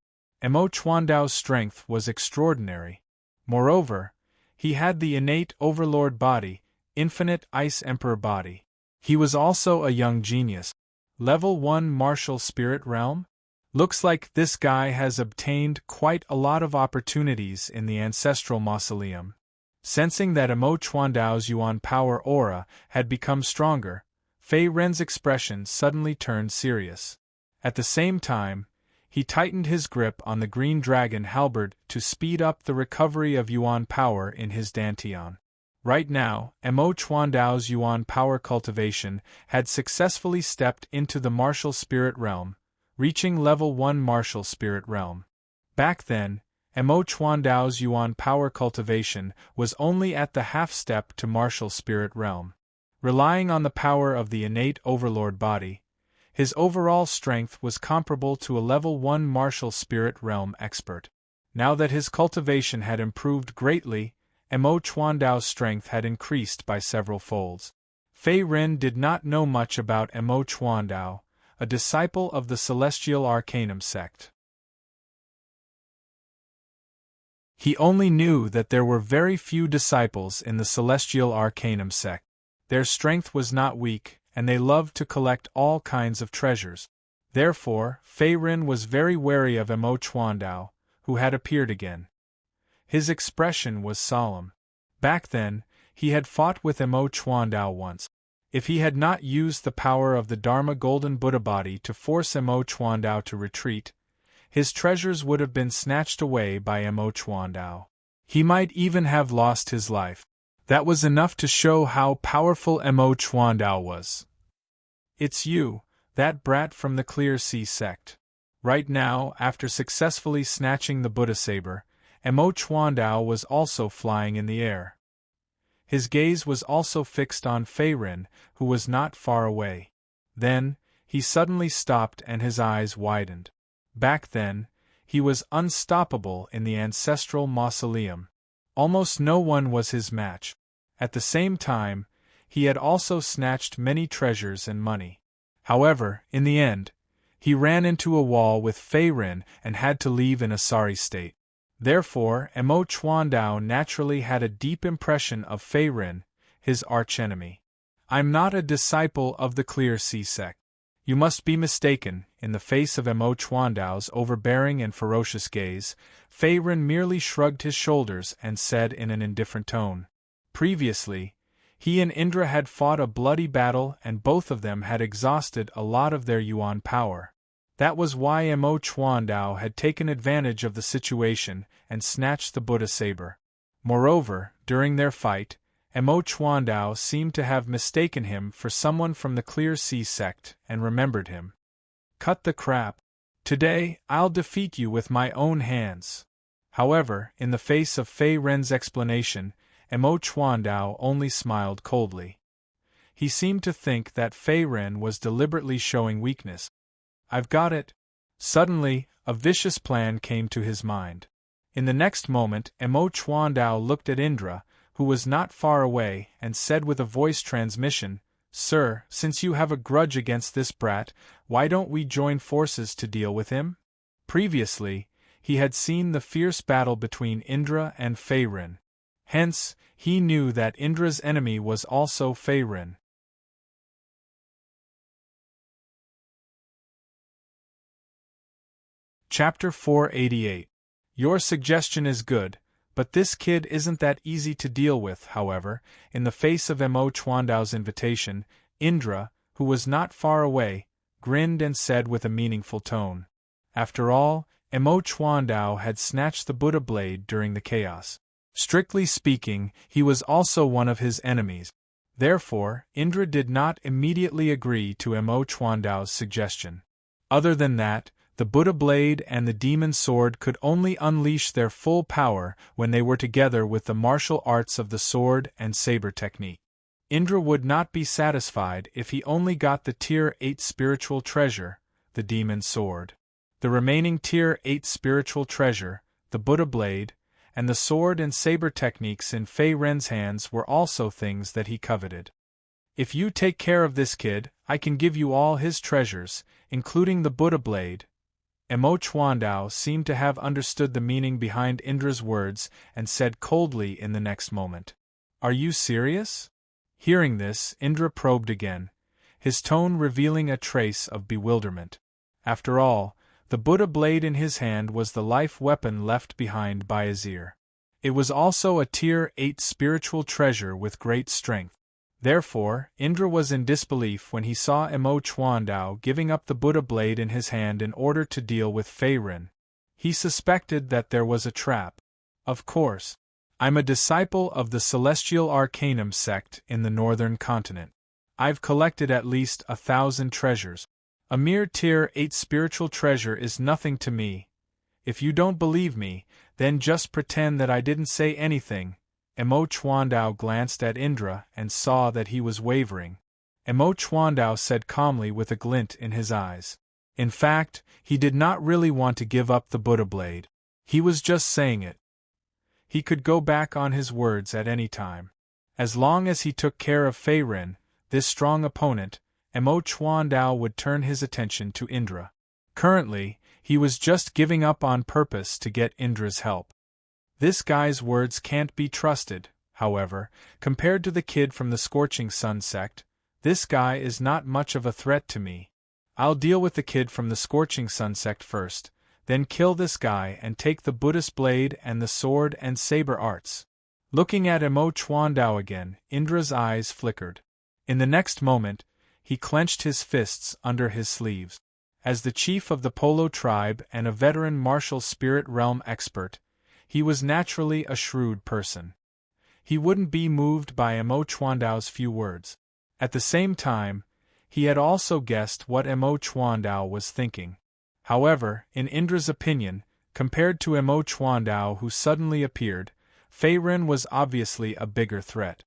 Mo Chuandao's strength was extraordinary. Moreover, he had the innate overlord body, infinite ice emperor body. He was also a young genius. Level 1 martial spirit realm? Looks like this guy has obtained quite a lot of opportunities in the ancestral mausoleum. Sensing that Mo Chuandao's Yuan power aura had become stronger, Fei Ren's expression suddenly turned serious. At the same time, he tightened his grip on the green dragon halberd to speed up the recovery of Yuan power in his dantian. Right now, Mo Chuandao's Yuan power cultivation had successfully stepped into the martial spirit realm, reaching level 1 martial spirit realm. Back then, Mo Chuandao's Yuan power cultivation was only at the half-step to martial spirit realm. Relying on the power of the innate overlord body, his overall strength was comparable to a level 1 martial spirit realm expert. Now that his cultivation had improved greatly, Mo Chuandao's strength had increased by several folds. Fei Ren did not know much about Mo Chuandao, a disciple of the Celestial Arcanum sect. He only knew that there were very few disciples in the Celestial Arcanum sect. Their strength was not weak, and they loved to collect all kinds of treasures. Therefore, Fei Ren was very wary of Mo Chuandao, who had appeared again. His expression was solemn. Back then, he had fought with Mo Chuandao once. If he had not used the power of the Dharma Golden Buddha body to force Mo Chuandao to retreat, his treasures would have been snatched away by Mo Chuandao. He might even have lost his life. That was enough to show how powerful Mo Chuandao was. It's you, that brat from the Clear Sea sect. Right now, after successfully snatching the Buddha saber, Mo Chuandao was also flying in the air. His gaze was also fixed on Fei Ren, who was not far away. Then, he suddenly stopped and his eyes widened. Back then, he was unstoppable in the ancestral mausoleum. Almost no one was his match. At the same time, he had also snatched many treasures and money. However, in the end, he ran into a wall with Fei Ren and had to leave in a sorry state. Therefore, Mo Chuandao naturally had a deep impression of Fei Ren, his archenemy. I'm not a disciple of the Clear Sea sect. You must be mistaken. In the face of Mo Chuandao's overbearing and ferocious gaze, Fei Ren merely shrugged his shoulders and said in an indifferent tone. Previously, he and Indra had fought a bloody battle and both of them had exhausted a lot of their Yuan power. That was why Mo Chuandao had taken advantage of the situation and snatched the Buddha saber. Moreover, during their fight, Mo Chuandao seemed to have mistaken him for someone from the Clear Sea sect and remembered him. Cut the crap. Today, I'll defeat you with my own hands. However, in the face of Fei Ren's explanation, Mo Chuandao only smiled coldly. He seemed to think that Fei Ren was deliberately showing weakness. I've got it. Suddenly, a vicious plan came to his mind. In the next moment, Mo Chuandao looked at Indra, who was not far away, and said with a voice transmission, Sir, since you have a grudge against this brat, why don't we join forces to deal with him? Previously, he had seen the fierce battle between Indra and Fei Ren. Hence, he knew that Indra's enemy was also Fei Ren. Chapter 488. Your suggestion is good, but this kid isn't that easy to deal with. However, in the face of Mo Chuandao's invitation, Indra, who was not far away, grinned and said with a meaningful tone. After all, Mo Chuandao had snatched the Buddha blade during the chaos. Strictly speaking, he was also one of his enemies. Therefore, Indra did not immediately agree to Mo Chuandao's suggestion. Other than that, the Buddha blade and the demon sword could only unleash their full power when they were together with the martial arts of the sword and saber technique. Indra would not be satisfied if he only got the Tier 8 spiritual treasure, the demon sword. The remaining Tier 8 spiritual treasure, the Buddha blade, and the sword and saber techniques in Fei Ren's hands were also things that he coveted. If you take care of this kid, I can give you all his treasures, including the Buddha blade. Mo Chuandao seemed to have understood the meaning behind Indra's words and said coldly in the next moment, "Are you serious?" Hearing this, Indra probed again, his tone revealing a trace of bewilderment. After all, the Buddha blade in his hand was the life weapon left behind by Azir. It was also a Tier 8 spiritual treasure with great strength. Therefore, Indra was in disbelief when he saw Mo Chuandao giving up the Buddha blade in his hand in order to deal with Fei Ren. He suspected that there was a trap. Of course. I'm a disciple of the Celestial Arcanum sect in the northern continent. I've collected at least 1,000 treasures. A mere Tier 8 spiritual treasure is nothing to me. If you don't believe me, then just pretend that I didn't say anything. Mo Chuandao glanced at Indra and saw that he was wavering. Mo Chuandao said calmly with a glint in his eyes. In fact, he did not really want to give up the Buddha blade. He was just saying it. He could go back on his words at any time. As long as he took care of Fei Ren, this strong opponent, Mo Chuandao would turn his attention to Indra. Currently, he was just giving up on purpose to get Indra's help. This guy's words can't be trusted, however, compared to the kid from the Scorching Sun sect. This guy is not much of a threat to me. I'll deal with the kid from the Scorching Sun sect first, then kill this guy and take the Buddhist blade and the sword and saber arts. Looking at Mo Chuandao again, Indra's eyes flickered. In the next moment, he clenched his fists under his sleeves. As the chief of the Polo tribe and a veteran martial spirit realm expert, he was naturally a shrewd person. He wouldn't be moved by Mo Chuandao's few words. At the same time, he had also guessed what Mo Chuandao was thinking. However, in Indra's opinion, compared to Mo Chuandao who suddenly appeared, Fei Ren was obviously a bigger threat.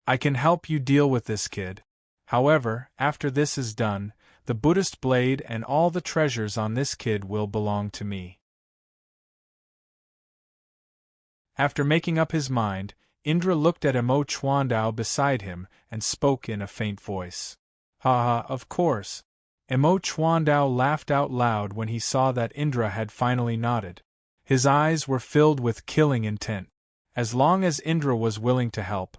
I can help you deal with this kid. However, after this is done, the Buddhist blade and all the treasures on this kid will belong to me. After making up his mind, Indra looked at Mo Chuandao beside him and spoke in a faint voice. Ha ha, of course. Mo Chuandao laughed out loud when he saw that Indra had finally nodded. His eyes were filled with killing intent. As long as Indra was willing to help,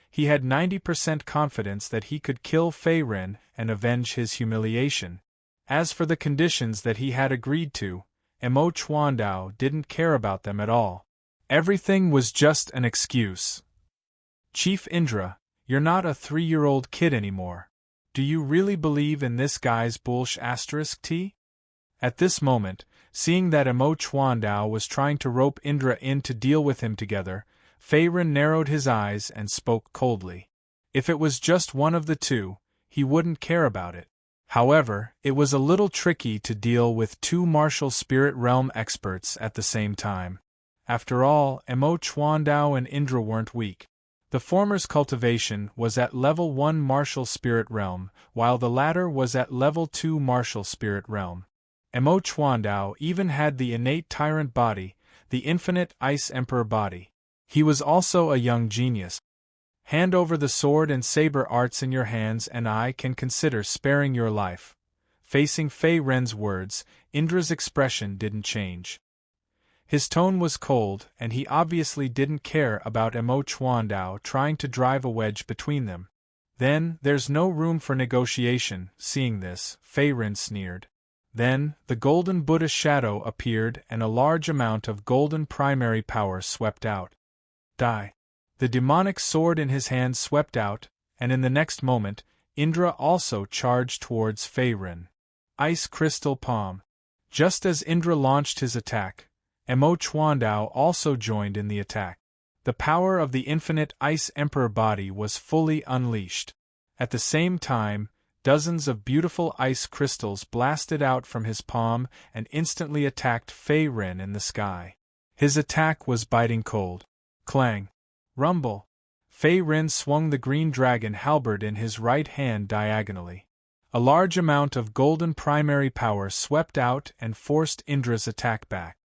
he had 90% confidence that he could kill Fei Ren and avenge his humiliation. As for the conditions that he had agreed to, Mo Chuandao didn't care about them at all. Everything was just an excuse. Chief Indra, you're not a 3-year-old kid anymore. Do you really believe in this guy's bullsh*t? At this moment, seeing that Mo Chuandao was trying to rope Indra in to deal with him together, Fei Ren narrowed his eyes and spoke coldly. If it was just one of the two, he wouldn't care about it. However, it was a little tricky to deal with two martial spirit realm experts at the same time. After all, Mo Chuandao and Indra weren't weak. The former's cultivation was at level 1 martial spirit realm, while the latter was at level 2 martial spirit realm. Mo Chuandao even had the innate tyrant body, the infinite ice emperor body. He was also a young genius. Hand over the sword and saber arts in your hands and I can consider sparing your life. Facing Fei Ren's words, Indra's expression didn't change. His tone was cold, and he obviously didn't care about Mo Chuandao trying to drive a wedge between them. Then, there's no room for negotiation. Seeing this, Fei Ren sneered. Then, the golden Buddha shadow appeared and a large amount of golden primary power swept out. Die. The demonic sword in his hand swept out, and in the next moment, Indra also charged towards Fei Ren. Ice Crystal Palm. Just as Indra launched his attack, Mo Chuandao also joined in the attack. The power of the infinite Ice Emperor body was fully unleashed. At the same time, dozens of beautiful ice crystals blasted out from his palm and instantly attacked Fei Ren in the sky. His attack was biting cold. Clang! Rumble! Fei Ren swung the green dragon halberd in his right hand diagonally. A large amount of golden primary power swept out and forced Indra's attack back.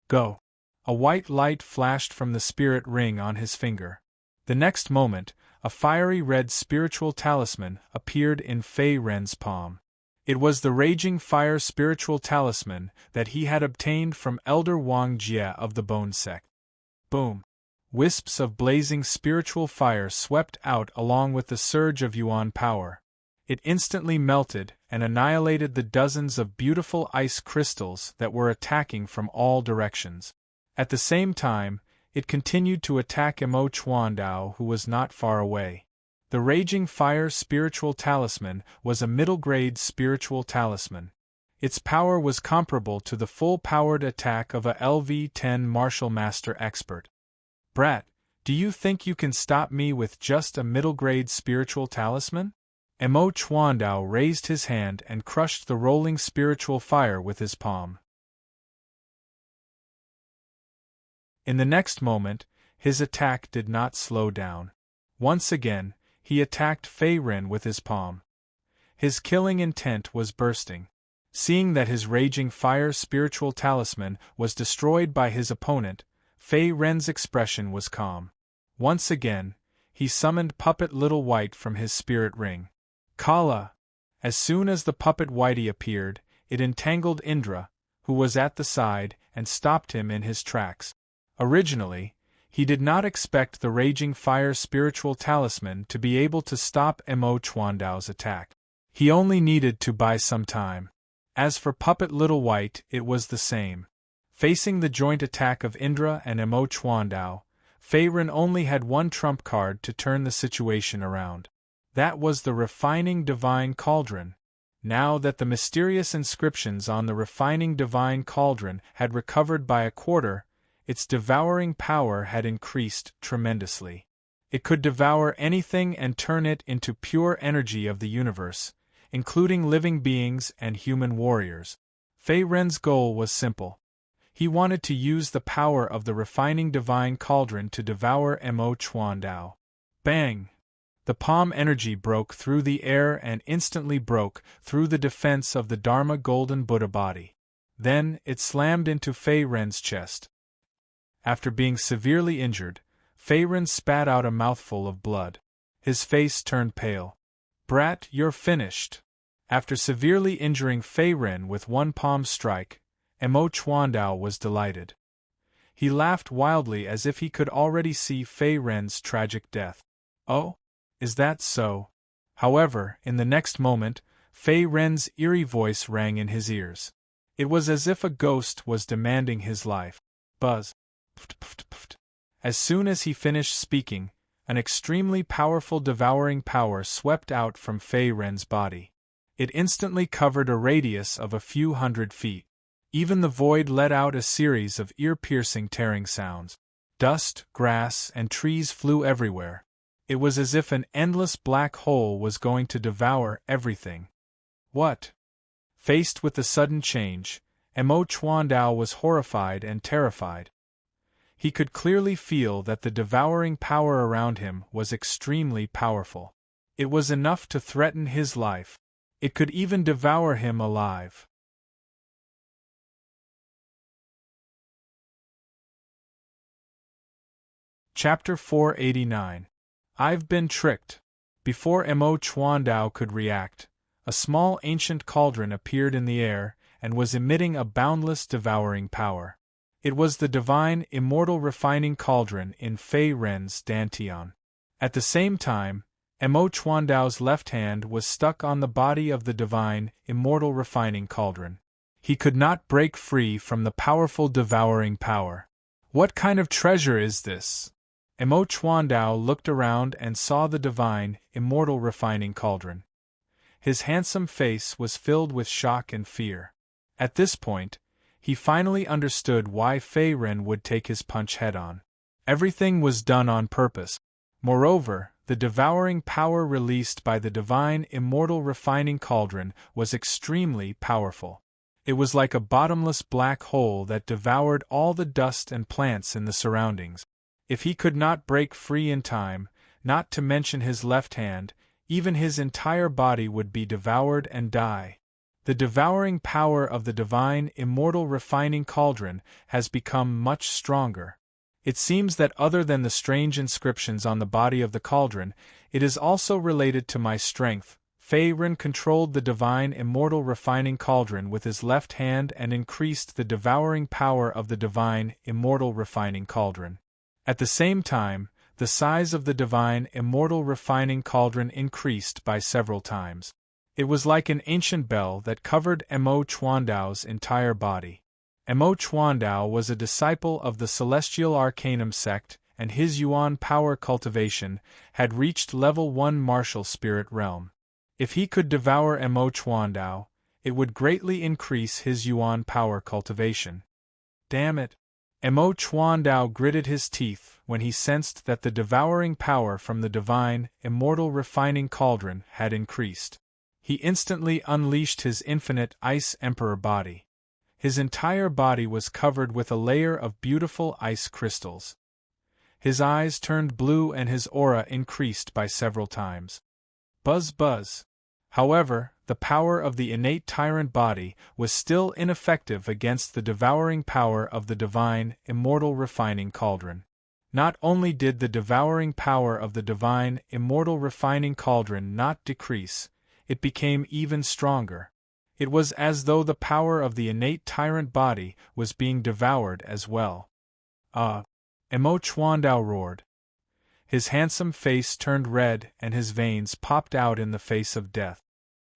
Go! A white light flashed from the spirit ring on his finger. The next moment, a fiery red spiritual talisman appeared in Fei Ren's palm. It was the Raging Fire spiritual talisman that he had obtained from Elder Wang Jie of the Bone Sect. Boom! Wisps of blazing spiritual fire swept out along with the surge of Yuan power. It instantly melted and annihilated the dozens of beautiful ice crystals that were attacking from all directions. At the same time, it continued to attack Mo Chuandao, who was not far away. The Raging Fire spiritual talisman was a middle-grade spiritual talisman. Its power was comparable to the full-powered attack of a LV-10 Martial Master expert. Brat, do you think you can stop me with just a middle-grade spiritual talisman? Mo Chuandao raised his hand and crushed the rolling spiritual fire with his palm. In the next moment, his attack did not slow down. Once again, he attacked Fei Ren with his palm. His killing intent was bursting. Seeing that his Raging Fire spiritual talisman was destroyed by his opponent, Fei Ren's expression was calm. Once again, he summoned Puppet Little White from his spirit ring. Kala! As soon as the puppet Whitey appeared, it entangled Indra, who was at the side, and stopped him in his tracks. Originally, he did not expect the Raging Fire spiritual talisman to be able to stop Mo Chuandao's attack. He only needed to buy some time. As for Puppet Little White, it was the same. Facing the joint attack of Indra and Mo Chuandao, Fei Ren only had one trump card to turn the situation around. That was the Refining Divine Cauldron. Now that the mysterious inscriptions on the Refining Divine Cauldron had recovered by a quarter, its devouring power had increased tremendously. It could devour anything and turn it into pure energy of the universe, including living beings and human warriors. Fei Ren's goal was simple. He wanted to use the power of the Refining Divine Cauldron to devour Mo Chuandao. Bang! The palm energy broke through the air and instantly broke through the defense of the Dharma Golden Buddha body. Then it slammed into Fei Ren's chest. After being severely injured, Fei Ren spat out a mouthful of blood. His face turned pale. Brat, you're finished. After severely injuring Fei Ren with one palm strike, Mo Chuandao was delighted. He laughed wildly as if he could already see Fei Ren's tragic death. Oh? Is that so? However, in the next moment, Fei Ren's eerie voice rang in his ears. It was as if a ghost was demanding his life. Buzz. As soon as he finished speaking, an extremely powerful devouring power swept out from Fei Ren's body. It instantly covered a radius of a few hundred feet. Even the void let out a series of ear-piercing tearing sounds. Dust, grass, and trees flew everywhere. It was as if an endless black hole was going to devour everything. What? Faced with the sudden change, Mo Chuandao was horrified and terrified. He could clearly feel that the devouring power around him was extremely powerful. It was enough to threaten his life. It could even devour him alive. Chapter 489. I've been tricked. Before Mo Chuandao could react, a small ancient cauldron appeared in the air and was emitting a boundless devouring power. It was the divine, immortal refining cauldron in Fei Ren's dantian. At the same time, Mo Chuandao's left hand was stuck on the body of the divine, immortal refining cauldron. He could not break free from the powerful devouring power. What kind of treasure is this? Mo Chuandao looked around and saw the divine, immortal refining cauldron. His handsome face was filled with shock and fear. At this point, he finally understood why Fei Ren would take his punch head-on. Everything was done on purpose. Moreover, the devouring power released by the divine immortal refining cauldron was extremely powerful. It was like a bottomless black hole that devoured all the dust and plants in the surroundings. If he could not break free in time, not to mention his left hand, even his entire body would be devoured and die. The devouring power of the divine immortal refining cauldron has become much stronger. It seems that other than the strange inscriptions on the body of the cauldron, it is also related to my strength. Fei-Ren controlled the divine immortal refining cauldron with his left hand and increased the devouring power of the divine immortal refining cauldron. At the same time, the size of the divine immortal refining cauldron increased by several times. It was like an ancient bell that covered Mo Chuandao's entire body. Mo Chuandao was a disciple of the Celestial Arcanum sect, and his Yuan power cultivation had reached level 1 martial spirit realm. If he could devour Mo Chuandao, it would greatly increase his Yuan power cultivation. Damn it! Mo Chuandao gritted his teeth when he sensed that the devouring power from the divine, immortal refining cauldron had increased. He instantly unleashed his infinite Ice Emperor body. His entire body was covered with a layer of beautiful ice crystals. His eyes turned blue and his aura increased by several times. Buzz buzz. However, the power of the innate tyrant body was still ineffective against the devouring power of the divine, immortal refining cauldron. Not only did the devouring power of the divine, immortal refining cauldron not decrease, it became even stronger. It was as though the power of the innate tyrant body was being devoured as well. Mo Chuandao roared. His handsome face turned red and his veins popped out in the face of death.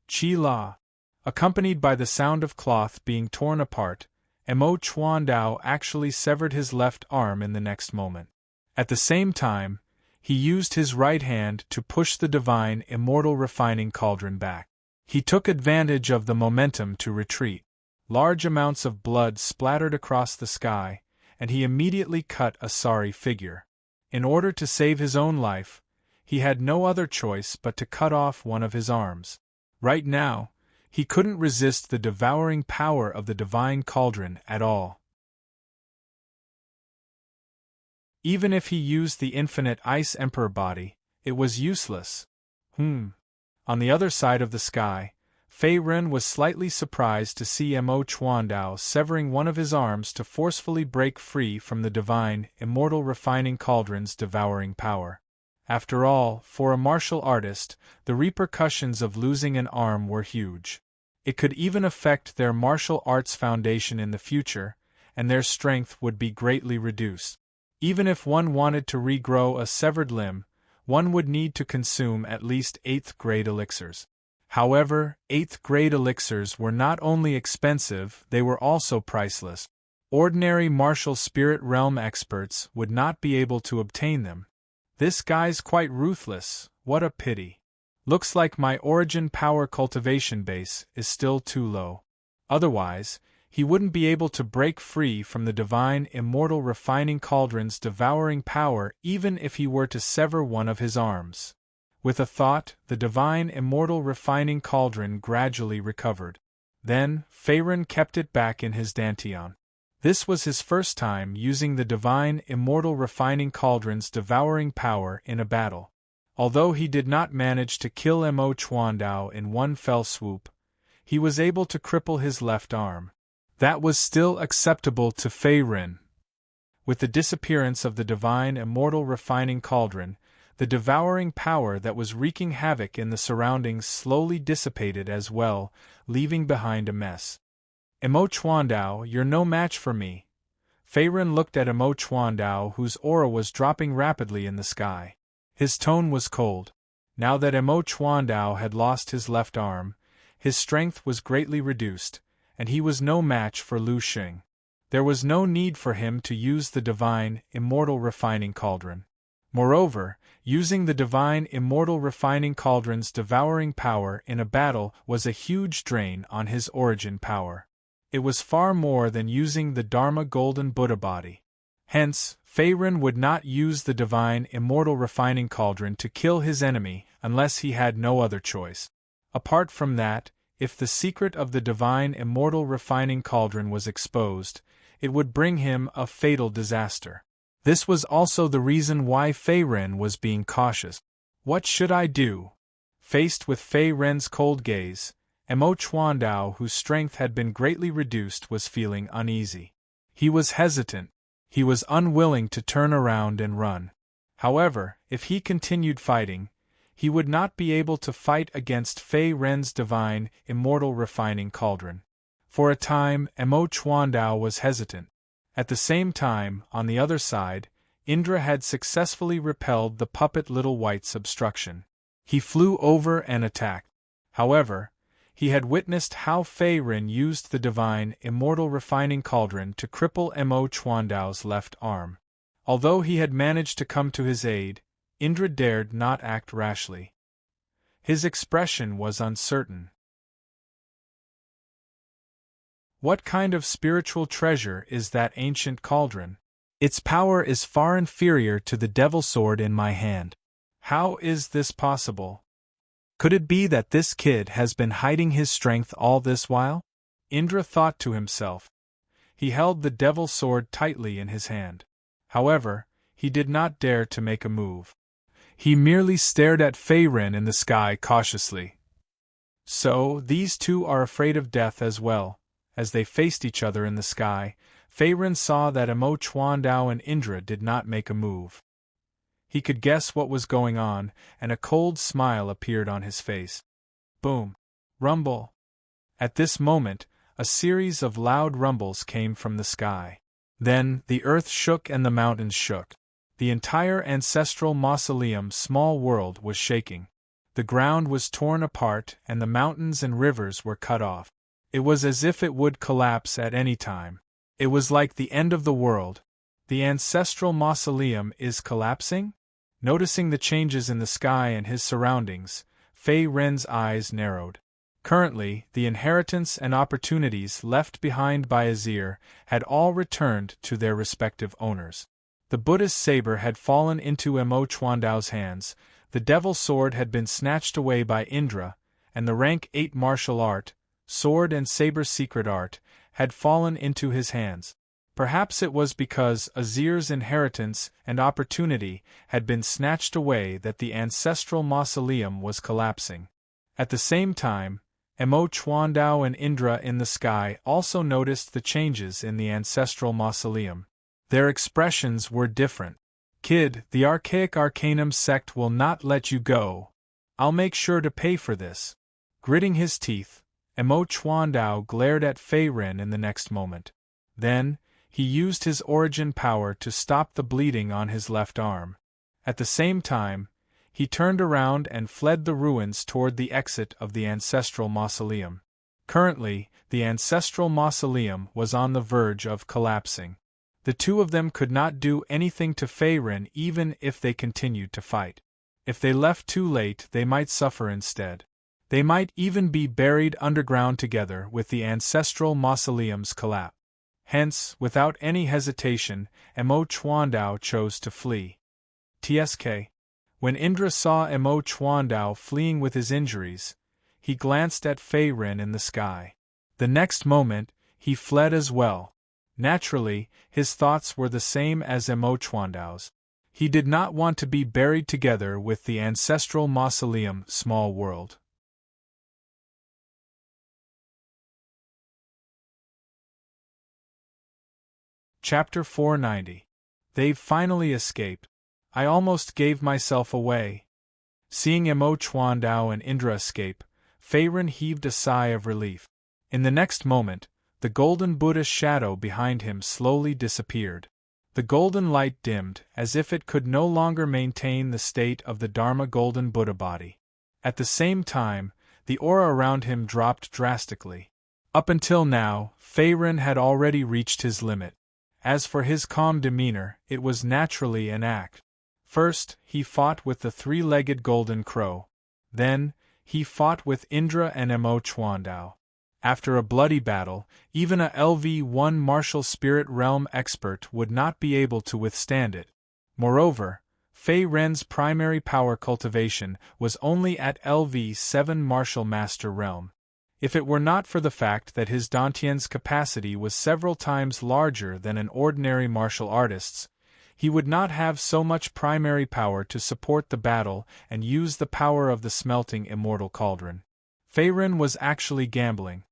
Chi La. Accompanied by the sound of cloth being torn apart, Mo Chuandao actually severed his left arm in the next moment. At the same time, he used his right hand to push the divine immortal refining cauldron back. He took advantage of the momentum to retreat. Large amounts of blood splattered across the sky, and he immediately cut a sorry figure. In order to save his own life, he had no other choice but to cut off one of his arms. Right now, he couldn't resist the devouring power of the divine cauldron at all. Even if he used the infinite Ice Emperor body, it was useless. On the other side of the sky, Fei-Ren was slightly surprised to see Mo Chuandao severing one of his arms to forcefully break free from the divine, immortal refining cauldron's devouring power. After all, for a martial artist, the repercussions of losing an arm were huge. It could even affect their martial arts foundation in the future, and their strength would be greatly reduced. Even if one wanted to regrow a severed limb, one would need to consume at least 8th grade elixirs. However, 8th grade elixirs were not only expensive, they were also priceless. Ordinary martial spirit realm experts would not be able to obtain them. This guy's quite ruthless, what a pity. Looks like my origin power cultivation base is still too low. Otherwise, he wouldn't be able to break free from the divine immortal refining cauldron's devouring power even if he were to sever one of his arms. With a thought, the divine immortal refining cauldron gradually recovered. Then, Fei-Ren kept it back in his dantian. This was his first time using the divine immortal refining cauldron's devouring power in a battle. Although he did not manage to kill Mo Chuandao in one fell swoop, he was able to cripple his left arm. That was still acceptable to Fei-Ren. With the disappearance of the divine immortal refining cauldron, the devouring power that was wreaking havoc in the surroundings slowly dissipated as well, leaving behind a mess. Mo Chuandao, you're no match for me. Fei-Ren looked at Mo Chuandao, whose aura was dropping rapidly in the sky. His tone was cold. Now that Mo Chuandao had lost his left arm, his strength was greatly reduced, and he was no match for Lu Xing. There was no need for him to use the divine, immortal refining cauldron. Moreover, using the divine immortal refining cauldron's devouring power in a battle was a huge drain on his origin power. It was far more than using the Dharma golden Buddha body. Hence, Feiren would not use the divine immortal refining cauldron to kill his enemy unless he had no other choice. Apart from that, if the secret of the divine immortal refining cauldron was exposed, it would bring him a fatal disaster. This was also the reason why Feiren was being cautious. What should I do? Faced with Feiren's cold gaze, Emo Chuandao, whose strength had been greatly reduced, was feeling uneasy. He was hesitant. He was unwilling to turn around and run. However, if he continued fighting, he would not be able to fight against Feiren's divine, immortal refining cauldron. For a time, Emo Chuandao was hesitant. At the same time, on the other side, Indra had successfully repelled the puppet Little White's obstruction. He flew over and attacked. However, he had witnessed how Feiren used the divine, immortal refining cauldron to cripple Emo Chuandao's left arm. Although he had managed to come to his aid, Indra dared not act rashly. His expression was uncertain. What kind of spiritual treasure is that ancient cauldron? Its power is far inferior to the devil sword in my hand. How is this possible? Could it be that this kid has been hiding his strength all this while? Indra thought to himself. He held the devil sword tightly in his hand. However, he did not dare to make a move. He merely stared at Feiren in the sky cautiously. So, these two are afraid of death as well. As they faced each other in the sky, Feiren saw that Emo Chuandao and Indra did not make a move. He could guess what was going on, and a cold smile appeared on his face. Boom! Rumble! At this moment, a series of loud rumbles came from the sky. Then, the earth shook and the mountains shook. The entire ancestral mausoleum small world was shaking. The ground was torn apart and the mountains and rivers were cut off. It was as if it would collapse at any time. It was like the end of the world. The ancestral mausoleum is collapsing? Noticing the changes in the sky and his surroundings, Feiren's eyes narrowed. Currently, the inheritance and opportunities left behind by Azir had all returned to their respective owners. The Buddhist saber had fallen into Emo Chuandao's hands, the devil sword had been snatched away by Indra, and the rank 8 martial art, sword and saber secret art, had fallen into his hands. Perhaps it was because Azir's inheritance and opportunity had been snatched away that the ancestral mausoleum was collapsing. At the same time, Emo Chuandao and Indra in the sky also noticed the changes in the ancestral mausoleum. Their expressions were different. Kid, the archaic Arcanum sect will not let you go. I'll make sure to pay for this. Gritting his teeth, Emo Chuandao glared at Feiren in the next moment. Then, he used his origin power to stop the bleeding on his left arm. At the same time, he turned around and fled the ruins toward the exit of the ancestral mausoleum. Currently, the ancestral mausoleum was on the verge of collapsing. The two of them could not do anything to Feiren even if they continued to fight. If they left too late, they might suffer instead. They might even be buried underground together with the ancestral mausoleum's collapse. Hence, without any hesitation, Emo Chuandao chose to flee. TSK. When Indra saw Emo Chuandao fleeing with his injuries, he glanced at Feiren in the sky. The next moment, he fled as well. Naturally, his thoughts were the same as Emo Chuandao's. He did not want to be buried together with the ancestral mausoleum small world. Chapter 490. They've finally escaped. I almost gave myself away. Seeing Emo Chuandao and Indra escape, Feiren heaved a sigh of relief. In the next moment, the golden Buddha shadow behind him slowly disappeared. The golden light dimmed, as if it could no longer maintain the state of the Dharma golden Buddha body. At the same time, the aura around him dropped drastically. Up until now, Feiren had already reached his limit. As for his calm demeanor, it was naturally an act. First, he fought with the three-legged golden crow. Then, he fought with Indra and Emo Chuandao. After a bloody battle, even a LV-1 martial spirit realm expert would not be able to withstand it. Moreover, Fei Ren's primary power cultivation was only at LV-7 martial master realm. If it were not for the fact that his Dantian's capacity was several times larger than an ordinary martial artist's, he would not have so much primary power to support the battle and use the power of the smelting immortal cauldron. Fei Ren was actually gambling.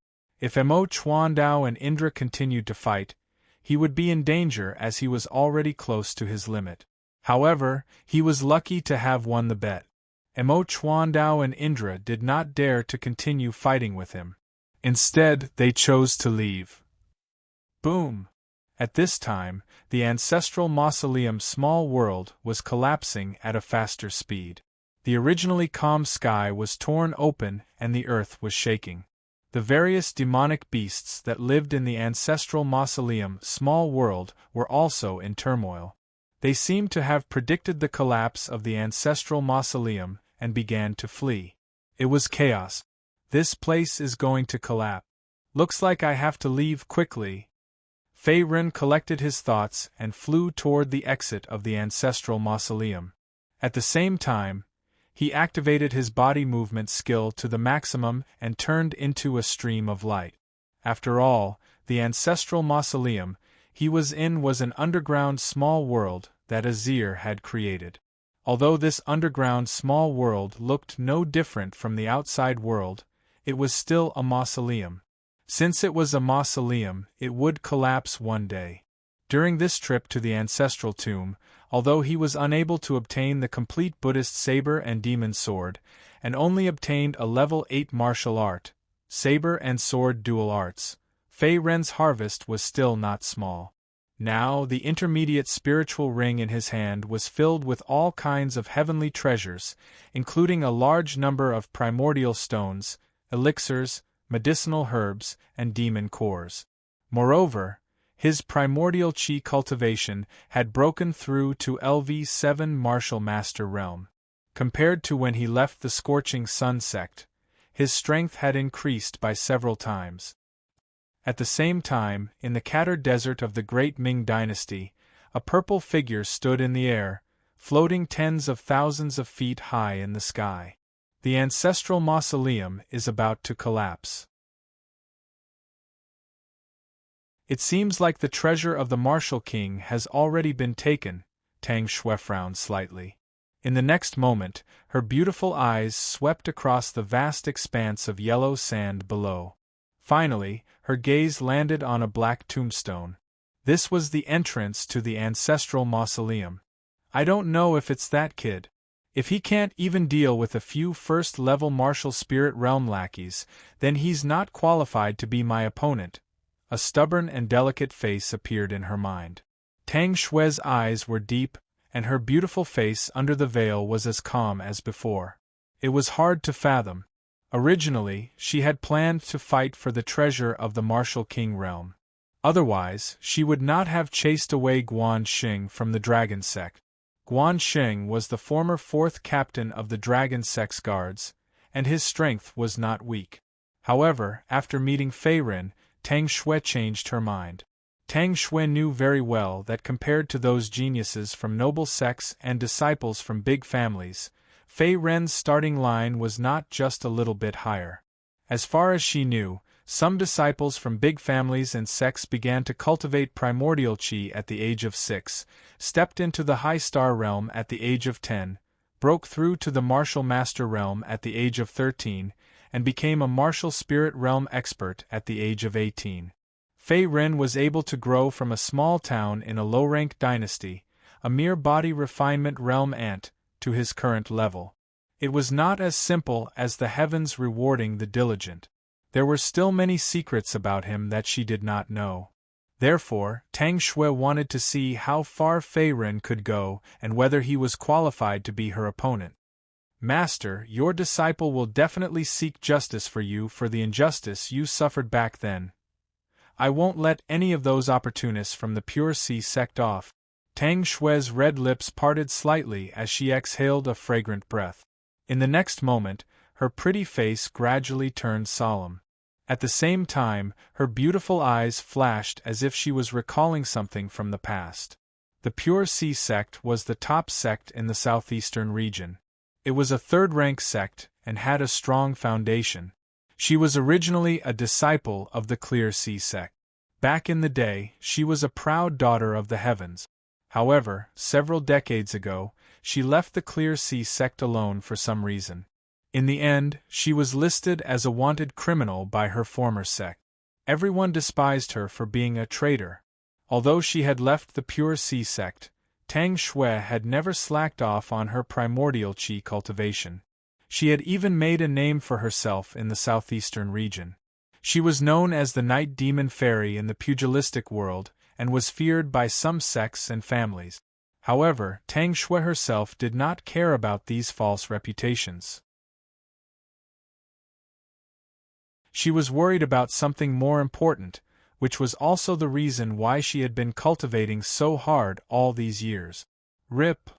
If Mo Chuandao and Indra continued to fight, he would be in danger as he was already close to his limit. However, he was lucky to have won the bet. Mo Chuandao and Indra did not dare to continue fighting with him. Instead, they chose to leave. Boom! At this time, the ancestral mausoleum's small world was collapsing at a faster speed. The originally calm sky was torn open and the earth was shaking. The various demonic beasts that lived in the ancestral mausoleum's small world were also in turmoil. They seemed to have predicted the collapse of the ancestral mausoleum and began to flee. It was chaos. This place is going to collapse. Looks like I have to leave quickly. Fei Ren collected his thoughts and flew toward the exit of the ancestral mausoleum. At the same time, he activated his body movement skill to the maximum and turned into a stream of light. After all, the ancestral mausoleum he was in was an underground small world that Azir had created. Although this underground small world looked no different from the outside world, it was still a mausoleum. Since it was a mausoleum, it would collapse one day. During this trip to the ancestral tomb, although he was unable to obtain the complete Buddhist saber and demon sword, and only obtained a level 8 martial art, saber and sword dual arts, Fei Ren's harvest was still not small. Now the intermediate spiritual ring in his hand was filled with all kinds of heavenly treasures, including a large number of primordial stones, elixirs, medicinal herbs, and demon cores. Moreover, his primordial chi cultivation had broken through to LV-7 martial master realm. Compared to when he left the Scorching Sun sect, his strength had increased by several times. At the same time, in the Katar desert of the Great Ming Dynasty, a purple figure stood in the air, floating tens of thousands of feet high in the sky. The ancestral mausoleum is about to collapse. It seems like the treasure of the martial king has already been taken, Tang Shui frowned slightly. In the next moment, her beautiful eyes swept across the vast expanse of yellow sand below. Finally, her gaze landed on a black tombstone. This was the entrance to the ancestral mausoleum. I don't know if it's that kid. If he can't even deal with a few first-level martial spirit realm lackeys, then he's not qualified to be my opponent. A stubborn and delicate face appeared in her mind. Tang Shui's eyes were deep, and her beautiful face under the veil was as calm as before. It was hard to fathom. Originally, she had planned to fight for the treasure of the martial king realm. Otherwise, she would not have chased away Guan Xing from the Dragon Sect. Guan Xing was the former 4th captain of the Dragon Sect's guards, and his strength was not weak. However, after meeting Fei Ren, Tang Shui changed her mind. Tang Shui knew very well that compared to those geniuses from noble sects and disciples from big families, Fei Ren's starting line was not just a little bit higher. As far as she knew, some disciples from big families and sects began to cultivate primordial chi at the age of 6, stepped into the high star realm at the age of 10, broke through to the martial master realm at the age of 13, and became a martial spirit realm expert at the age of 18. Fei Ren was able to grow from a small town in a low-rank dynasty, a mere body refinement realm ant, to his current level. It was not as simple as the heavens rewarding the diligent. There were still many secrets about him that she did not know. Therefore, Tang Shui wanted to see how far Fei Ren could go and whether he was qualified to be her opponent. Master, your disciple will definitely seek justice for you for the injustice you suffered back then. I won't let any of those opportunists from the Pure Sea sect off. Tang Shui's red lips parted slightly as she exhaled a fragrant breath. In the next moment, her pretty face gradually turned solemn. At the same time, her beautiful eyes flashed as if she was recalling something from the past. The Pure Sea sect was the top sect in the southeastern region. It was a third-rank sect and had a strong foundation. She was originally a disciple of the Clear Sea sect. Back in the day, she was a proud daughter of the heavens. However, several decades ago, she left the Clear Sea sect alone for some reason. In the end, she was listed as a wanted criminal by her former sect. Everyone despised her for being a traitor. Although she had left the Pure Sea sect, Tang Shui had never slacked off on her primordial qi cultivation. She had even made a name for herself in the southeastern region. She was known as the Night Demon Fairy in the pugilistic world, and was feared by some sects and families. However, Tang Shui herself did not care about these false reputations. She was worried about something more important, which was also the reason why she had been cultivating so hard all these years. Rip!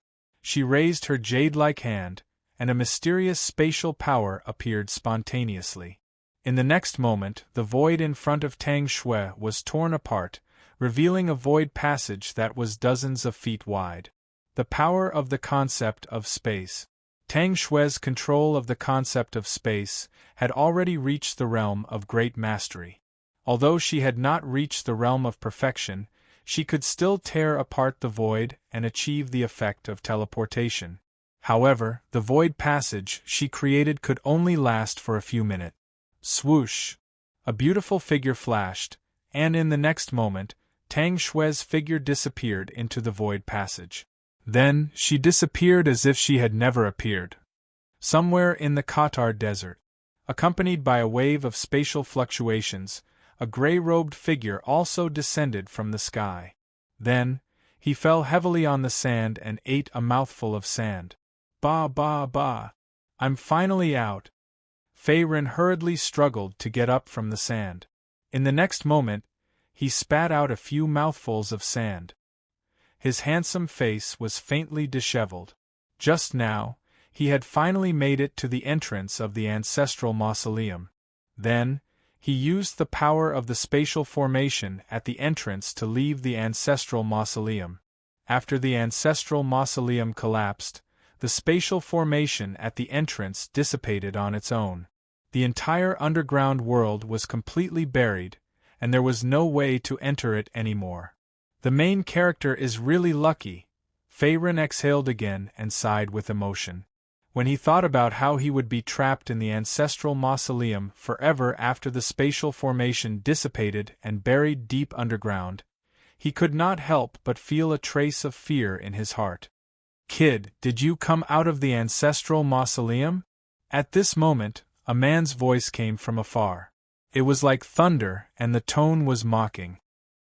She raised her jade-like hand, and a mysterious spatial power appeared spontaneously. In the next moment, the void in front of Tang Shui was torn apart, revealing a void passage that was dozens of feet wide. The power of the concept of space. Tang Shui's control of the concept of space had already reached the realm of great mastery. Although she had not reached the realm of perfection, she could still tear apart the void and achieve the effect of teleportation. However, the void passage she created could only last for a few minutes. Swoosh! A beautiful figure flashed, and in the next moment, Tang Shui's figure disappeared into the void passage. Then, she disappeared as if she had never appeared. Somewhere in the Qatar desert, accompanied by a wave of spatial fluctuations, a gray-robed figure also descended from the sky. Then, he fell heavily on the sand and ate a mouthful of sand. Ba ba ba! I'm finally out! Fei Ren hurriedly struggled to get up from the sand. In the next moment, he spat out a few mouthfuls of sand. His handsome face was faintly disheveled. Just now, he had finally made it to the entrance of the ancestral mausoleum. Then, he used the power of the spatial formation at the entrance to leave the ancestral mausoleum. After the ancestral mausoleum collapsed, the spatial formation at the entrance dissipated on its own. The entire underground world was completely buried, and there was no way to enter it anymore. The main character is really lucky. Fei Ren exhaled again and sighed with emotion. When he thought about how he would be trapped in the ancestral mausoleum forever after the spatial formation dissipated and buried deep underground, he could not help but feel a trace of fear in his heart. "Kid, did you come out of the ancestral mausoleum?" At this moment, a man's voice came from afar. It was like thunder, and the tone was mocking.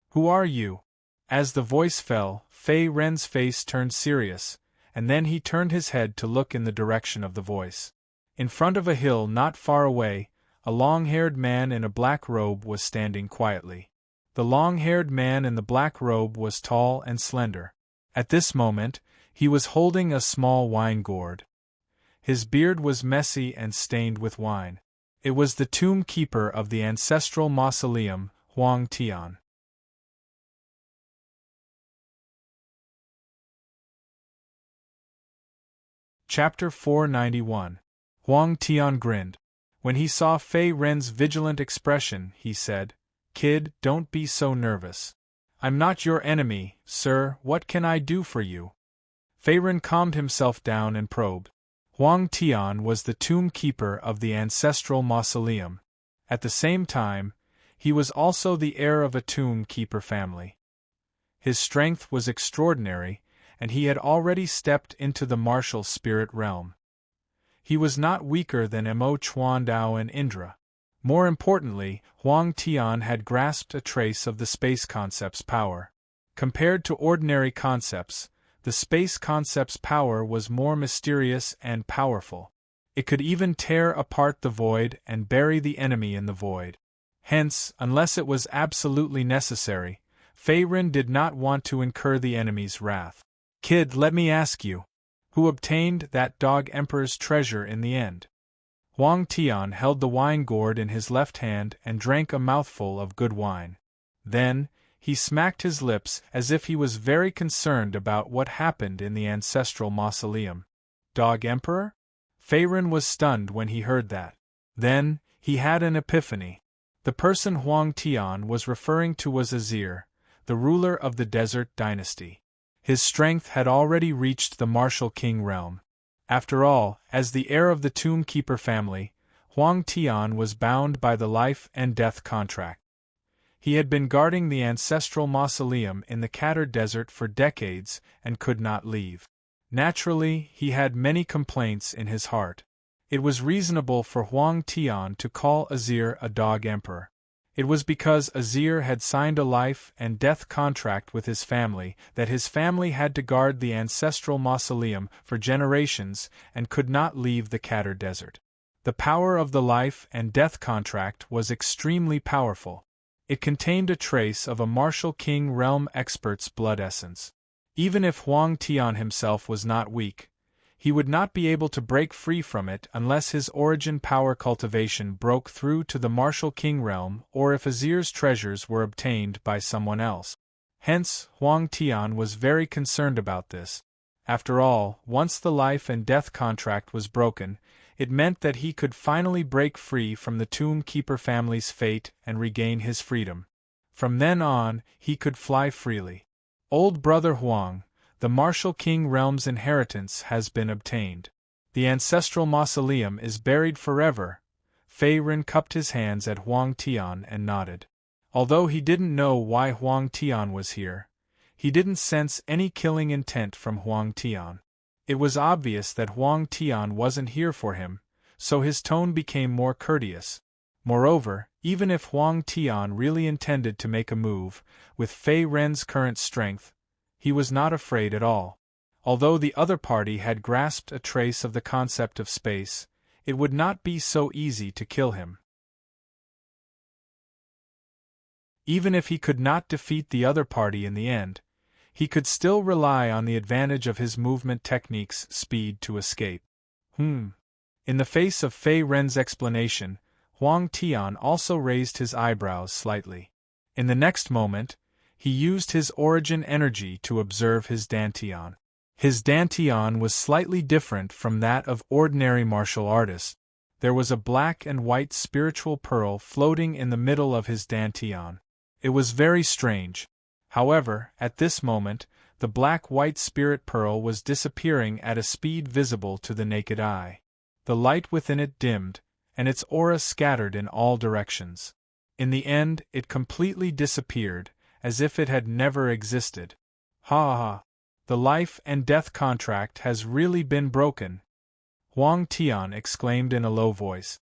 "Who are you?" As the voice fell, Fei Ren's face turned serious, and then he turned his head to look in the direction of the voice. In front of a hill not far away, a long-haired man in a black robe was standing quietly. The long-haired man in the black robe was tall and slender. At this moment, he was holding a small wine gourd. His beard was messy and stained with wine. It was the tomb keeper of the ancestral mausoleum, Huang Tian. Chapter 491. Huang Tian grinned. When he saw Fei Ren's vigilant expression, he said, "Kid, don't be so nervous. I'm not your enemy, sir. What can I do for you?" Fei Ren calmed himself down and probed. Huang Tian was the tomb keeper of the ancestral mausoleum. At the same time, he was also the heir of a tomb keeper family. His strength was extraordinary, and he had already stepped into the martial spirit realm. He was not weaker than Mo Chuandao and Indra. More importantly, Huang Tian had grasped a trace of the space concept's power. Compared to ordinary concepts, the space concept's power was more mysterious and powerful. It could even tear apart the void and bury the enemy in the void. Hence, unless it was absolutely necessary, Fei Ren did not want to incur the enemy's wrath. "Kid, let me ask you, who obtained that dog emperor's treasure in the end?" Huang Tian held the wine gourd in his left hand and drank a mouthful of good wine. Then, he smacked his lips as if he was very concerned about what happened in the ancestral mausoleum. Dog Emperor? Fei Ren was stunned when he heard that. Then, he had an epiphany. The person Huang Tian was referring to was Azir, the ruler of the Desert Dynasty. His strength had already reached the Martial King realm. After all, as the heir of the Tomb Keeper family, Huang Tian was bound by the life and death contract. He had been guarding the ancestral mausoleum in the Katar Desert for decades and could not leave. Naturally, he had many complaints in his heart. It was reasonable for Huang Tian to call Azir a dog emperor. It was because Azir had signed a life and death contract with his family that his family had to guard the ancestral mausoleum for generations and could not leave the Katar Desert. The power of the life and death contract was extremely powerful. It contained a trace of a Martial King realm expert's blood essence. Even if Huang Tian himself was not weak, he would not be able to break free from it unless his origin power cultivation broke through to the Martial King realm or if Azir's treasures were obtained by someone else. Hence, Huang Tian was very concerned about this. After all, once the life and death contract was broken, it meant that he could finally break free from the Tomb Keeper family's fate and regain his freedom. From then on, he could fly freely. Old brother Huang, the Martial King realm's inheritance has been obtained. The ancestral mausoleum is buried forever. Fei Ren cupped his hands at Huang Tian and nodded. Although he didn't know why Huang Tian was here, he didn't sense any killing intent from Huang Tian. It was obvious that Huang Tian wasn't here for him, so his tone became more courteous. Moreover, even if Huang Tian really intended to make a move, with Fei Ren's current strength, he was not afraid at all. Although the other party had grasped a trace of the concept of space, it would not be so easy to kill him. Even if he could not defeat the other party in the end, he could still rely on the advantage of his movement technique's speed to escape. In the face of Fei Ren's explanation, Huang Tian also raised his eyebrows slightly. In the next moment, he used his origin energy to observe his dantian. His dantian was slightly different from that of ordinary martial artists. There was a black and white spiritual pearl floating in the middle of his dantian. It was very strange. However, at this moment, the black-white spirit pearl was disappearing at a speed visible to the naked eye. The light within it dimmed, and its aura scattered in all directions. In the end, it completely disappeared, as if it had never existed. Ha ha! The life and death contract has really been broken, Huang Tian exclaimed in a low voice.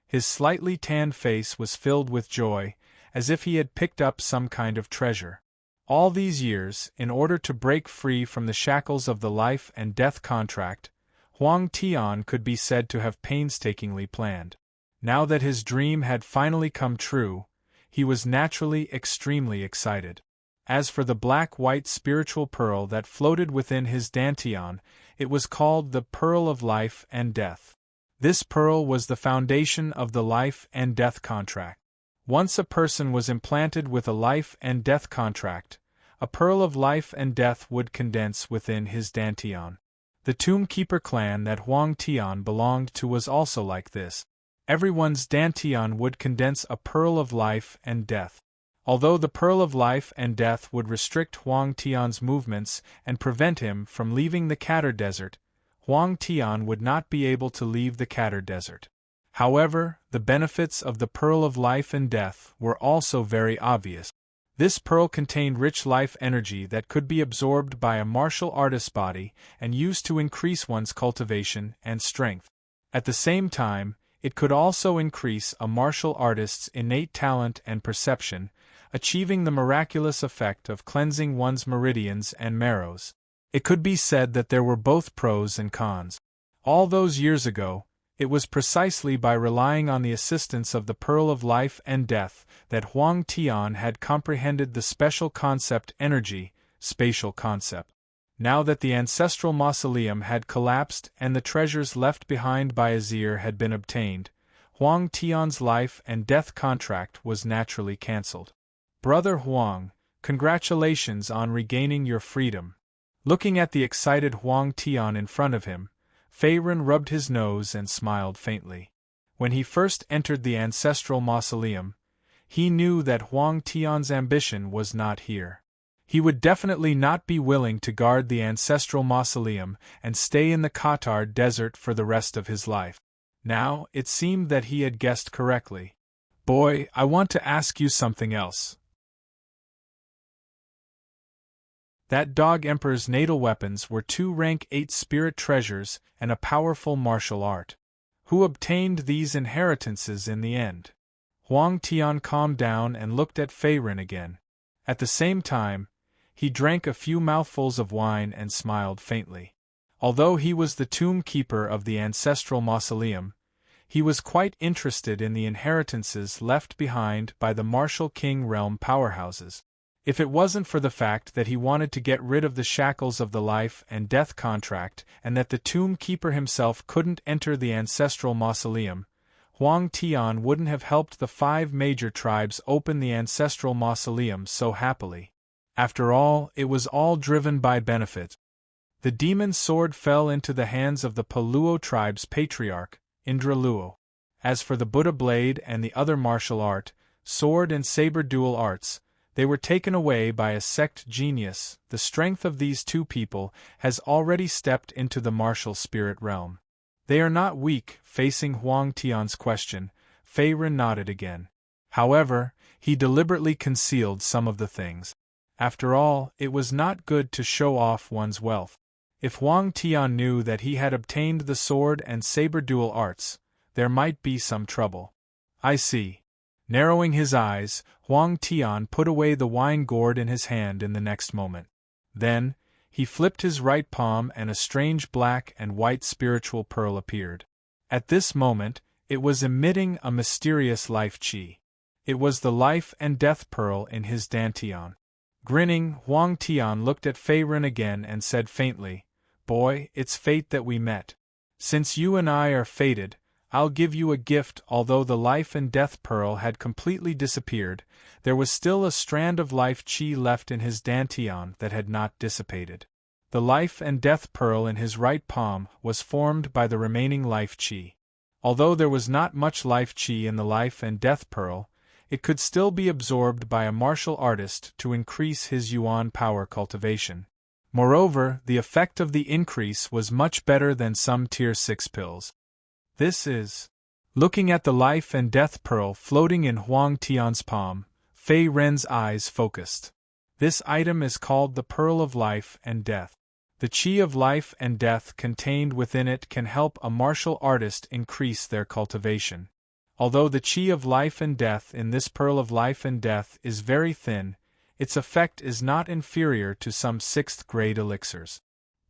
His slightly tanned face was filled with joy, as if he had picked up some kind of treasure. All these years, in order to break free from the shackles of the life and death contract, Huang Tian could be said to have painstakingly planned. Now that his dream had finally come true, he was naturally extremely excited. As for the black-white spiritual pearl that floated within his dantian, it was called the Pearl of Life and Death. This pearl was the foundation of the life and death contract. Once a person was implanted with a life and death contract, a pearl of life and death would condense within his dantian. The Tomb Keeper clan that Huang Tian belonged to was also like this. Everyone's dantian would condense a pearl of life and death. Although the pearl of life and death would restrict Huang Tian's movements and prevent him from leaving the Katar Desert, Huang Tian would not be able to leave the Katar Desert. However, the benefits of the Pearl of Life and Death were also very obvious. This pearl contained rich life energy that could be absorbed by a martial artist's body and used to increase one's cultivation and strength. At the same time, it could also increase a martial artist's innate talent and perception, achieving the miraculous effect of cleansing one's meridians and marrows. It could be said that there were both pros and cons. All those years ago, it was precisely by relying on the assistance of the Pearl of Life and Death that Huang Tian had comprehended the special concept energy, spatial concept. Now that the ancestral mausoleum had collapsed and the treasures left behind by Azir had been obtained, Huang Tian's life and death contract was naturally cancelled. Brother Huang, congratulations on regaining your freedom. Looking at the excited Huang Tian in front of him, Feiren rubbed his nose and smiled faintly. When he first entered the ancestral mausoleum, he knew that Huang Tian's ambition was not here. He would definitely not be willing to guard the ancestral mausoleum and stay in the Qatar desert for the rest of his life. Now, it seemed that he had guessed correctly. Boy, I want to ask you something else. That dog emperor's natal weapons were 2 rank 8 spirit treasures and a powerful martial art. Who obtained these inheritances in the end? Huang Tian calmed down and looked at Feiren again. At the same time, he drank a few mouthfuls of wine and smiled faintly. Although he was the tomb keeper of the ancestral mausoleum, he was quite interested in the inheritances left behind by the martial king realm powerhouses. If it wasn't for the fact that he wanted to get rid of the shackles of the life and death contract and that the tomb keeper himself couldn't enter the ancestral mausoleum, Huang Tian wouldn't have helped the 5 major tribes open the ancestral mausoleum so happily. After all, it was all driven by benefit. The demon sword fell into the hands of the Paluo tribe's patriarch, Indra Luo. As for the Buddha blade and the other martial art, sword and saber dual arts, they were taken away by a sect genius. The strength of these 2 people has already stepped into the martial spirit realm. They are not weak. Facing Huang Tian's question, Feiren nodded again. However, he deliberately concealed some of the things. After all, it was not good to show off one's wealth. If Huang Tian knew that he had obtained the sword and saber dual arts, there might be some trouble. I see. Narrowing his eyes, Huang Tian put away the wine gourd in his hand in the next moment. Then, he flipped his right palm and a strange black and white spiritual pearl appeared. At this moment, it was emitting a mysterious life chi. It was the life and death pearl in his dantian. Grinning, Huang Tian looked at Feiren again and said faintly, "Boy, it's fate that we met. Since you and I are fated, I'll give you a gift." Although the life and death pearl had completely disappeared, there was still a strand of life chi left in his dantian that had not dissipated. The life and death pearl in his right palm was formed by the remaining life chi. Although there was not much life chi in the life and death pearl, it could still be absorbed by a martial artist to increase his yuan power cultivation. Moreover, the effect of the increase was much better than some Tier 6 pills. This is... Looking at the life and death pearl floating in Huang Tian's palm, Fei Ren's eyes focused. This item is called the Pearl of Life and Death. The chi of life and death contained within it can help a martial artist increase their cultivation. Although the chi of life and death in this Pearl of Life and Death is very thin, its effect is not inferior to some 6th-grade elixirs.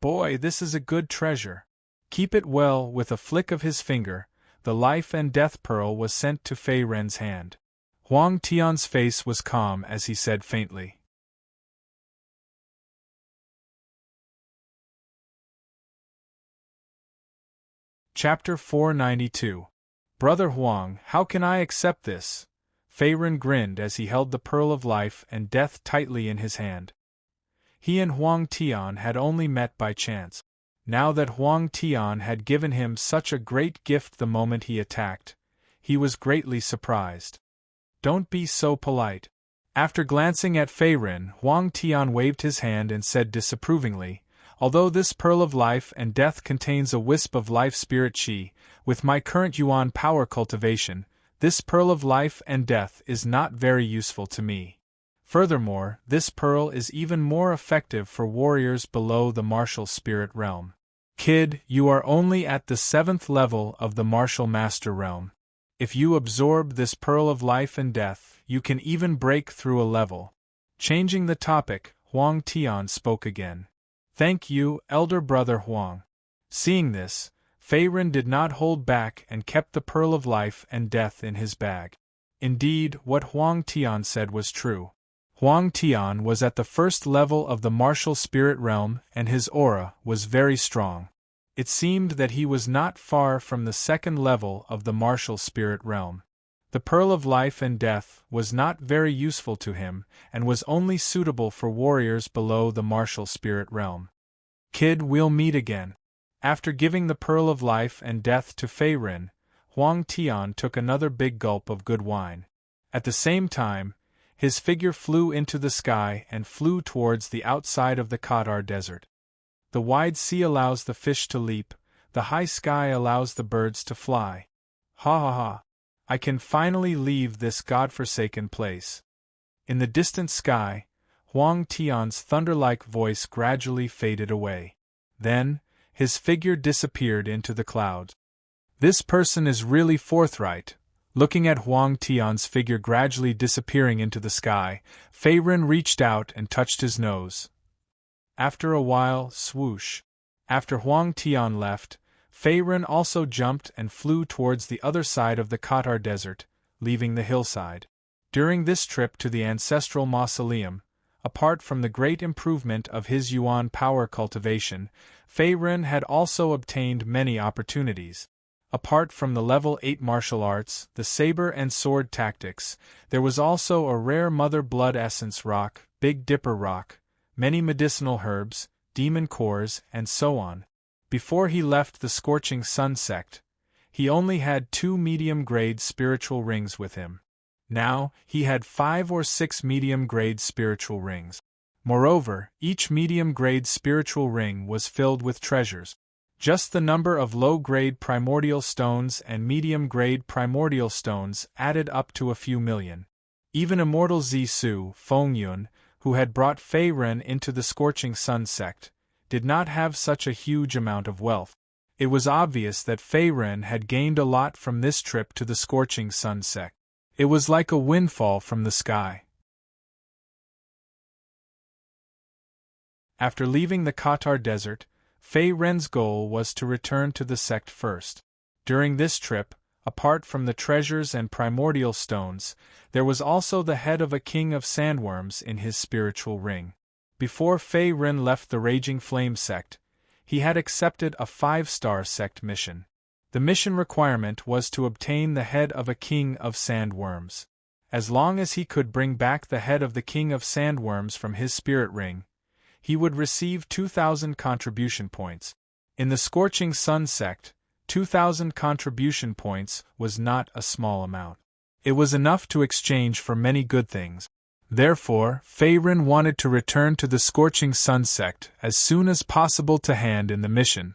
Boy, this is a good treasure. Keep it well. With a flick of his finger, the life and death pearl was sent to Fei Ren's hand. Huang Tian's face was calm as he said faintly, Chapter 492. Brother Huang, how can I accept this? Feiren grinned as he held the Pearl of Life and Death tightly in his hand. He and Huang Tian had only met by chance. Now that Huang Tian had given him such a great gift the moment he attacked, he was greatly surprised. Don't be so polite. After glancing at Feiren, Huang Tian waved his hand and said disapprovingly, although this Pearl of Life and Death contains a wisp of life spirit chi, with my current yuan power cultivation, this Pearl of Life and Death is not very useful to me. Furthermore, this pearl is even more effective for warriors below the martial spirit realm. Kid, you are only at the 7th level of the martial master realm. If you absorb this Pearl of Life and Death, you can even break through a level. Changing the topic, Huang Tian spoke again. Thank you, elder brother Huang. Seeing this, Feiren did not hold back and kept the Pearl of Life and Death in his bag. Indeed, what Huang Tian said was true. Huang Tian was at the first level of the martial spirit realm and his aura was very strong. It seemed that he was not far from the second level of the martial spirit realm. The Pearl of Life and Death was not very useful to him and was only suitable for warriors below the martial spirit realm. Kid, we'll meet again. After giving the Pearl of Life and Death to Fei Ren, Huang Tian took another big gulp of good wine. At the same time, his figure flew into the sky and flew towards the outside of the Qatar desert. The wide sea allows the fish to leap, the high sky allows the birds to fly. Ha ha ha! I can finally leave this godforsaken place. In the distant sky, Huang Tian's thunder-like voice gradually faded away. Then, his figure disappeared into the clouds. This person is really forthright. Looking at Huang Tian's figure gradually disappearing into the sky, Fei Ren reached out and touched his nose. After a while, swoosh. After Huang Tian left, Fei Ren also jumped and flew towards the other side of the Qatar desert, leaving the hillside. During this trip to the ancestral mausoleum, apart from the great improvement of his yuan power cultivation, Fei Ren had also obtained many opportunities. Apart from the level 8 martial arts, the saber and sword tactics, there was also a rare mother blood essence rock, Big Dipper rock, many medicinal herbs, demon cores, and so on. Before he left the Scorching Sun sect, he only had 2 medium-grade spiritual rings with him. Now, he had 5 or 6 medium-grade spiritual rings. Moreover, each medium-grade spiritual ring was filled with treasures. Just the number of low-grade primordial stones and medium-grade primordial stones added up to a few million. Even immortal Zisu, Fengyun, who had brought Fei Ren into the Scorching Sun sect, did not have such a huge amount of wealth. It was obvious that Fei Ren had gained a lot from this trip to the Scorching Sun sect. It was like a windfall from the sky. After leaving the Qatar desert, Fei Ren's goal was to return to the sect first. During this trip, apart from the treasures and primordial stones, there was also the head of a king of sandworms in his spiritual ring. Before Fei Ren left the Raging Flame sect, he had accepted a 5-star sect mission. The mission requirement was to obtain the head of a king of sandworms. As long as he could bring back the head of the king of sandworms from his spirit ring, he would receive 2,000 contribution points. In the Scorching Sun sect, 2,000 contribution points was not a small amount. It was enough to exchange for many good things. Therefore, Fei Ren wanted to return to the Scorching Sun sect as soon as possible to hand in the mission.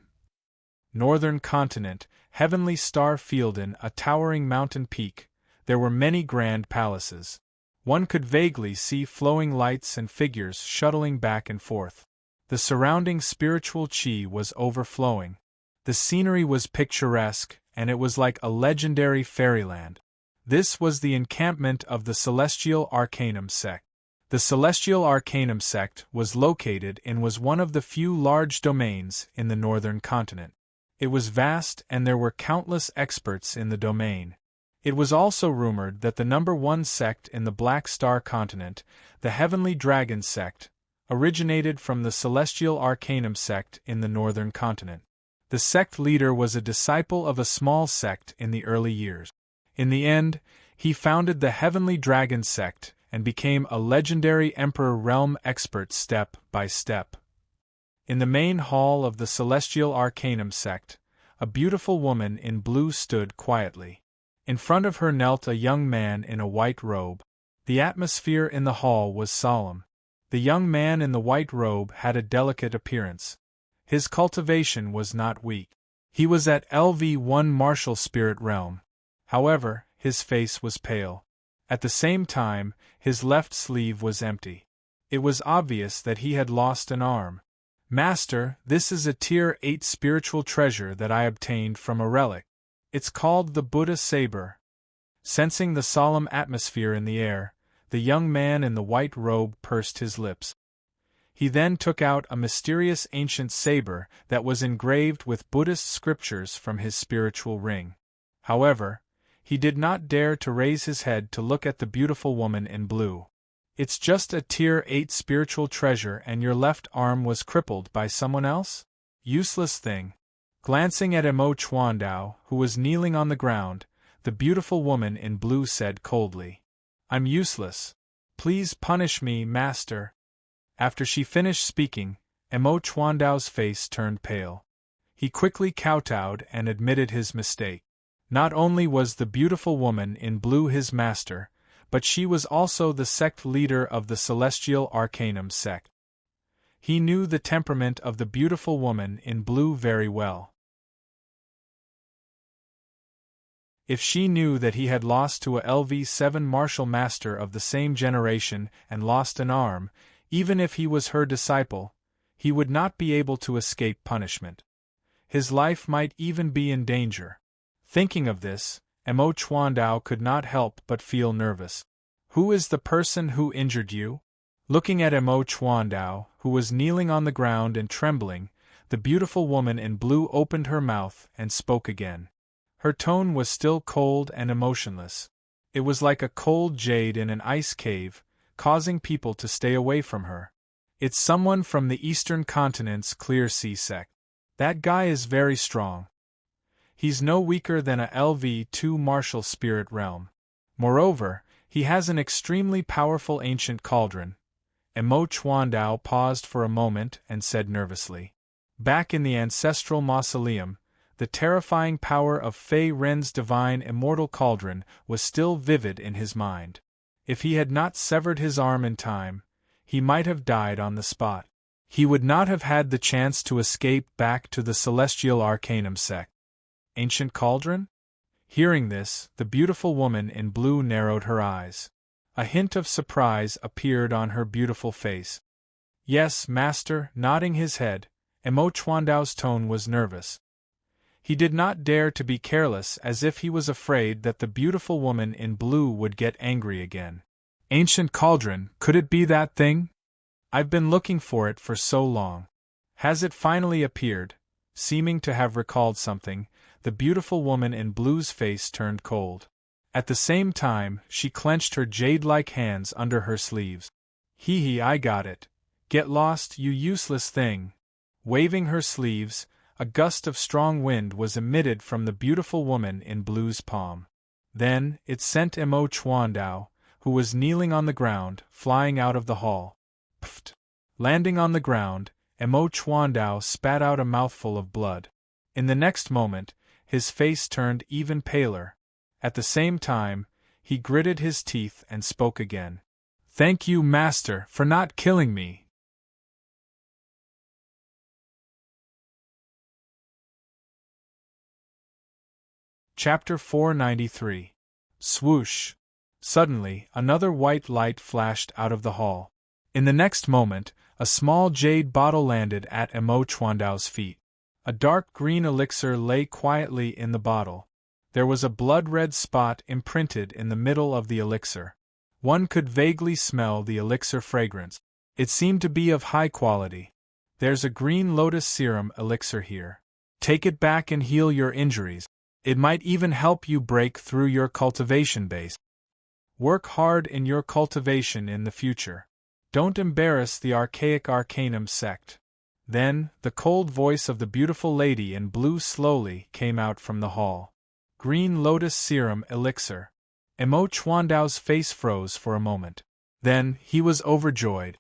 Northern Continent, Heavenly Star Fielden, a towering mountain peak, there were many grand palaces. One could vaguely see flowing lights and figures shuttling back and forth. The surrounding spiritual chi was overflowing. The scenery was picturesque, and it was like a legendary fairyland. This was the encampment of the Celestial Arcanum sect. The Celestial Arcanum sect was located in was one of the few large domains in the northern continent. It was vast and there were countless experts in the domain. It was also rumored that the number 1 sect in the Black Star continent, the Heavenly Dragon sect, originated from the Celestial Arcanum sect in the northern continent. The sect leader was a disciple of a small sect in the early years. In the end, he founded the Heavenly Dragon sect and became a legendary Emperor realm expert step by step. In the main hall of the Celestial Arcanum sect, a beautiful woman in blue stood quietly. In front of her knelt a young man in a white robe. The atmosphere in the hall was solemn. The young man in the white robe had a delicate appearance. His cultivation was not weak. He was at LV1 martial spirit realm. However, his face was pale. At the same time, his left sleeve was empty. It was obvious that he had lost an arm. Master, this is a tier 8 spiritual treasure that I obtained from a relic. It's called the Buddha Saber. Sensing the solemn atmosphere in the air, the young man in the white robe pursed his lips. He then took out a mysterious ancient saber that was engraved with Buddhist scriptures from his spiritual ring. However, he did not dare to raise his head to look at the beautiful woman in blue. It's just a tier 8 spiritual treasure and your left arm was crippled by someone else? Useless thing. Glancing at Emo Chuandao, who was kneeling on the ground, the beautiful woman in blue said coldly, I'm useless. Please punish me, master. After she finished speaking, Emo Chuandao's face turned pale. He quickly kowtowed and admitted his mistake. Not only was the beautiful woman in blue his master, but she was also the sect leader of the Celestial Arcanum sect. He knew the temperament of the beautiful woman in blue very well. If she knew that he had lost to a LV7 martial master of the same generation and lost an arm, even if he was her disciple, he would not be able to escape punishment. His life might even be in danger. Thinking of this, Emo Chuandao could not help but feel nervous. Who is the person who injured you? Looking at Emo Chuandao, who was kneeling on the ground and trembling, the beautiful woman in blue opened her mouth and spoke again. Her tone was still cold and emotionless. It was like a cold jade in an ice cave, causing people to stay away from her. It's someone from the eastern continent's clear sea sect. That guy is very strong. He's no weaker than a LV2 martial spirit realm. Moreover, he has an extremely powerful ancient cauldron. Emo Chuandao paused for a moment and said nervously. Back in the ancestral mausoleum, the terrifying power of Fei Ren's divine immortal cauldron was still vivid in his mind. If he had not severed his arm in time, he might have died on the spot. He would not have had the chance to escape back to the Celestial Arcanum sect. Ancient cauldron? Hearing this, the beautiful woman in blue narrowed her eyes. A hint of surprise appeared on her beautiful face. Yes, master, nodding his head, Emo Chuandao's tone was nervous. He did not dare to be careless, as if he was afraid that the beautiful woman in blue would get angry again. Ancient cauldron, could it be that thing? I've been looking for it for so long. Has it finally appeared? Seeming to have recalled something, the beautiful woman in blue's face turned cold. At the same time, she clenched her jade-like hands under her sleeves. Hee, I got it. Get lost, you useless thing. Waving her sleeves, a gust of strong wind was emitted from the beautiful woman in blue's palm. Then, it sent Emo Chuandao, who was kneeling on the ground, flying out of the hall. Pfft! Landing on the ground, Emo Chuandao spat out a mouthful of blood. In the next moment, his face turned even paler. At the same time, he gritted his teeth and spoke again. Thank you, master, for not killing me. Chapter 493. Swoosh! Suddenly, another white light flashed out of the hall. In the next moment, a small jade bottle landed at Emo Chuandao's feet. A dark green elixir lay quietly in the bottle. There was a blood-red spot imprinted in the middle of the elixir. One could vaguely smell the elixir fragrance. It seemed to be of high quality. There's a green lotus serum elixir here. Take it back and heal your injuries. It might even help you break through your cultivation base. Work hard in your cultivation in the future. Don't embarrass the archaic Arcanum sect. Then, the cold voice of the beautiful lady in blue slowly came out from the hall. Green lotus serum elixir. Emo Chuandao's face froze for a moment. Then, he was overjoyed.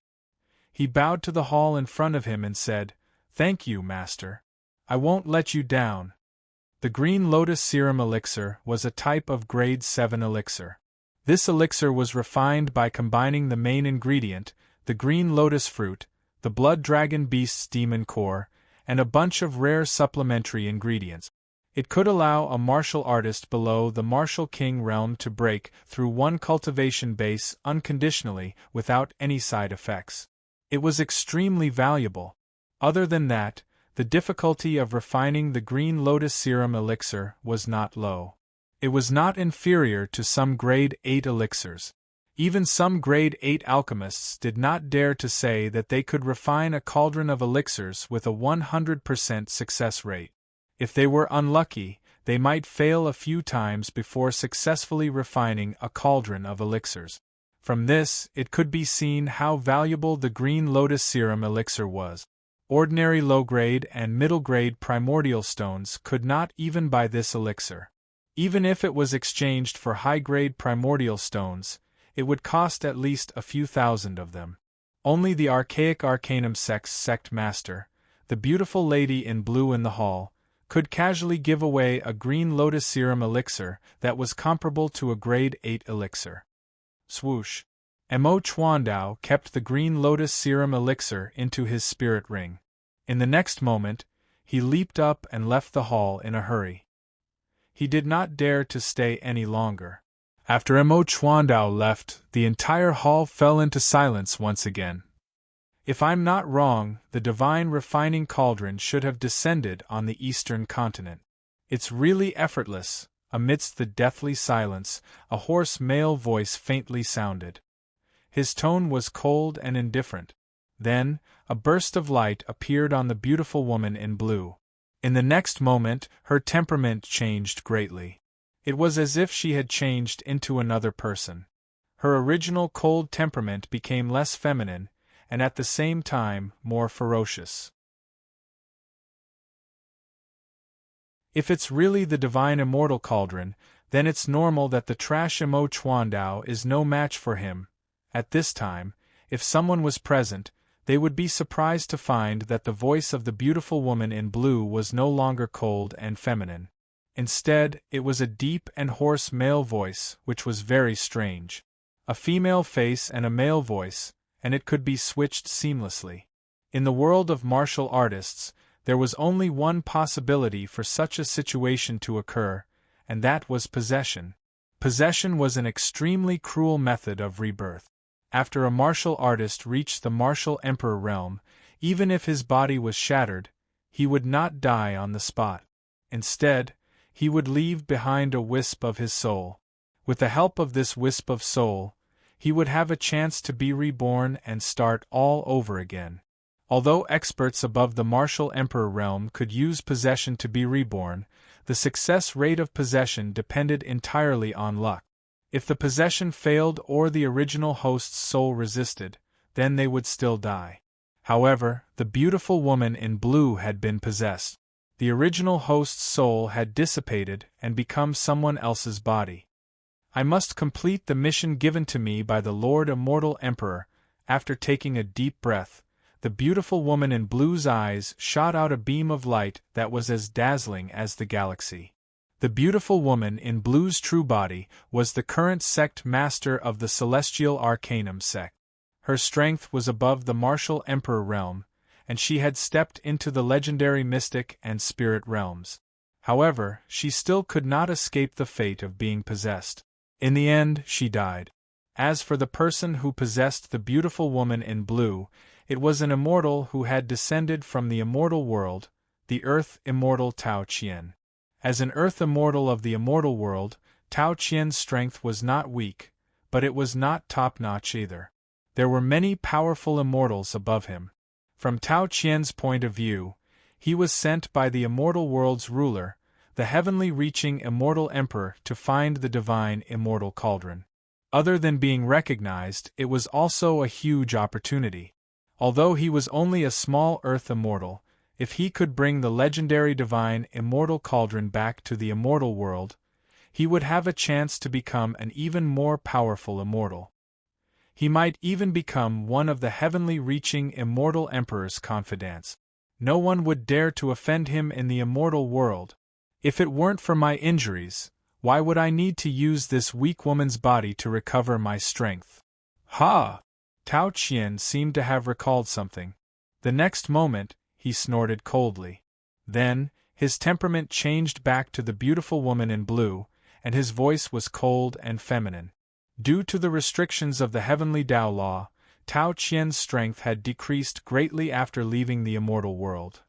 He bowed to the hall in front of him and said, Thank you, master. I won't let you down. The green lotus serum elixir was a type of grade 7 elixir. This elixir was refined by combining the main ingredient, the green lotus fruit, the blood dragon beast's demon core, and a bunch of rare supplementary ingredients. It could allow a martial artist below the martial king realm to break through one cultivation base unconditionally without any side effects. It was extremely valuable. Other than that, the difficulty of refining the green lotus serum elixir was not low. It was not inferior to some grade 8 elixirs. Even some grade 8 alchemists did not dare to say that they could refine a cauldron of elixirs with a 100% success rate. If they were unlucky, they might fail a few times before successfully refining a cauldron of elixirs. From this, it could be seen how valuable the green lotus serum elixir was. Ordinary low-grade and middle-grade primordial stones could not even buy this elixir. Even if it was exchanged for high-grade primordial stones, it would cost at least a few thousand of them. Only the archaic Arcanum sect master, the beautiful lady in blue in the hall, could casually give away a green lotus serum elixir that was comparable to a grade 8 elixir. Swoosh! Mo Chuandao kept the green lotus serum elixir into his spirit ring. In the next moment, he leaped up and left the hall in a hurry. He did not dare to stay any longer. After Mo Chuandao left, the entire hall fell into silence once again. If I'm not wrong, the divine refining cauldron should have descended on the eastern continent. It's really effortless. Amidst the deathly silence, a hoarse male voice faintly sounded. His tone was cold and indifferent. Then, a burst of light appeared on the beautiful woman in blue. In the next moment, her temperament changed greatly. It was as if she had changed into another person. Her original cold temperament became less feminine, and at the same time, more ferocious. If it's really the divine immortal cauldron, then it's normal that the trash Mo Chuandao is no match for him. At this time, if someone was present, they would be surprised to find that the voice of the beautiful woman in blue was no longer cold and feminine. Instead, it was a deep and hoarse male voice, which was very strange. A female face and a male voice, and it could be switched seamlessly. In the world of martial artists, there was only one possibility for such a situation to occur, and that was possession. Possession was an extremely cruel method of rebirth. After a martial artist reached the martial emperor realm, even if his body was shattered, he would not die on the spot. Instead, he would leave behind a wisp of his soul. With the help of this wisp of soul, he would have a chance to be reborn and start all over again. Although experts above the martial emperor realm could use possession to be reborn, the success rate of possession depended entirely on luck. If the possession failed or the original host's soul resisted, then they would still die. However, the beautiful woman in blue had been possessed. The original host's soul had dissipated and become someone else's body. I must complete the mission given to me by the Lord Immortal Emperor. After taking a deep breath, the beautiful woman in blue's eyes shot out a beam of light that was as dazzling as the galaxy. The beautiful woman in blue's true body was the current sect master of the Celestial Arcanum sect. Her strength was above the martial emperor realm, and she had stepped into the legendary mystic and spirit realms. However, she still could not escape the fate of being possessed. In the end, she died. As for the person who possessed the beautiful woman in blue, it was an immortal who had descended from the immortal world, the Earth Immortal Tao Qian. As an Earth Immortal of the immortal world, Tao Qian's strength was not weak, but it was not top-notch either. There were many powerful immortals above him. From Tao Qian's point of view, he was sent by the immortal world's ruler, the heavenly reaching immortal emperor, to find the divine immortal cauldron. Other than being recognized, it was also a huge opportunity. Although he was only a small Earth immortal, if he could bring the legendary divine immortal cauldron back to the immortal world, he would have a chance to become an even more powerful immortal. He might even become one of the heavenly reaching immortal emperor's confidants. No one would dare to offend him in the immortal world. If it weren't for my injuries, why would I need to use this weak woman's body to recover my strength? Ha! Tao Qian seemed to have recalled something. The next moment, he snorted coldly. Then, his temperament changed back to the beautiful woman in blue, and his voice was cold and feminine. Due to the restrictions of the heavenly Tao law, Tao Qian's strength had decreased greatly after leaving the immortal world.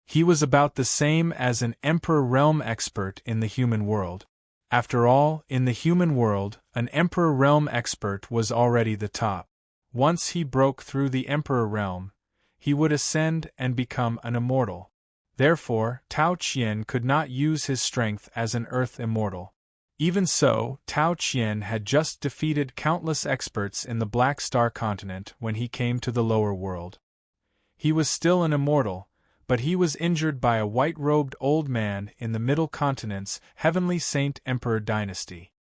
He was about the same as an Emperor Realm expert in the human world. After all, in the human world, an Emperor Realm expert was already the top. Once he broke through the Emperor Realm, he would ascend and become an immortal. Therefore, Tao Qian could not use his strength as an Earth immortal. Even so, Tao Qian had just defeated countless experts in the Black Star continent when he came to the lower world. He was still an immortal, but he was injured by a white-robed old man in the Middle Continent's Heavenly Saint Emperor dynasty.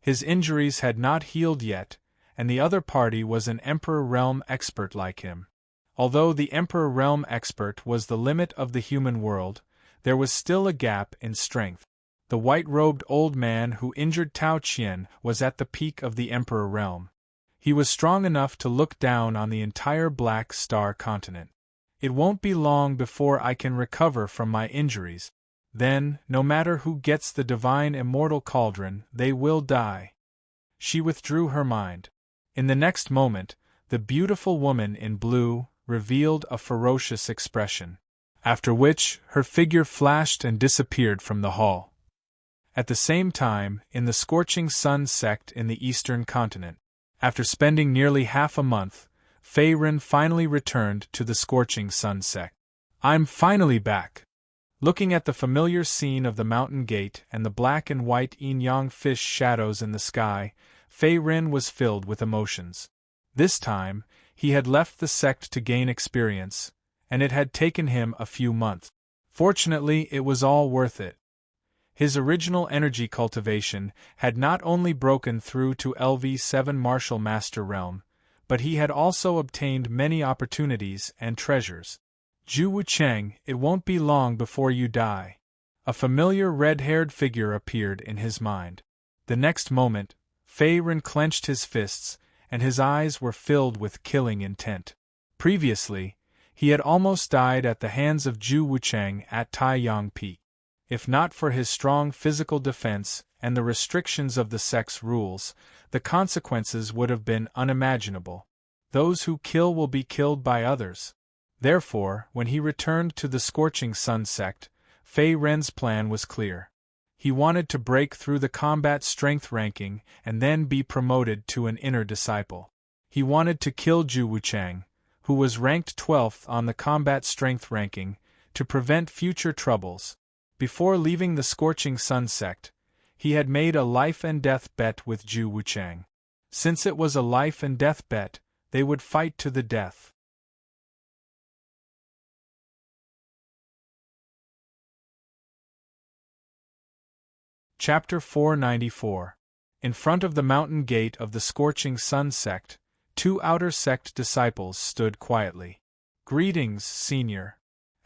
His injuries had not healed yet, and the other party was an Emperor Realm expert like him. Although the Emperor Realm expert was the limit of the human world, there was still a gap in strength. The white-robed old man who injured Tao Qian was at the peak of the Emperor Realm. He was strong enough to look down on the entire Black Star continent. It won't be long before I can recover from my injuries. Then, no matter who gets the divine immortal cauldron, they will die. She withdrew her mind. In the next moment, the beautiful woman in blue revealed a ferocious expression, after which her figure flashed and disappeared from the hall. At the same time, in the Scorching Sun sect in the Eastern continent, after spending nearly half a month, Fei Ren finally returned to the Scorching Sun sect. I'm finally back. Looking at the familiar scene of the mountain gate and the black and white yin-yang fish shadows in the sky, Fei Ren was filled with emotions. This time, he had left the sect to gain experience, and it had taken him a few months. Fortunately, it was all worth it. His original energy cultivation had not only broken through to LV7 Martial Master Realm, but he had also obtained many opportunities and treasures. Zhu Wucheng, it won't be long before you die. A familiar red-haired figure appeared in his mind. The next moment, Fei Ren clenched his fists, and his eyes were filled with killing intent. Previously, he had almost died at the hands of Zhu Wucheng at Taiyang Peak. If not for his strong physical defense and the restrictions of the sect's rules, the consequences would have been unimaginable. Those who kill will be killed by others. Therefore, when he returned to the Scorching Sun sect, Fei Ren's plan was clear. He wanted to break through the combat strength ranking and then be promoted to an inner disciple. He wanted to kill Zhu Wucheng, who was ranked 12th on the combat strength ranking, to prevent future troubles. Before leaving the Scorching Sun sect, he had made a life-and-death bet with Zhu Wucheng. Since it was a life-and-death bet, they would fight to the death. Chapter 494. In front of the mountain gate of the Scorching Sun sect, two outer sect disciples stood quietly. Greetings, Senior.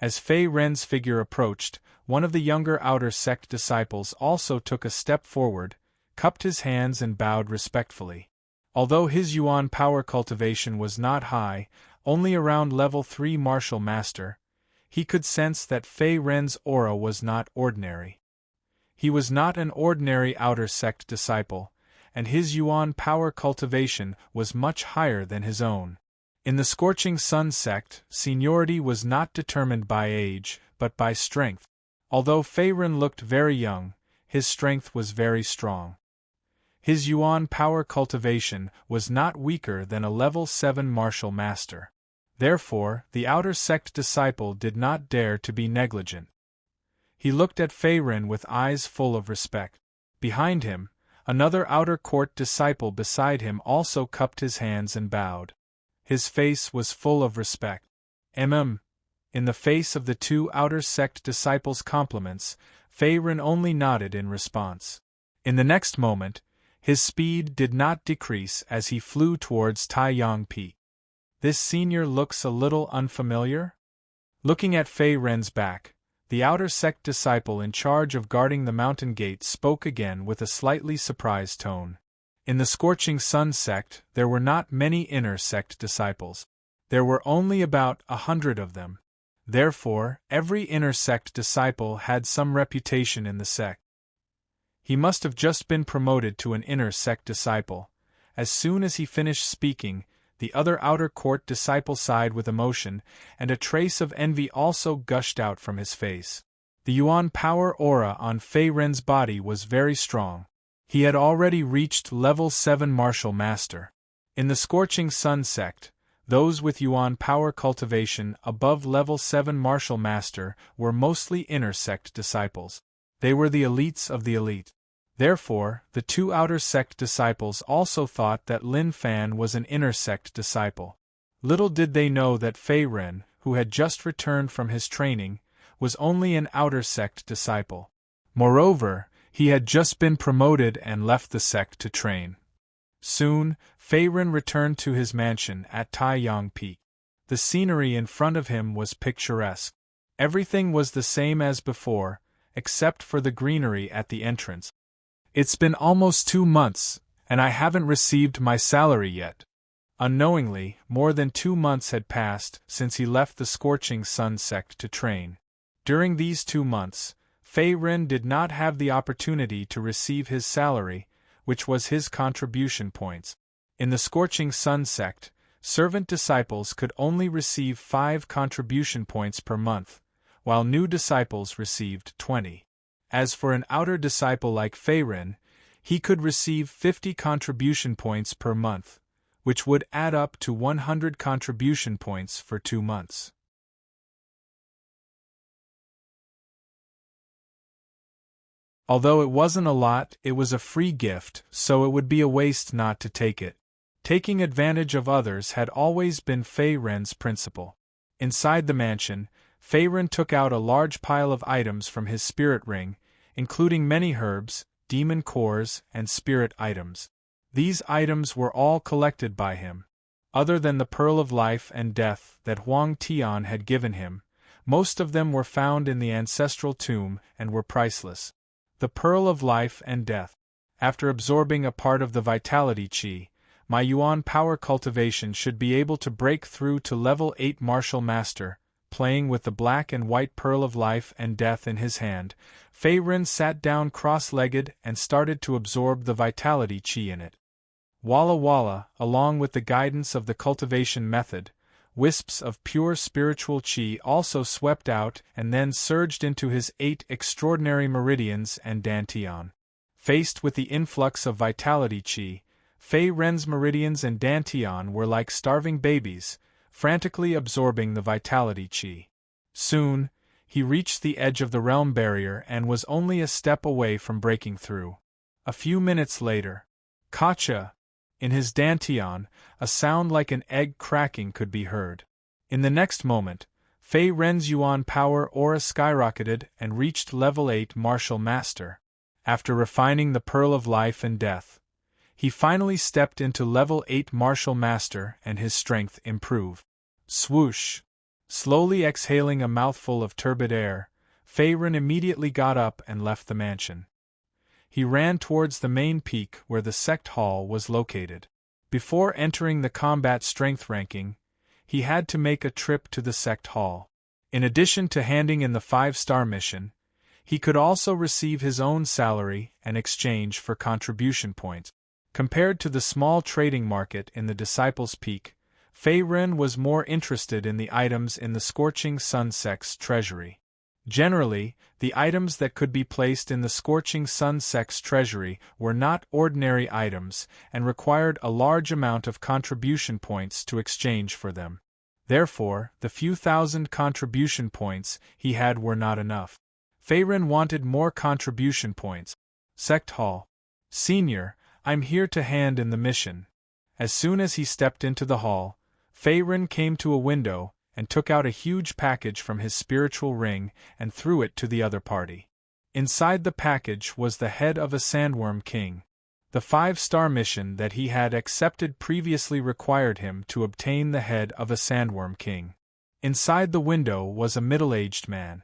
As Fei Ren's figure approached, one of the younger outer sect disciples also took a step forward, cupped his hands and bowed respectfully. Although his Yuan power cultivation was not high, only around level 3 martial master, he could sense that Fei Ren's aura was not ordinary. He was not an ordinary outer sect disciple, and his Yuan power cultivation was much higher than his own. In the Scorching Sun sect, seniority was not determined by age, but by strength. Although Fei Ren looked very young, his strength was very strong. His Yuan power cultivation was not weaker than a level 7 martial master. Therefore, the outer sect disciple did not dare to be negligent. He looked at Fei Ren with eyes full of respect. Behind him, another outer court disciple beside him also cupped his hands and bowed. His face was full of respect. In the face of the two outer sect disciples' compliments, Fei Ren only nodded in response. In the next moment, his speed did not decrease as he flew towards Taiyang Peak. This senior looks a little unfamiliar? Looking at Fei Ren's back, the outer sect disciple in charge of guarding the mountain gate spoke again with a slightly surprised tone. In the Scorching Sun sect, there were not many inner sect disciples. There were only about 100 of them. Therefore, every inner sect disciple had some reputation in the sect. He must have just been promoted to an inner sect disciple. As soon as he finished speaking, the other outer court disciple sighed with emotion, and a trace of envy also gushed out from his face. The Yuan power aura on Fei Ren's body was very strong. He had already reached level 7 martial master. In the Scorching Sun sect, those with Yuan power cultivation above level 7 martial master were mostly inner sect disciples. They were the elites of the elite. Therefore, the two outer sect disciples also thought that Lin Fan was an inner sect disciple. Little did they know that Fei Ren, who had just returned from his training, was only an outer sect disciple. Moreover, he had just been promoted and left the sect to train. Soon, Fei Ren returned to his mansion at Taiyang Peak. The scenery in front of him was picturesque. Everything was the same as before, except for the greenery at the entrance. "It's been almost 2 months, and I haven't received my salary yet." Unknowingly, more than 2 months had passed since he left the Scorching Sun sect to train. During these 2 months, Fei Ren did not have the opportunity to receive his salary, which was his contribution points. In the Scorching Sun sect, servant disciples could only receive 5 contribution points per month, while new disciples received 20. As for an outer disciple like Fei Ren, he could receive 50 contribution points per month, which would add up to 100 contribution points for 2 months. Although it wasn't a lot, it was a free gift, so it would be a waste not to take it. Taking advantage of others had always been Fei Ren's principle. Inside the mansion, Fei Ren took out a large pile of items from his spirit ring, including many herbs, demon cores, and spirit items. These items were all collected by him. Other than the Pearl of Life and Death that Huang Tian had given him, most of them were found in the ancestral tomb and were priceless. The Pearl of Life and Death. After absorbing a part of the Vitality Qi, my Yuan power cultivation should be able to break through to level 8 Martial Master. Playing with the black and white Pearl of Life and Death in his hand, Fei Ren sat down cross-legged and started to absorb the Vitality Qi in it. Walla walla, along with the guidance of the cultivation method, wisps of pure spiritual qi also swept out and then surged into his 8 extraordinary meridians and dantian. Faced with the influx of vitality qi, Fei Ren's meridians and dantian were like starving babies, frantically absorbing the vitality qi. Soon, he reached the edge of the realm barrier and was only a step away from breaking through. A few minutes later, Kacha! In his dantian, a sound like an egg cracking could be heard. In the next moment, Fei Ren's Yuan power aura skyrocketed and reached level 8 Martial Master. After refining the Pearl of Life and Death, he finally stepped into level 8 Martial Master and his strength improved. Swoosh! Slowly exhaling a mouthful of turbid air, Fei Ren immediately got up and left the mansion. He ran towards the main peak where the sect hall was located. Before entering the combat strength ranking, he had to make a trip to the sect hall. In addition to handing in the 5-star mission, he could also receive his own salary and exchange for contribution points. Compared to the small trading market in the Disciples' Peak, Fei Ren was more interested in the items in the Scorching Sun sect's treasury. Generally, the items that could be placed in the Scorching Sun sect's treasury were not ordinary items and required a large amount of contribution points to exchange for them. Therefore, the few thousand contribution points he had were not enough. Fei Ren wanted more contribution points. Sect Hall. Senior, I'm here to hand in the mission. As soon as he stepped into the hall, Fei Ren came to a window and took out a huge package from his spiritual ring and threw it to the other party. Inside the package was the head of a Sandworm King. The 5-star mission that he had accepted previously required him to obtain the head of a Sandworm King. Inside the window was a middle-aged man.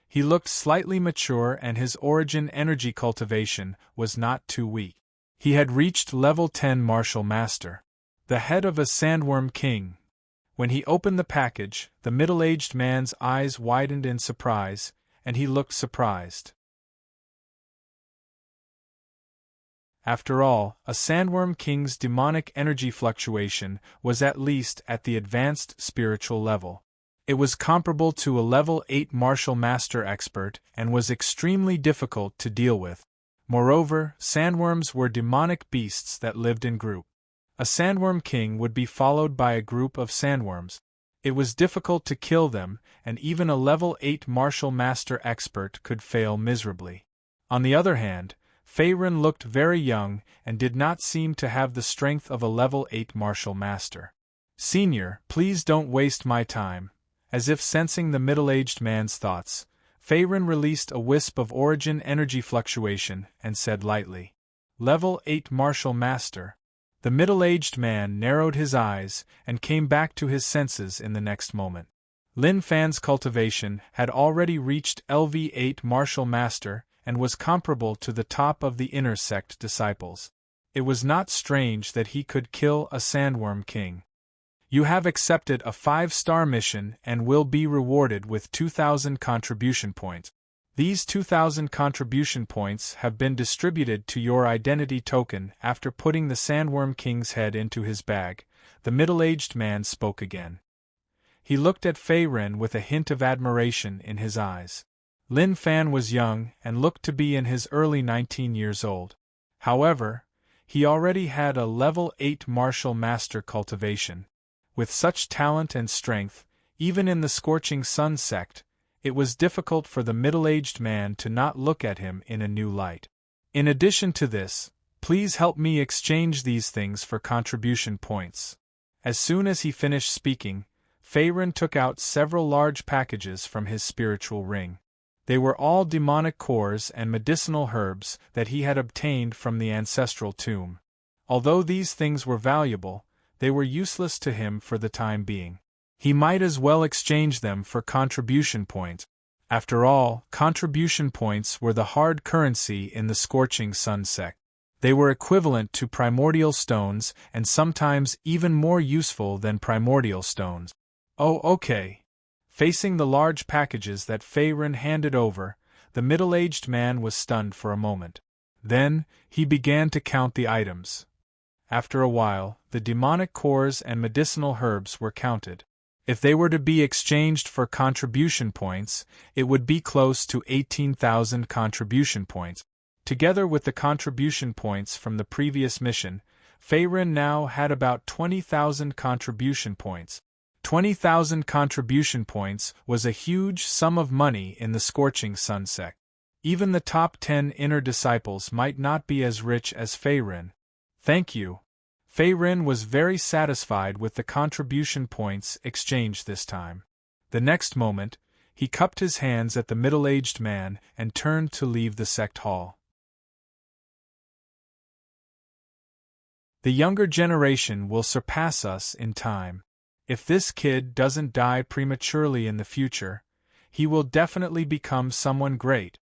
He looked slightly mature and his origin energy cultivation was not too weak. He had reached level 10 Martial Master. The head of a Sandworm King. When he opened the package, the middle-aged man's eyes widened in surprise, and he looked surprised. After all, a Sandworm King's demonic energy fluctuation was at least at the advanced spiritual level. It was comparable to a level 8 Martial Master expert and was extremely difficult to deal with. Moreover, sandworms were demonic beasts that lived in groups. A Sandworm King would be followed by a group of sandworms. It was difficult to kill them, and even a level 8 Martial Master expert could fail miserably. On the other hand, Feyrin looked very young and did not seem to have the strength of a level 8 martial master. "Senior, please don't waste my time." As if sensing the middle-aged man's thoughts, Feyrin released a wisp of origin energy fluctuation and said lightly, "Level 8 martial master." The middle-aged man narrowed his eyes and came back to his senses in the next moment. Lin Fan's cultivation had already reached LV8 martial master and was comparable to the top of the inner sect disciples. It was not strange that he could kill a sandworm king. "You have accepted a 5-star mission and will be rewarded with 2,000 contribution points. These 2,000 contribution points have been distributed to your identity token after putting the Sandworm King's head into his bag." The middle-aged man spoke again. He looked at Feyrin with a hint of admiration in his eyes. Lin Fan was young and looked to be in his early 19 years old. However, he already had a level 8 martial master cultivation. With such talent and strength, even in the Scorching Sun sect, it was difficult for the middle-aged man to not look at him in a new light. "In addition to this, please help me exchange these things for contribution points." As soon as he finished speaking, Feyrin took out several large packages from his spiritual ring. They were all demonic cores and medicinal herbs that he had obtained from the ancestral tomb. Although these things were valuable, they were useless to him for the time being. He might as well exchange them for contribution points. After all, contribution points were the hard currency in the Scorching Sun sect. They were equivalent to primordial stones and sometimes even more useful than primordial stones. "Oh, okay." Facing the large packages that Feyrin handed over, the middle-aged man was stunned for a moment. Then, he began to count the items. After a while, the demonic cores and medicinal herbs were counted. If they were to be exchanged for contribution points, it would be close to 18,000 contribution points. Together with the contribution points from the previous mission, Feyrin now had about 20,000 contribution points. 20,000 contribution points was a huge sum of money in the Scorching Sun sect. Even the top 10 inner disciples might not be as rich as Feyrin. "Thank you." Feyrin was very satisfied with the contribution points exchanged this time. The next moment, he cupped his hands at the middle-aged man and turned to leave the sect hall. The younger generation will surpass us in time. If this kid doesn't die prematurely in the future, he will definitely become someone great.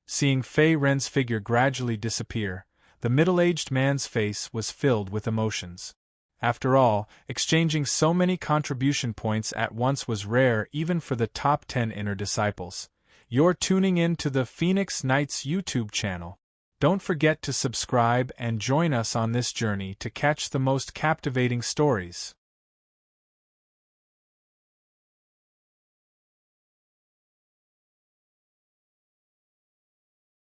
Seeing Feyrin's figure gradually disappear, the middle-aged man's face was filled with emotions. After all, exchanging so many contribution points at once was rare even for the top 10 inner disciples. You're tuning in to the Phoenix Knights YouTube channel. Don't forget to subscribe and join us on this journey to catch the most captivating stories.